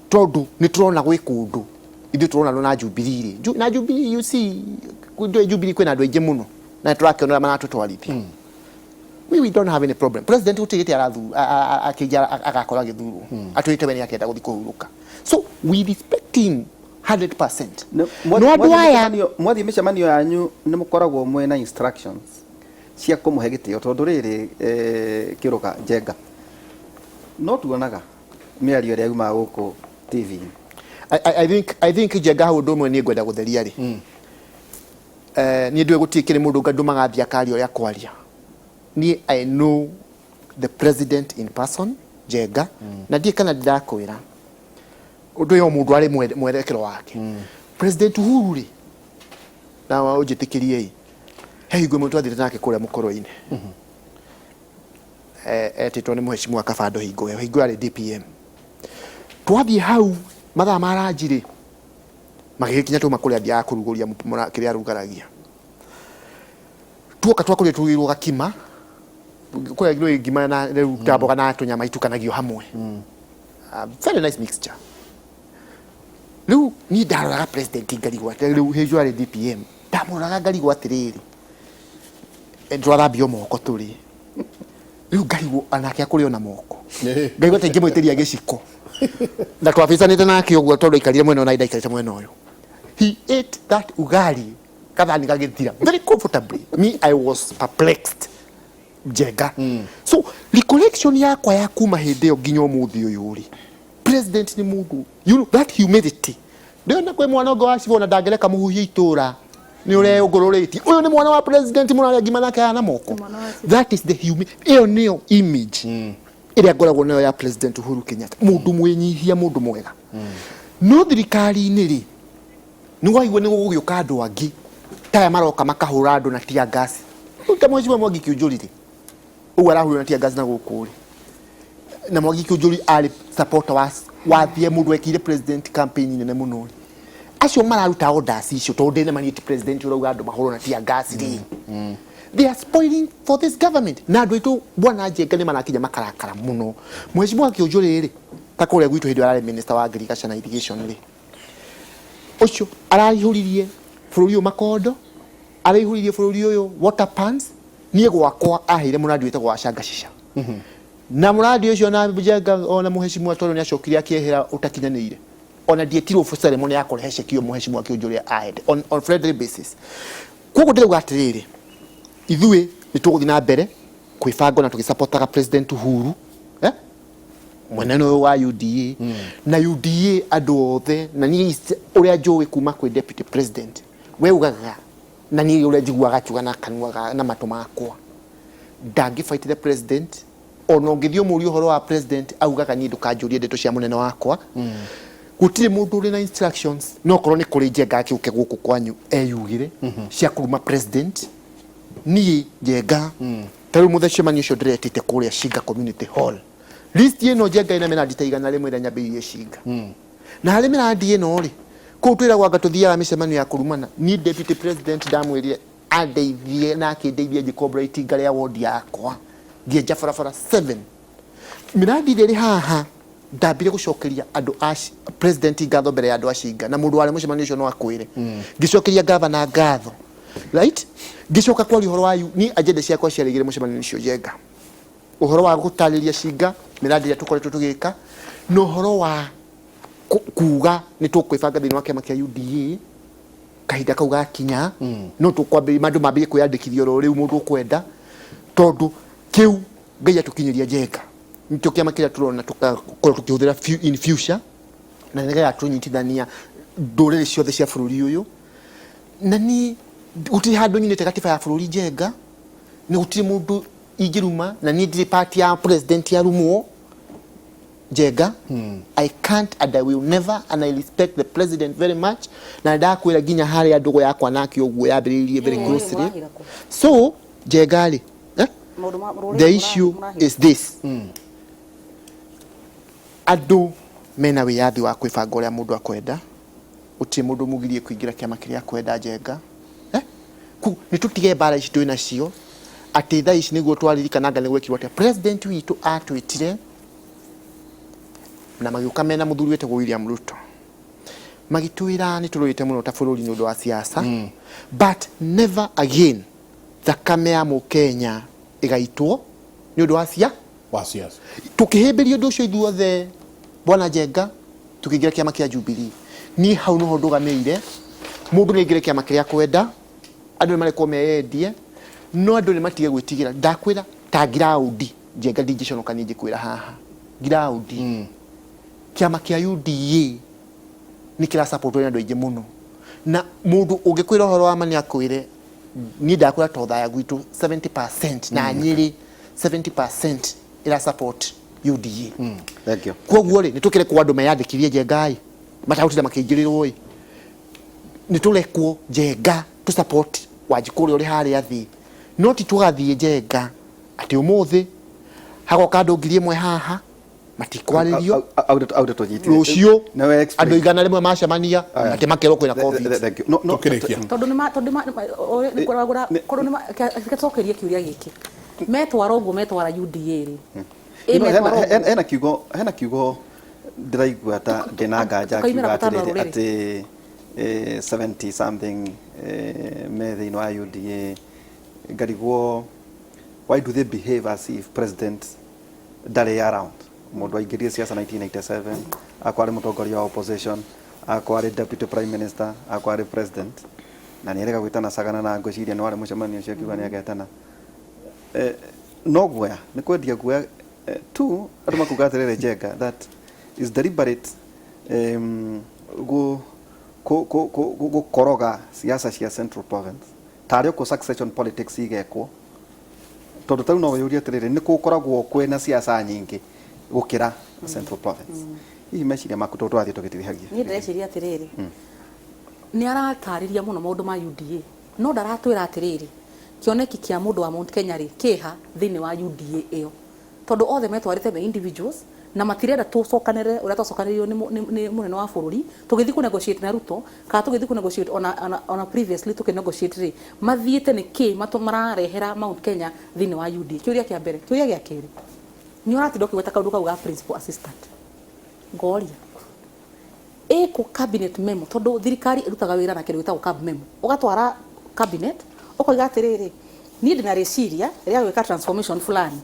tondu ni turona gwi kundu ithu turona na Jubilee na Jubilee you see kundu Jubilee kwina andu aingi muno na turakionera manatutwarithia we don't have any problem. President utigite arathu akija agakora githuru atwite bene akenda guthi kuhuruka, so we respect him 100%. No andu aya mwathi micemanio yanyu ni mukoragwo mwe na instructions cia kumuhe gitio tondu riri kiruka Jenga no tuonaga miario ria uma guku TV. I think Jenga hu ndomwe ni ngwenda gutheria ri ni ndwe gutikire mundu ngadu magathia kario ya kwaria ni I know the president in person Jenga na die kana ndakwira undu yo mundu ari mwerekero wake president Uhuru ri na wa ujitikirie higo muntu athire nake kuria mukoro-ini etitwo ni mheshimiwa Kabando hingo ari DPM twathie hau mathaa maranjiri magikinya tu makuria dia kuruguria kiria rugaragia tuoka twakuria tuirwo gakima kwa giro igima na riu tamboga na tunyama itukanagio hamwe very nice mixture. Riu ni ndaroraga president ngarigwa riu hijo ari DPM ndamoraga ngarigwa atiriri ndwarambio moko turi riu ngarigwo anake akuri ona moko ngarigwa taingi mwitiria giciko na twabicanite nake uguo tondu ikarire mwena na ndaikarite mwena uyu. He ate that ugali kathani gagithira very comfortably. Me, I was perplexed. Jega. So recollection yakwa ya kuma hindi yo nginya umuthi uyu ri president ni mundu, you know that humility. Ndio na kwe mwana wa Sibona ndagereka muhuhia itura ni ure ugororeti uyu ni mwana wa president mwana ngima nake ana moko. That is the humility. Iyo niyo image iria ngoragwo nayo ya president Uhuru Kenyatta, mundu mwinyihia, mundu mwega. No thirikari-inĩ ri ni waigua ni gũgĩũka andũ angĩ taya maroka makahũra andũ na tia gas. Uta Mheshimiwa Mwangi Kĩũnjũri ri ugu arahũra na tia gas na gũkũ ri na Mwangi Kĩũnjũri ari supporter wa thie mundu ekire president campaign nene muno ri acio mararuta orders icio tondu ndene manĩte president urauga andũ mahũrwo na tia gas ri. They are spoiling for this government. Na andũ aitũ bwana Njenga nĩ marakinya makarakara muno. Mheshimiwa Kĩũnjũri ri ta kũrĩa gwitũ hĩndĩ ararĩ minister wa agriculture na irrigation ri ucio araihũririe bũrũri ũyũ makondo, araihũririe bũrũri ũyũ water pans. Niĩ gwakwa aheire mũradi wĩtagwo wa Shangashisha. Na mũradi ũcio na Njenga ona Mheshimiwa tondũ nĩ acokire akĩehera ũtakinyanĩire. Ona ndietirwo ceremony ya kũrehe cekio Mheshimiwa Kĩũnjũri ahead on friendly basis. Koguo ndĩrauga atĩrĩrĩ, ithuĩ nĩ tũgũthiĩ na mbere kwĩbanga na tũgĩsupportaga president Uhuru mwena ũyũ wa UDA na UDA andũ othe na niĩ ũrĩa njũĩ kuma kwĩ deputy president we ugaga na niĩ ũrĩa njiguaga akiuga na kanua na matũ makwa ndangĩbaitire president ona ũngĩthiĩ ũmũrie ũhoro wa president augaga niĩ ndũkanjũrie ndeto cia mũnene wakwa. Gũtirĩ mũndũ ũrĩ na instructions no korwo nĩ kũrĩ Njenga akiũke gũkũ kwanyu eyugire cia kuruma president niĩ Njenga tarĩu mũthecemani ũcio ndĩretĩte kũrĩa Shinga Community Hall. List ĩno Njenga ina mĩrandi ta igana rĩmwe ĩrĩa nyambĩrĩirie Shinga na harĩ mĩrandi ĩno rĩ kũu twĩragwo anga tũthiaga mĩcemanio ya kũrumana niĩ deputy president ndamwĩrire andeithie na akĩndeithia ngĩkomborate ngari ya ward yakwa ngĩenja barabara 7. Mĩrandi ĩrĩ haha ndambire gũcokeria andũ a president ngatho mbere ya andũ a Shinga na mũndũ warĩ mũcemanio ũcio no akwĩre ngĩcokeria governor ngatho right. Ngĩcoka kwaria ũhoro wa ni agenda ciakwa ciarĩgire mũcemanio ũcio Njenga ũhoro wa gũtarĩria Shinga mĩrandi ĩrĩa tũkoretwo tũgĩka no ũhoro wa kuga nĩ tũkwĩbanga thĩinĩ wa kĩama kĩa UDA kahinda kau gakinya no tũkwambĩrĩria andũ mambĩrĩrie kwĩyandĩkithia oro rĩu mũndũ ũkwenda tondũ kĩu Ngai atũkinyĩria Njenga nĩkĩo kĩama kĩrĩa tũrona tũkorwo tũkĩhũthĩra in future na nĩgetha tũnyitithania ndũrĩrĩ ciothe cia bũrũri ũyũ na niĩ gũtirĩ handũ nyinĩte gatiba ya bũrũri Njenga nĩ gũtirĩ mũndũ ingĩruma na niĩ ndirĩ party ya president yarumwo Njenga. I can't and I will never and I respect the president very much na ndakwĩra nginya harĩa ndũgũ yakwa nake ũguo yambĩrĩirie very closely. So Njenga rĩ the issue is this andũ mena wĩyathi wa kwĩbanga ũrĩa mũndũ akwenda gũtirĩ mũndũ mũgirie kũingĩra kĩama kĩrĩa akwenda Njenga nĩ tũtige mbara ici twĩ nacio atĩ thaa ici nĩguo twaririkanaga nĩ gwĩkirwo atĩa president witũ atwĩtire na magĩũka mena mũthuri wĩtagwo William Ruto magĩtwĩra nĩ tũrũĩte mũno ta bũrũri nĩ ũndũ wa siasa but never again thakame ya Mũkenya ĩgaitwo nĩ ũndũ wa siasa. Tukĩhĩmbĩria ũndũ ũcio ithuothe bwana Njenga tukĩingĩra kĩama kĩa Jubilee niĩ hau noho ndũgamĩire mũndũ nĩ aingĩre kĩama kĩrĩa kwenda andũ nĩ marekwo meyendie no andũ nĩ matige gwĩtigĩra ndakwĩra ta ground Njenga ndingĩconoka niĩ njĩkwĩra haha ground kĩama kĩa UDA nĩ kĩra support andũ aingĩ mũno na mũndũ ũngĩkwĩra ũhoro wa mani akwĩre niĩ ndakwĩra to thaya gwitũ 70% na Nyĩrĩ 70% ĩra support UDA. Thank you. Koguo rĩ nĩ tũkĩrekwo andũ meyandĩkithie Njenga matahotire makĩingĩrĩrwo nĩ tũrekwo Njenga to support Wanjikũ ũrĩa harĩa thĩ no ti tũgathiĩ Njenga atĩ ũmũthĩ hagoka andũ ngiri ĩmwe haha matikwarĩrio rũciũ andũ igana rĩmwe macemania atĩ makerwo kwĩna COVID. tondũ nĩ kũragũra korwo nĩ gĩcokerie kĩũria gĩkĩ metwara ũguo metwara UDA rĩ hena kiugo ndĩraigua ta ndĩna nganja kiuga atĩ 70 something me thĩinĩ wa UDA ngarigwo why do they behave as if president ndarĩ around mundu aingĩrire siasa 1987 akwarĩ mũtongoria wa opposition akwarĩ deputy prime minister akwarĩ president na nĩerega gwĩtana sagana na ngwĩciria nĩ warĩ mũcemanio ũcio akiuga nĩagetana no guoya nĩ kwendia guoya tu andũ makuga atĩrĩrĩ Njenga that is deliberate gũkoroga siasa cia Central Province tarĩ ko succession politics igekwo tondũ tau no wĩyũrie atĩrĩrĩ nĩ gũkoragwo kwĩna siasa nyingĩ gũkĩra Central Province hihi meciria maku tũtwathie tũgĩtithagia niĩ ndĩreciria atĩrĩrĩ nĩ aratarĩria mũno maũndũ ma UDA no ndaratwĩra atĩrĩrĩ kĩoneki kĩa mũndũ wa Mount Kenya rĩ kĩha thĩinĩ wa UDA ĩyo tondũ othe metwarĩte me individuals na matirenda tũcokanĩre ũrĩa twacokanĩrĩirio nĩ mũnene wa bũrũri tũgĩthiĩ ku negotiate na Ruto kana tũgĩthiĩ ku negotiate ona previously negotiate rĩ mathiĩte nĩ kĩ mararehera Mount Kenya thĩinĩ wa UDA kĩũria kĩa mbere kĩũria gĩa kerĩ nĩ ũratinda ũkĩgweta kaũndũ kau ga principal assistant ngoria eko cabinet memo tondũ thirikari ĩrutaga wĩra na kĩndũ gĩtagwo cab memo ũgatwara cabinet ũkoiga atĩrĩrĩ niĩ ndĩna rĩciria rĩa gwĩka transformation fulani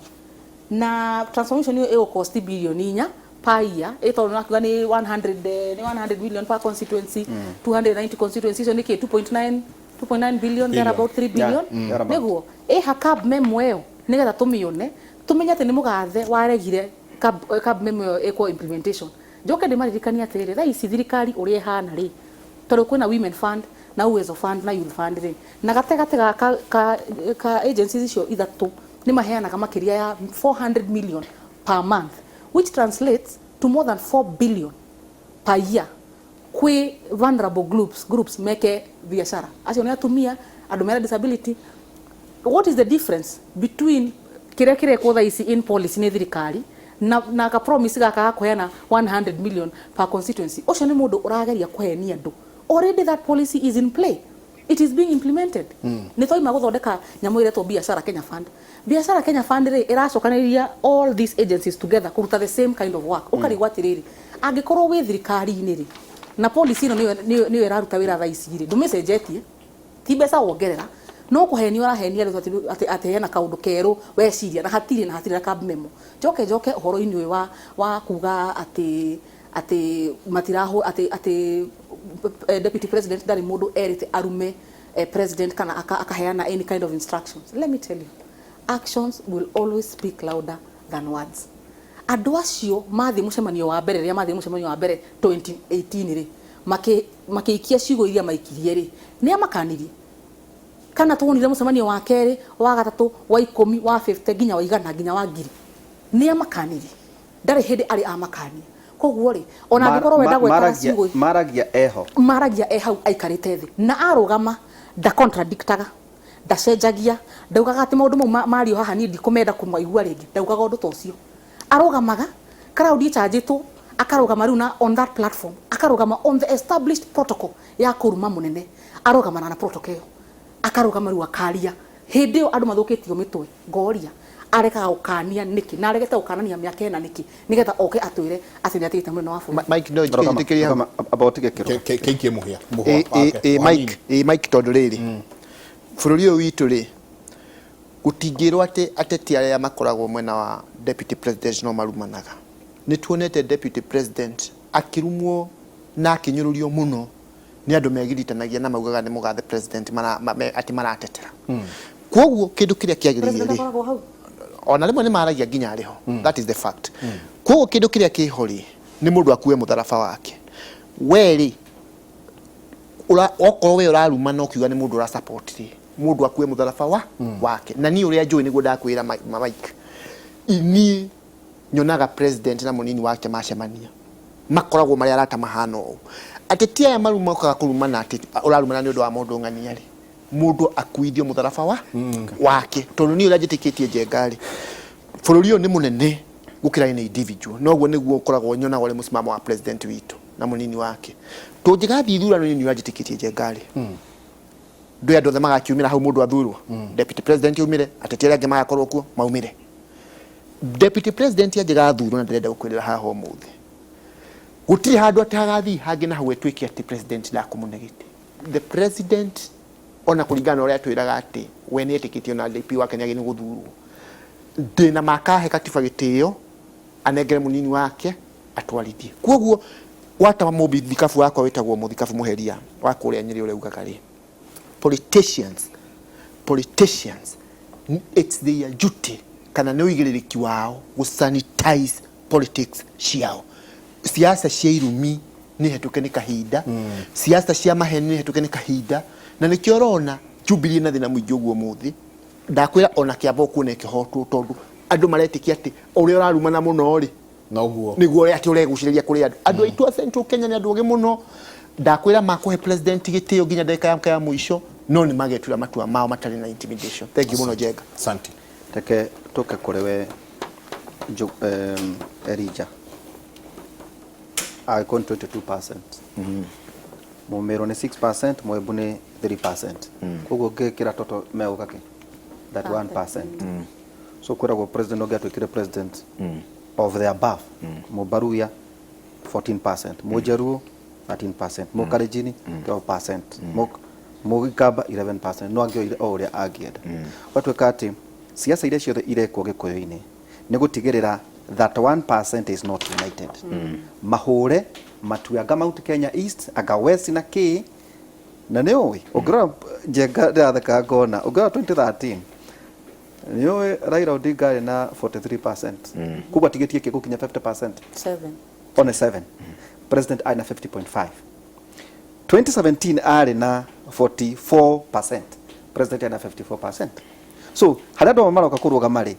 na transformation ĩyo cost bilioni 4 per year ĩtondũ nakuga nĩ 100 million per constituency 290 constituencies so nĩkĩ 2.9 billion there about 3 billion nĩguo ĩha cab memo ĩyo nĩgetha tũmĩone tũmenye atĩ nĩ mũgathe waregire cab memo ĩyo ĩkwo implementation njoke ndĩmaririkania atĩrĩrĩ thaa ici thirikari ũrĩa ĩhana rĩ tondũ kwĩna women fund na uwezo fund na youth fund rĩ na gatagate ka agencies icio ithatũ nĩ maheanaga makĩria ya 400 million per month which translates to more than 4 billion per year kwi vulnerable groups meke biashara acio nĩ atumia andũ mena disability what is the difference between kire kwa thaa ici in policy nĩ thirikari na ka promise gaka kuheana 100 million per constituency ucio nĩ mũndũ ũrageria kuhenia andũ already that policy is in play it is being implemented nĩ toima gũthondeka nyamũ iretwo biashara Kenya fund rĩ ĩracokanĩrĩria all these agencies together kũruta the same kind of work ũkarigwo atĩrĩrĩ angĩkorwo wĩ thirikari-inĩ rĩ na policy ĩno nĩyo ĩraruta wĩra thaa ici rĩ ndũmĩcenjetie ti mbeca wongerera no kũhenia ũrahenia atĩ hena kaũndũ kerũ weciria na hatirĩ cab memo njoke ũhoro-inĩ ũyũ wa kuga atĩ matiraho atĩ deputy president ndarĩ mũndũ erĩte arume president kana akaheana any kind of instructions let me tell you actions will always speak louder than words andũ acio mathiĩ mũcemanio wa mbere rĩrĩa mathiĩ mũcemanio wa mbere 2018 rĩ makĩikia ciugo iria maikirie rĩ nĩ amakanirie kana tuonire mũcemanio wa kerĩ wa gatatũ wa 10 wa 50 nginya wa 100 nginya wa 1000 nĩ amakanirie ndarĩ hĩndĩ arĩ amakania koguo rĩ ona angĩkorwo wenda gwetara ciugo maragia hau aikarĩte thĩ na arũgama nda contradictaga ndacenjagia ndaugaga atĩ maũndũ mau mario haha niĩ ndikũmenda kũmaigua rĩngĩ ndaugaga ũndũ ta ũcio arũgamaga crowd ĩchanjĩtwo akarũgama rĩu na on that platform akarũgama on the established protocol ya kũruma mũnene arũgamana na protocol ĩyo akarũgama rĩu akaria hĩndĩ ĩyo andũ mathũkĩtio mĩtwe ngoria arekaga gũkania nĩkĩ na aregete gũkanania mĩaka ĩna nĩkĩ nĩgetha oke atwĩre atĩ nĩ atĩte mũnene wa bũrũri Mike no njĩtĩkĩria about gĩkĩro kĩikie mũhĩa Mike tondũ rĩrĩ bũrũri ũyũ witũ rĩ gũtingĩrwo atĩ ateti arĩa makoragwo mwena wa deputy president no marumanaga nĩ tuonete deputy president akĩrumwo na akĩnyũrũrio mũno nĩ andũ megiritanagia na maugaga nĩ mũgathe president atĩ maratetera koguo kĩndũ kĩrĩa kĩagĩrĩire rĩ ona rĩmwe nĩ maragia nginya arĩho that is the fact koguo kĩndũ kĩrĩa kĩho rĩ nĩ mũndũ akue mũtharaba wake we rĩ okorwo we ũraruma no kiuga nĩ mũndũ ũra support rĩ mũndũ akue mũtharaba wake na niĩ ũrĩa njũĩ nĩguo ndakwĩra Mike ini nyonaga president na mũnini wake macemania makoragwo marĩa arata mahana ũũ ateti aya marumaga kũrumana atĩ ũrarumana nĩ ũndũ wa mũndũ ng'ania rĩ mũndũ akuithio mũtharaba wake tondũ niĩ ũrĩa njĩtĩkĩtie Njenga rĩ bũrũri ũyũ nĩ mũnene gũkĩra nĩ individual noguo nĩguo ũkoragwo nyonaga ũrĩa mũsimamo wa president witũ na mũnini wake tũngĩgathiĩ ithurano nĩ ũrĩa njĩtĩkĩtie Njenga rĩ ndũĩ andũ othe magakiumĩra hau mũndũ athurwo deputy president umire ateti arĩa angĩ magakorwo kuo maumire deputy president angĩgathurwo na ndĩrenda gũkwĩrĩra haha ũmũthĩ gũtirĩ handũ atĩ hagathiĩ hangĩ na hau etuĩke atĩ president ndakũmũnegete the president ona kũringana na ũrĩa twĩraga atĩ we nĩ etĩkĩtio na DP wake nĩ agĩ nĩ gũthurwo ndĩna makahe katiba gĩtĩo anengere munini wake atwarithie. Koguo wata mũthikabu wakwa wĩtagwo mũthikabu mũheria wa kũrĩa Nyĩrĩ ũrĩa ugaga rĩ, politicians it's their duty kana nĩ ũigĩrĩrĩki wao gũsanitize politics ciao. Siasa cia irumi nĩ hetũke nĩ kahinda, siasa cia maheni nĩ hetũke nĩ kahinda, na nĩkĩo ũrona Jubilee na thĩna mũingĩ ũguo mũthĩ. Ndakwĩra ona kĩamba kuona kĩhotwo tondũ andũ maretĩkia atĩ ũrĩa ũrarumana mũno rĩ noguo niguo ati ũregucĩrĩria kũrĩ andũ aitũ a Central Kenya nĩ andũ ũgĩ mũno. Ndakwĩra makũhe president gĩtĩo nginya ndagĩka ya mũico, no nĩ magetura matua mao matarĩ na intimidation. Thank you mũno Njenga. Asante. Teke toke kũrĩ we Elijah. I con 22%. Mũmero nĩ 6%, Mwembu nĩ 3%. Koguo ngĩkĩra toto megũka kĩ? That 1%. So kwĩragwo president ũngĩ atwĩkire president of the above. Mũbaruya 14%, Mũjaruo 13%, Mũkalenjin 12%, Mũgĩkamba 11%, no angĩoire o ũrĩa angĩenda. Watwĩka atĩ siasa iria ciothe irekwo Gĩkũyũ-inĩ nĩ gũtigĩrĩra that 1% is not united. Mahũre matuanga Mount Kenya East, anga West na K, na nĩ ũĩ ũngĩrora Njenga ndĩratheka ngona ũngĩrora 2013 nĩ ũĩ Raila Odinga arĩ na 43%. Kuba tigĩtie kĩ gũkinya 50%. 7. One 7. President arĩ na 50.5. 2017 arĩ na 44%. President arĩ na 54%. So harĩa andũ maroka kũrũgama rĩ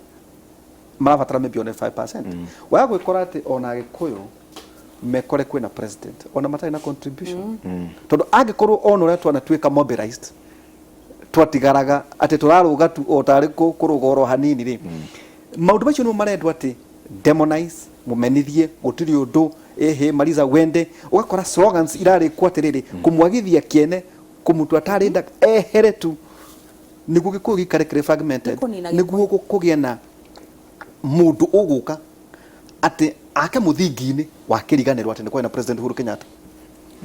marabatara maybe on 5%. Waga gwĩkora atĩ ona Gĩkũyũ mekore kwĩna president ona matarĩ na contribution. Tondũ angĩkorwo ona ũrĩa twanatuĩka mobilized twatigaraga atĩ tũrarũga tu o tarĩ kũrũga oro hanini rĩ, maũndũ macio nĩ marendwo atĩ demonize, mũmenithie, gũtirĩ ũndũ ehe maliza wende, ũgakora slogans irarĩkwo atĩrĩrĩ kũmwagithia kĩene kũmũtua atarĩ nda ehere tu nĩguo Gĩkũyũ gĩikare kĩrĩ fragmented, nĩguo kũgĩe na mũndũ ũgũka atĩ ake mũthingi-inĩ wa kĩriganĩro atĩ nĩ kwĩna president Uhuru Kenyatta.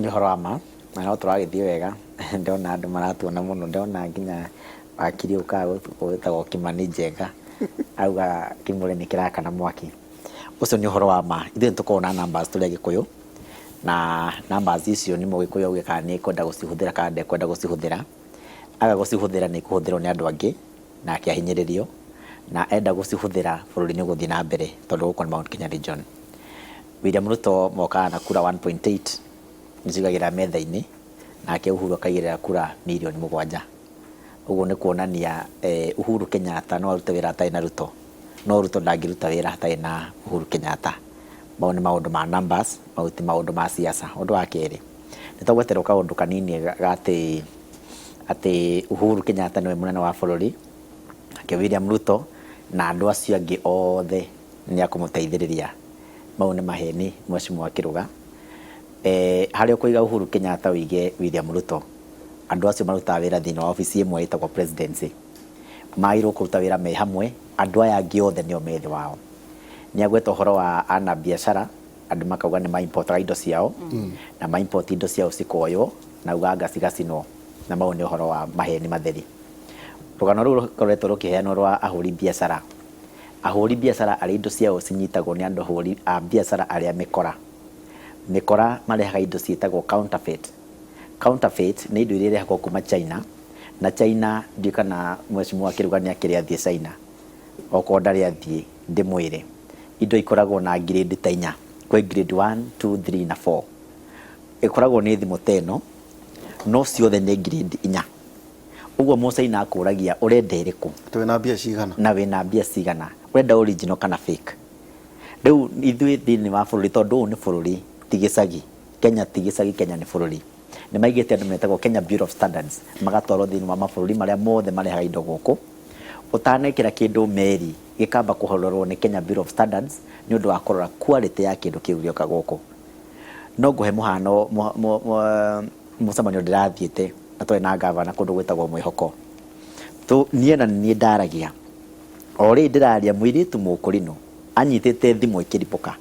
Nĩ ũhoro wa ma na no tũragĩthiĩ wega. Ndona andũ maratuona mũno, ndona nginya wakiri ũkaga gwĩtagwo Kimani Njenga auga Kimũrĩ nĩ kĩrakana mwaki. Ũcio nĩ ũhoro wa ma. Ithuĩ tũkoragwo na numbers tũrĩa Gĩkũyũ, na numbers icio nĩ Mũgĩkũyũ augĩ kana nĩ kwenda gũcihũthĩra kana ndekwenda gũcihũthĩra. Aga gũcihũthĩra nĩ kũhũthĩrwo nĩ andũ angĩ na akĩahinyĩrĩrio, na enda gũcihũthĩra bũrũri nĩ gũthiĩ na mbere tondũ gũkũ nĩ Mount Kenya region. William Ruto mokaga na kura 1.8 nĩcigagĩra metha-inĩ, nake Uhuru akaigĩrĩra kura milioni 7. Ũguo nĩ kuonania Uhuru Kenyatta no arute wĩra atarĩ na Ruto, no Ruto ndangĩruta wĩra atarĩ na Uhuru Kenyatta. Mau nĩ maũndũ ma numbers, mau ti maũndũ ma siasa. Ũndũ wa kerĩ nĩ tũgweterwo kaũndũ kanini atĩ Uhuru Kenyatta nĩwe mũnene wa bũrũri, nake William Ruto na andũ acio angĩ othe nĩ akũmũteithĩrĩria. Mau nĩ maheni Mheshimiwa Kĩruga. Harĩa ũkũiga Uhuru Kenyatta wĩige William Ruto, andũ acio marutaga wĩra thĩinĩ wa ofici ĩmwe ĩtagwo presidency, magĩrĩirwo kũruta wĩra me hamwe, andũ aya angĩ othe nĩo me thĩ wao. Nĩ agweta ũhoro wa ana biacara, andũ makauga nĩ ma-import indo ciao na ma-import indo ciao cikoywo na uga cigacinwo, na mau nĩ ũhoro wa maheni matheri. Rũgano rũu rũkoretwo rũkĩheanwo rwa ahũri biacara. Ahũri biacara arĩa indo ciao cinyitagwo nĩ andũ ahũri a biacara arĩa mĩkora marehaga indo ciĩtagwo counterfeit. Counterfeit nĩ indo iria irehagwo kuma China, na China ndiũ kana Mheshimiwa Kĩruga nĩ akĩrĩ athiĩ China, okorwo ndarĩ athiĩ ndĩmwĩre. Indo ikoragwo na grade ta 4, kwĩ grade 1, 2, 3 na 4. Ikoragwo nĩ thimũ ta ĩno, no ciothe nĩ grade 4. Ũguo Mũchina akũragia ũrenda ĩrĩkũ, twĩna mbia cigana na wĩna mbia cigana, ũrenda original kana fake. Rĩu ithuĩ thĩinĩ wa bũrũri, tondũ ũyũ nĩ bũrũri ti gĩcagi, Kenya ti gĩcagi, Kenya nĩ bũrũri. Nĩ maigĩte andũ metagwo Kenya Bureau of Standards, magatwarwo thĩinĩ wa mabũrũri marĩa mothe marehaga indo gũkũ. Ũtanekĩra kĩndũ meri gĩkamba kũhororwo nĩ Kenya Bureau of Standards nĩ ũndũ wa kũrora quality ya kĩndũ kĩu gĩoka gũkũ. No ngũhe mũhano mũcemanio ndĩrathiĩte na twarĩ na gavana kũndũ gwĩtagwo Mwĩhoko. Niĩ na niĩ ndaragia o rĩrĩ ndĩraria mũirĩtu mũkũrinũ anyitĩte thimũ ĩkĩripũka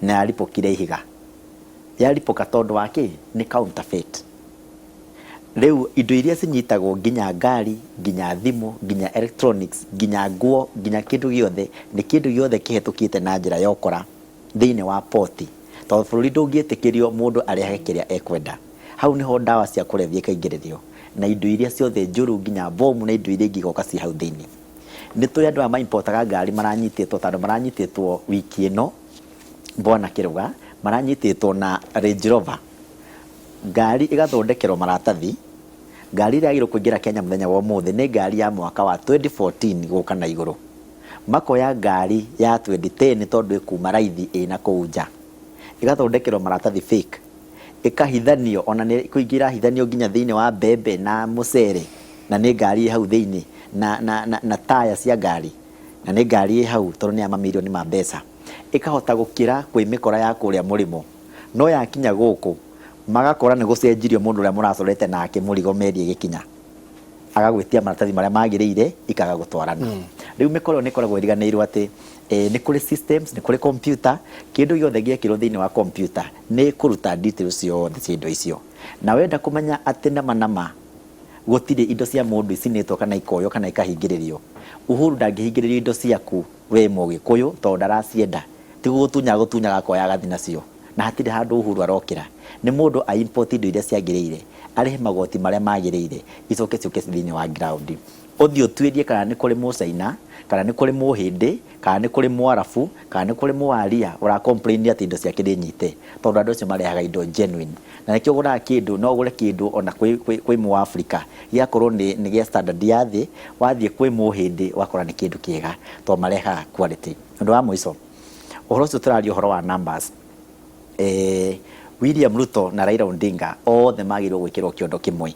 na yaripũkire ihiga. Yaripũka tondũ wa kĩ? Nĩ counterfeit. Rĩu indo iria cinyitagwo nginya ngari, nginya thimũ, nginya electronics, nginya nguo, nginya kĩndũ gĩothe, nĩ kĩndũ gĩothe kĩhetũkĩte na njĩra ya ũkora thĩinĩ wa poti. Tondũ bũrũri ndũngĩtĩkĩrio mũndũ arehe kĩrĩa ekwenda. Hau nĩho ndawa cia kũrebia ikaingĩrĩrio na indo iria ciothe njũru nginya bomu na indo iria ingĩ igoka ci hau thĩinĩ. Nĩ tũrĩ andũ aya maimportaga ngari maranyitĩtwo, tondũ maranyitĩtwo wiki ĩno Bwana Kĩruga, maranyitĩtwo na Range Rover. Ngari igathondekerwo maratathi. Ngari ĩrĩa yagĩrĩirwo kũingĩra Kenya mũthenya wa ũmũthĩ nĩ ngari ya mwaka wa 2014 gũka na igũrũ. Makoya ngari ya 2010 tondũ ĩkuma raithi ĩna kũu nja. Igathondekerwo maratathi fake. Ikahithanio, ona nĩ kũingĩra hithanio nginya thĩinĩ wa mbembe na mũcere, na nĩ ngari hau thĩinĩ na taya cia ngari, na nĩ ngari hau tondũ nĩ ya mamirioni ma mbeca. Ikahota gũkĩra kwĩ mĩkora ya kũrĩa mũrĩmo, no yakinya gũkũ magakora nĩ gũcenjirio mũndũ ũrĩa mũracorete nake mũrigo meri ĩgĩkinya, agagwĩtia maratathi marĩa magĩrĩire ikaga gũtwarana. Rĩu mĩkora nĩ ĩkoragwo ĩriganĩirwo atĩ nĩ kũrĩ systems, nĩ kũrĩ computer, kĩndũ gĩothe gĩekĩrwo thĩinĩ wa computer nĩ kũruta details ciothe cia indo icio. Na wenda kũmenya atĩ nama gũtirĩ indo cia mũndũ icinĩtwo kana ikoyo kana ikahingĩrĩrio, Uhuru ndangĩhingĩrĩrio indo ciaku we Mũgĩkũyũ tondũ ndaracienda, ti gũtunyaga akoya agathi nacio, na hatirĩ handũ Uhuru arokĩra. Nĩ mũndũ a import indo iria ciagĩrĩire, arĩhe magoti marĩa magĩrĩire, icoke ciũke thĩinĩ wa ground. Ũthiĩ ũtuĩrie kana nĩ kũrĩ Mũcaina, kana nĩ kũrĩ Mũhĩndĩ, kana nĩ kũrĩ Mwarabu, kana nĩ kũrĩ Mũaria ũra-complain atĩ indo ciake nĩ nyite, tondũ andũ acio marehaga indo genuine. Na nĩkĩo ũgũraga kĩndũ, no ũgũre kĩndũ ona kwĩ Mũafrika gĩakorwo nĩ gĩa standard ya thĩ, wathiĩ kwĩ Mũhĩndĩ wakora nĩ kĩndũ kĩega, tondũ marehaga quality. Ũndũ wa mũico, ũhoro ũcio tũraria ũhoro wa numbers. William Ruto na Raila Odinga othe magĩrĩirwo gwĩkĩrwo kĩondo kĩmwe,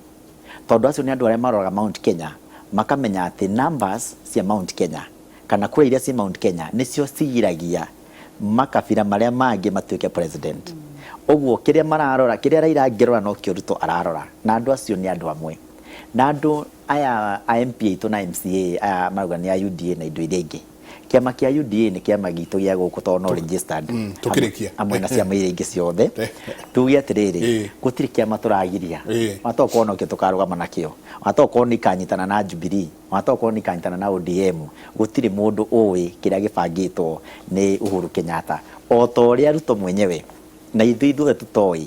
tondũ acio nĩ andũ arĩa maroraga Mount Kenya, makamenya atĩ numbers cia Mount Kenya kana kura iria ci Mount Kenya nĩcio cigiragia makabira marĩa mangĩ matuĩke president. Ũguo kĩrĩa mararora, kĩrĩa Raila angĩrora no kĩo Ruto ararora, na andũ acio nĩ andũ amwe. Na andũ aya MP aitũ na MCA aya marauga nĩ a UDA na indo iria ingĩ, kĩama kĩa UDA nĩ kĩama gitũ gĩa gũkũ tondũ no registered amwe na ciama iria ingĩ ciothe. Tuge atĩrĩrĩ, gũtirĩ kĩama tũragiria, watokorwo no kĩo tũkarũgama nakĩo, watokorwo nĩ ikanyitana na Jubilee, watokorwo nĩ ikanyitana na ODM, gũtirĩ mũndũ ũĩ kĩrĩa gĩbangĩtwo nĩ Uhuru Kenyatta. O ta ũrĩa Ruto mwenyewe na ithuothe tũtoĩ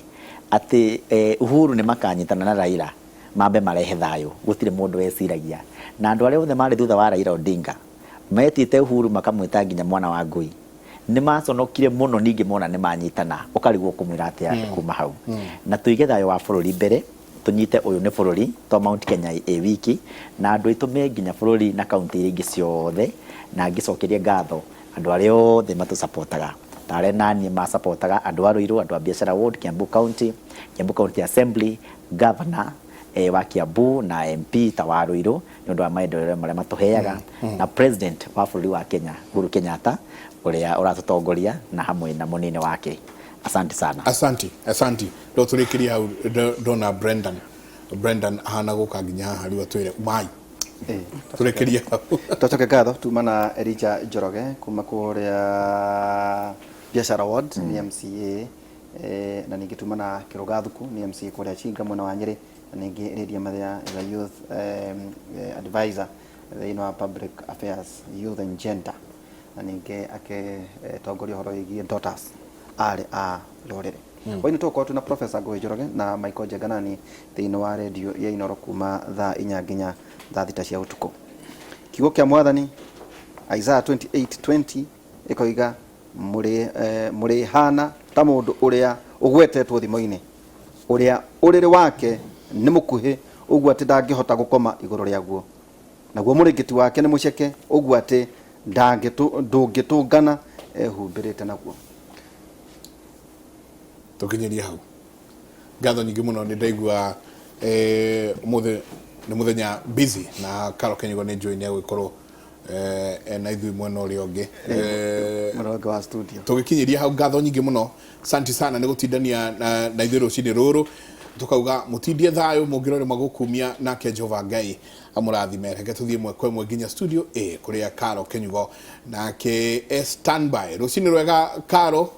atĩ Uhuru nĩ makanyitana na Raila mambe marehe thayũ, gũtirĩ mũndũ weciragia. Na andũ arĩa othe marĩ thutha wa Raila Odinga metĩte Uhuru makamwĩta nginya mwana wa ngui, nĩ maconokire mũno, ningĩ mona nĩ manyitana, ũkarigwo kũmwĩra atĩa kuma hau. Na tũige thayũ wa bũrũri mbere, tũnyite ũyũ nĩ bũrũri to Mount Kenya wiki, na andũ aitũ me nginya bũrũri na kaunti iria ingĩ ciothe, na ngĩcokeria ngatho andũ arĩa othe matũsapotaga, ta arĩa naniĩ masapotaga, andũ a Ruiru, andũ a Biashara Ward, Kiambu County Assembly, Governor wa Kiambu na MP ta wa Ruiru nĩ ũndũ wa maendeleo marĩa matũheaga, na President wa bũrũri wa Kenya Uhuru Kenyatta ũrĩa ũratũtongoria na hamwe na mũnene wake. Asante sana. Asanti. Ndo tũrĩkĩria hau ndona Brendan ahana gũka nginya haha rĩu atwĩre mai. Tũrĩkĩria hau. Tũcoke ngatho tuma na Elijah Njoroge kuma kũrĩa Biashara Ward ni MCA, na ningĩ tuma na Kĩrũga Thuku ni MCA kũrĩa Chinga mwena wa Nyĩrĩ, na ningĩ Lydia Mathia the youth advisor thĩinĩ wa public affairs, youth and gender, na ningĩ atongoria ũhoro wĩgiĩ daughters arĩ a rũrĩrĩ. Hwainĩ tũkorwo tuna Professor Ngũĩ Njoroge na Michael Njenganani thĩinĩ wa redio ya Inooro kuma thaa 4 nginya thaa 6 cia ũtukũ. Kiugo kĩa Mwathani Isaiah 28:20 ĩkoiga mũrĩ hana ta mũndũ ũrĩa ũgwetetwo thimo-inĩ, ũrĩa ũrĩrĩ wake nĩ mũkuhĩ ũguo atĩ ndangĩhota gũkoma igũrũ rĩaguo, naguo mũrĩngĩti wake nĩ mũceke ũguo atĩ ndũngĩtũngana ehumbĩrĩte naguo. Tũkinyeria hau. Ngatho nyingĩ mũno nĩ ndaigua nĩ mũthenya busy na Karo Kenyugo nĩ njũĩ nĩ egũkorwo na ithuĩ mwena ũrĩa ũngĩ mũrongo wa studio. Tũgĩkinyeria hau, ngatho nyingĩ mũno, asante sana nĩ gũtindania na ithuĩ rũcinĩ rũrũ, tukauga mutindie thayo mugirore magukumia nake Jehova Ngai amurathime. Reke tuthie mwe kwa mwe nginya studio kuria Karo Kenyugo nake standby. Rũcinĩ rwega Karo.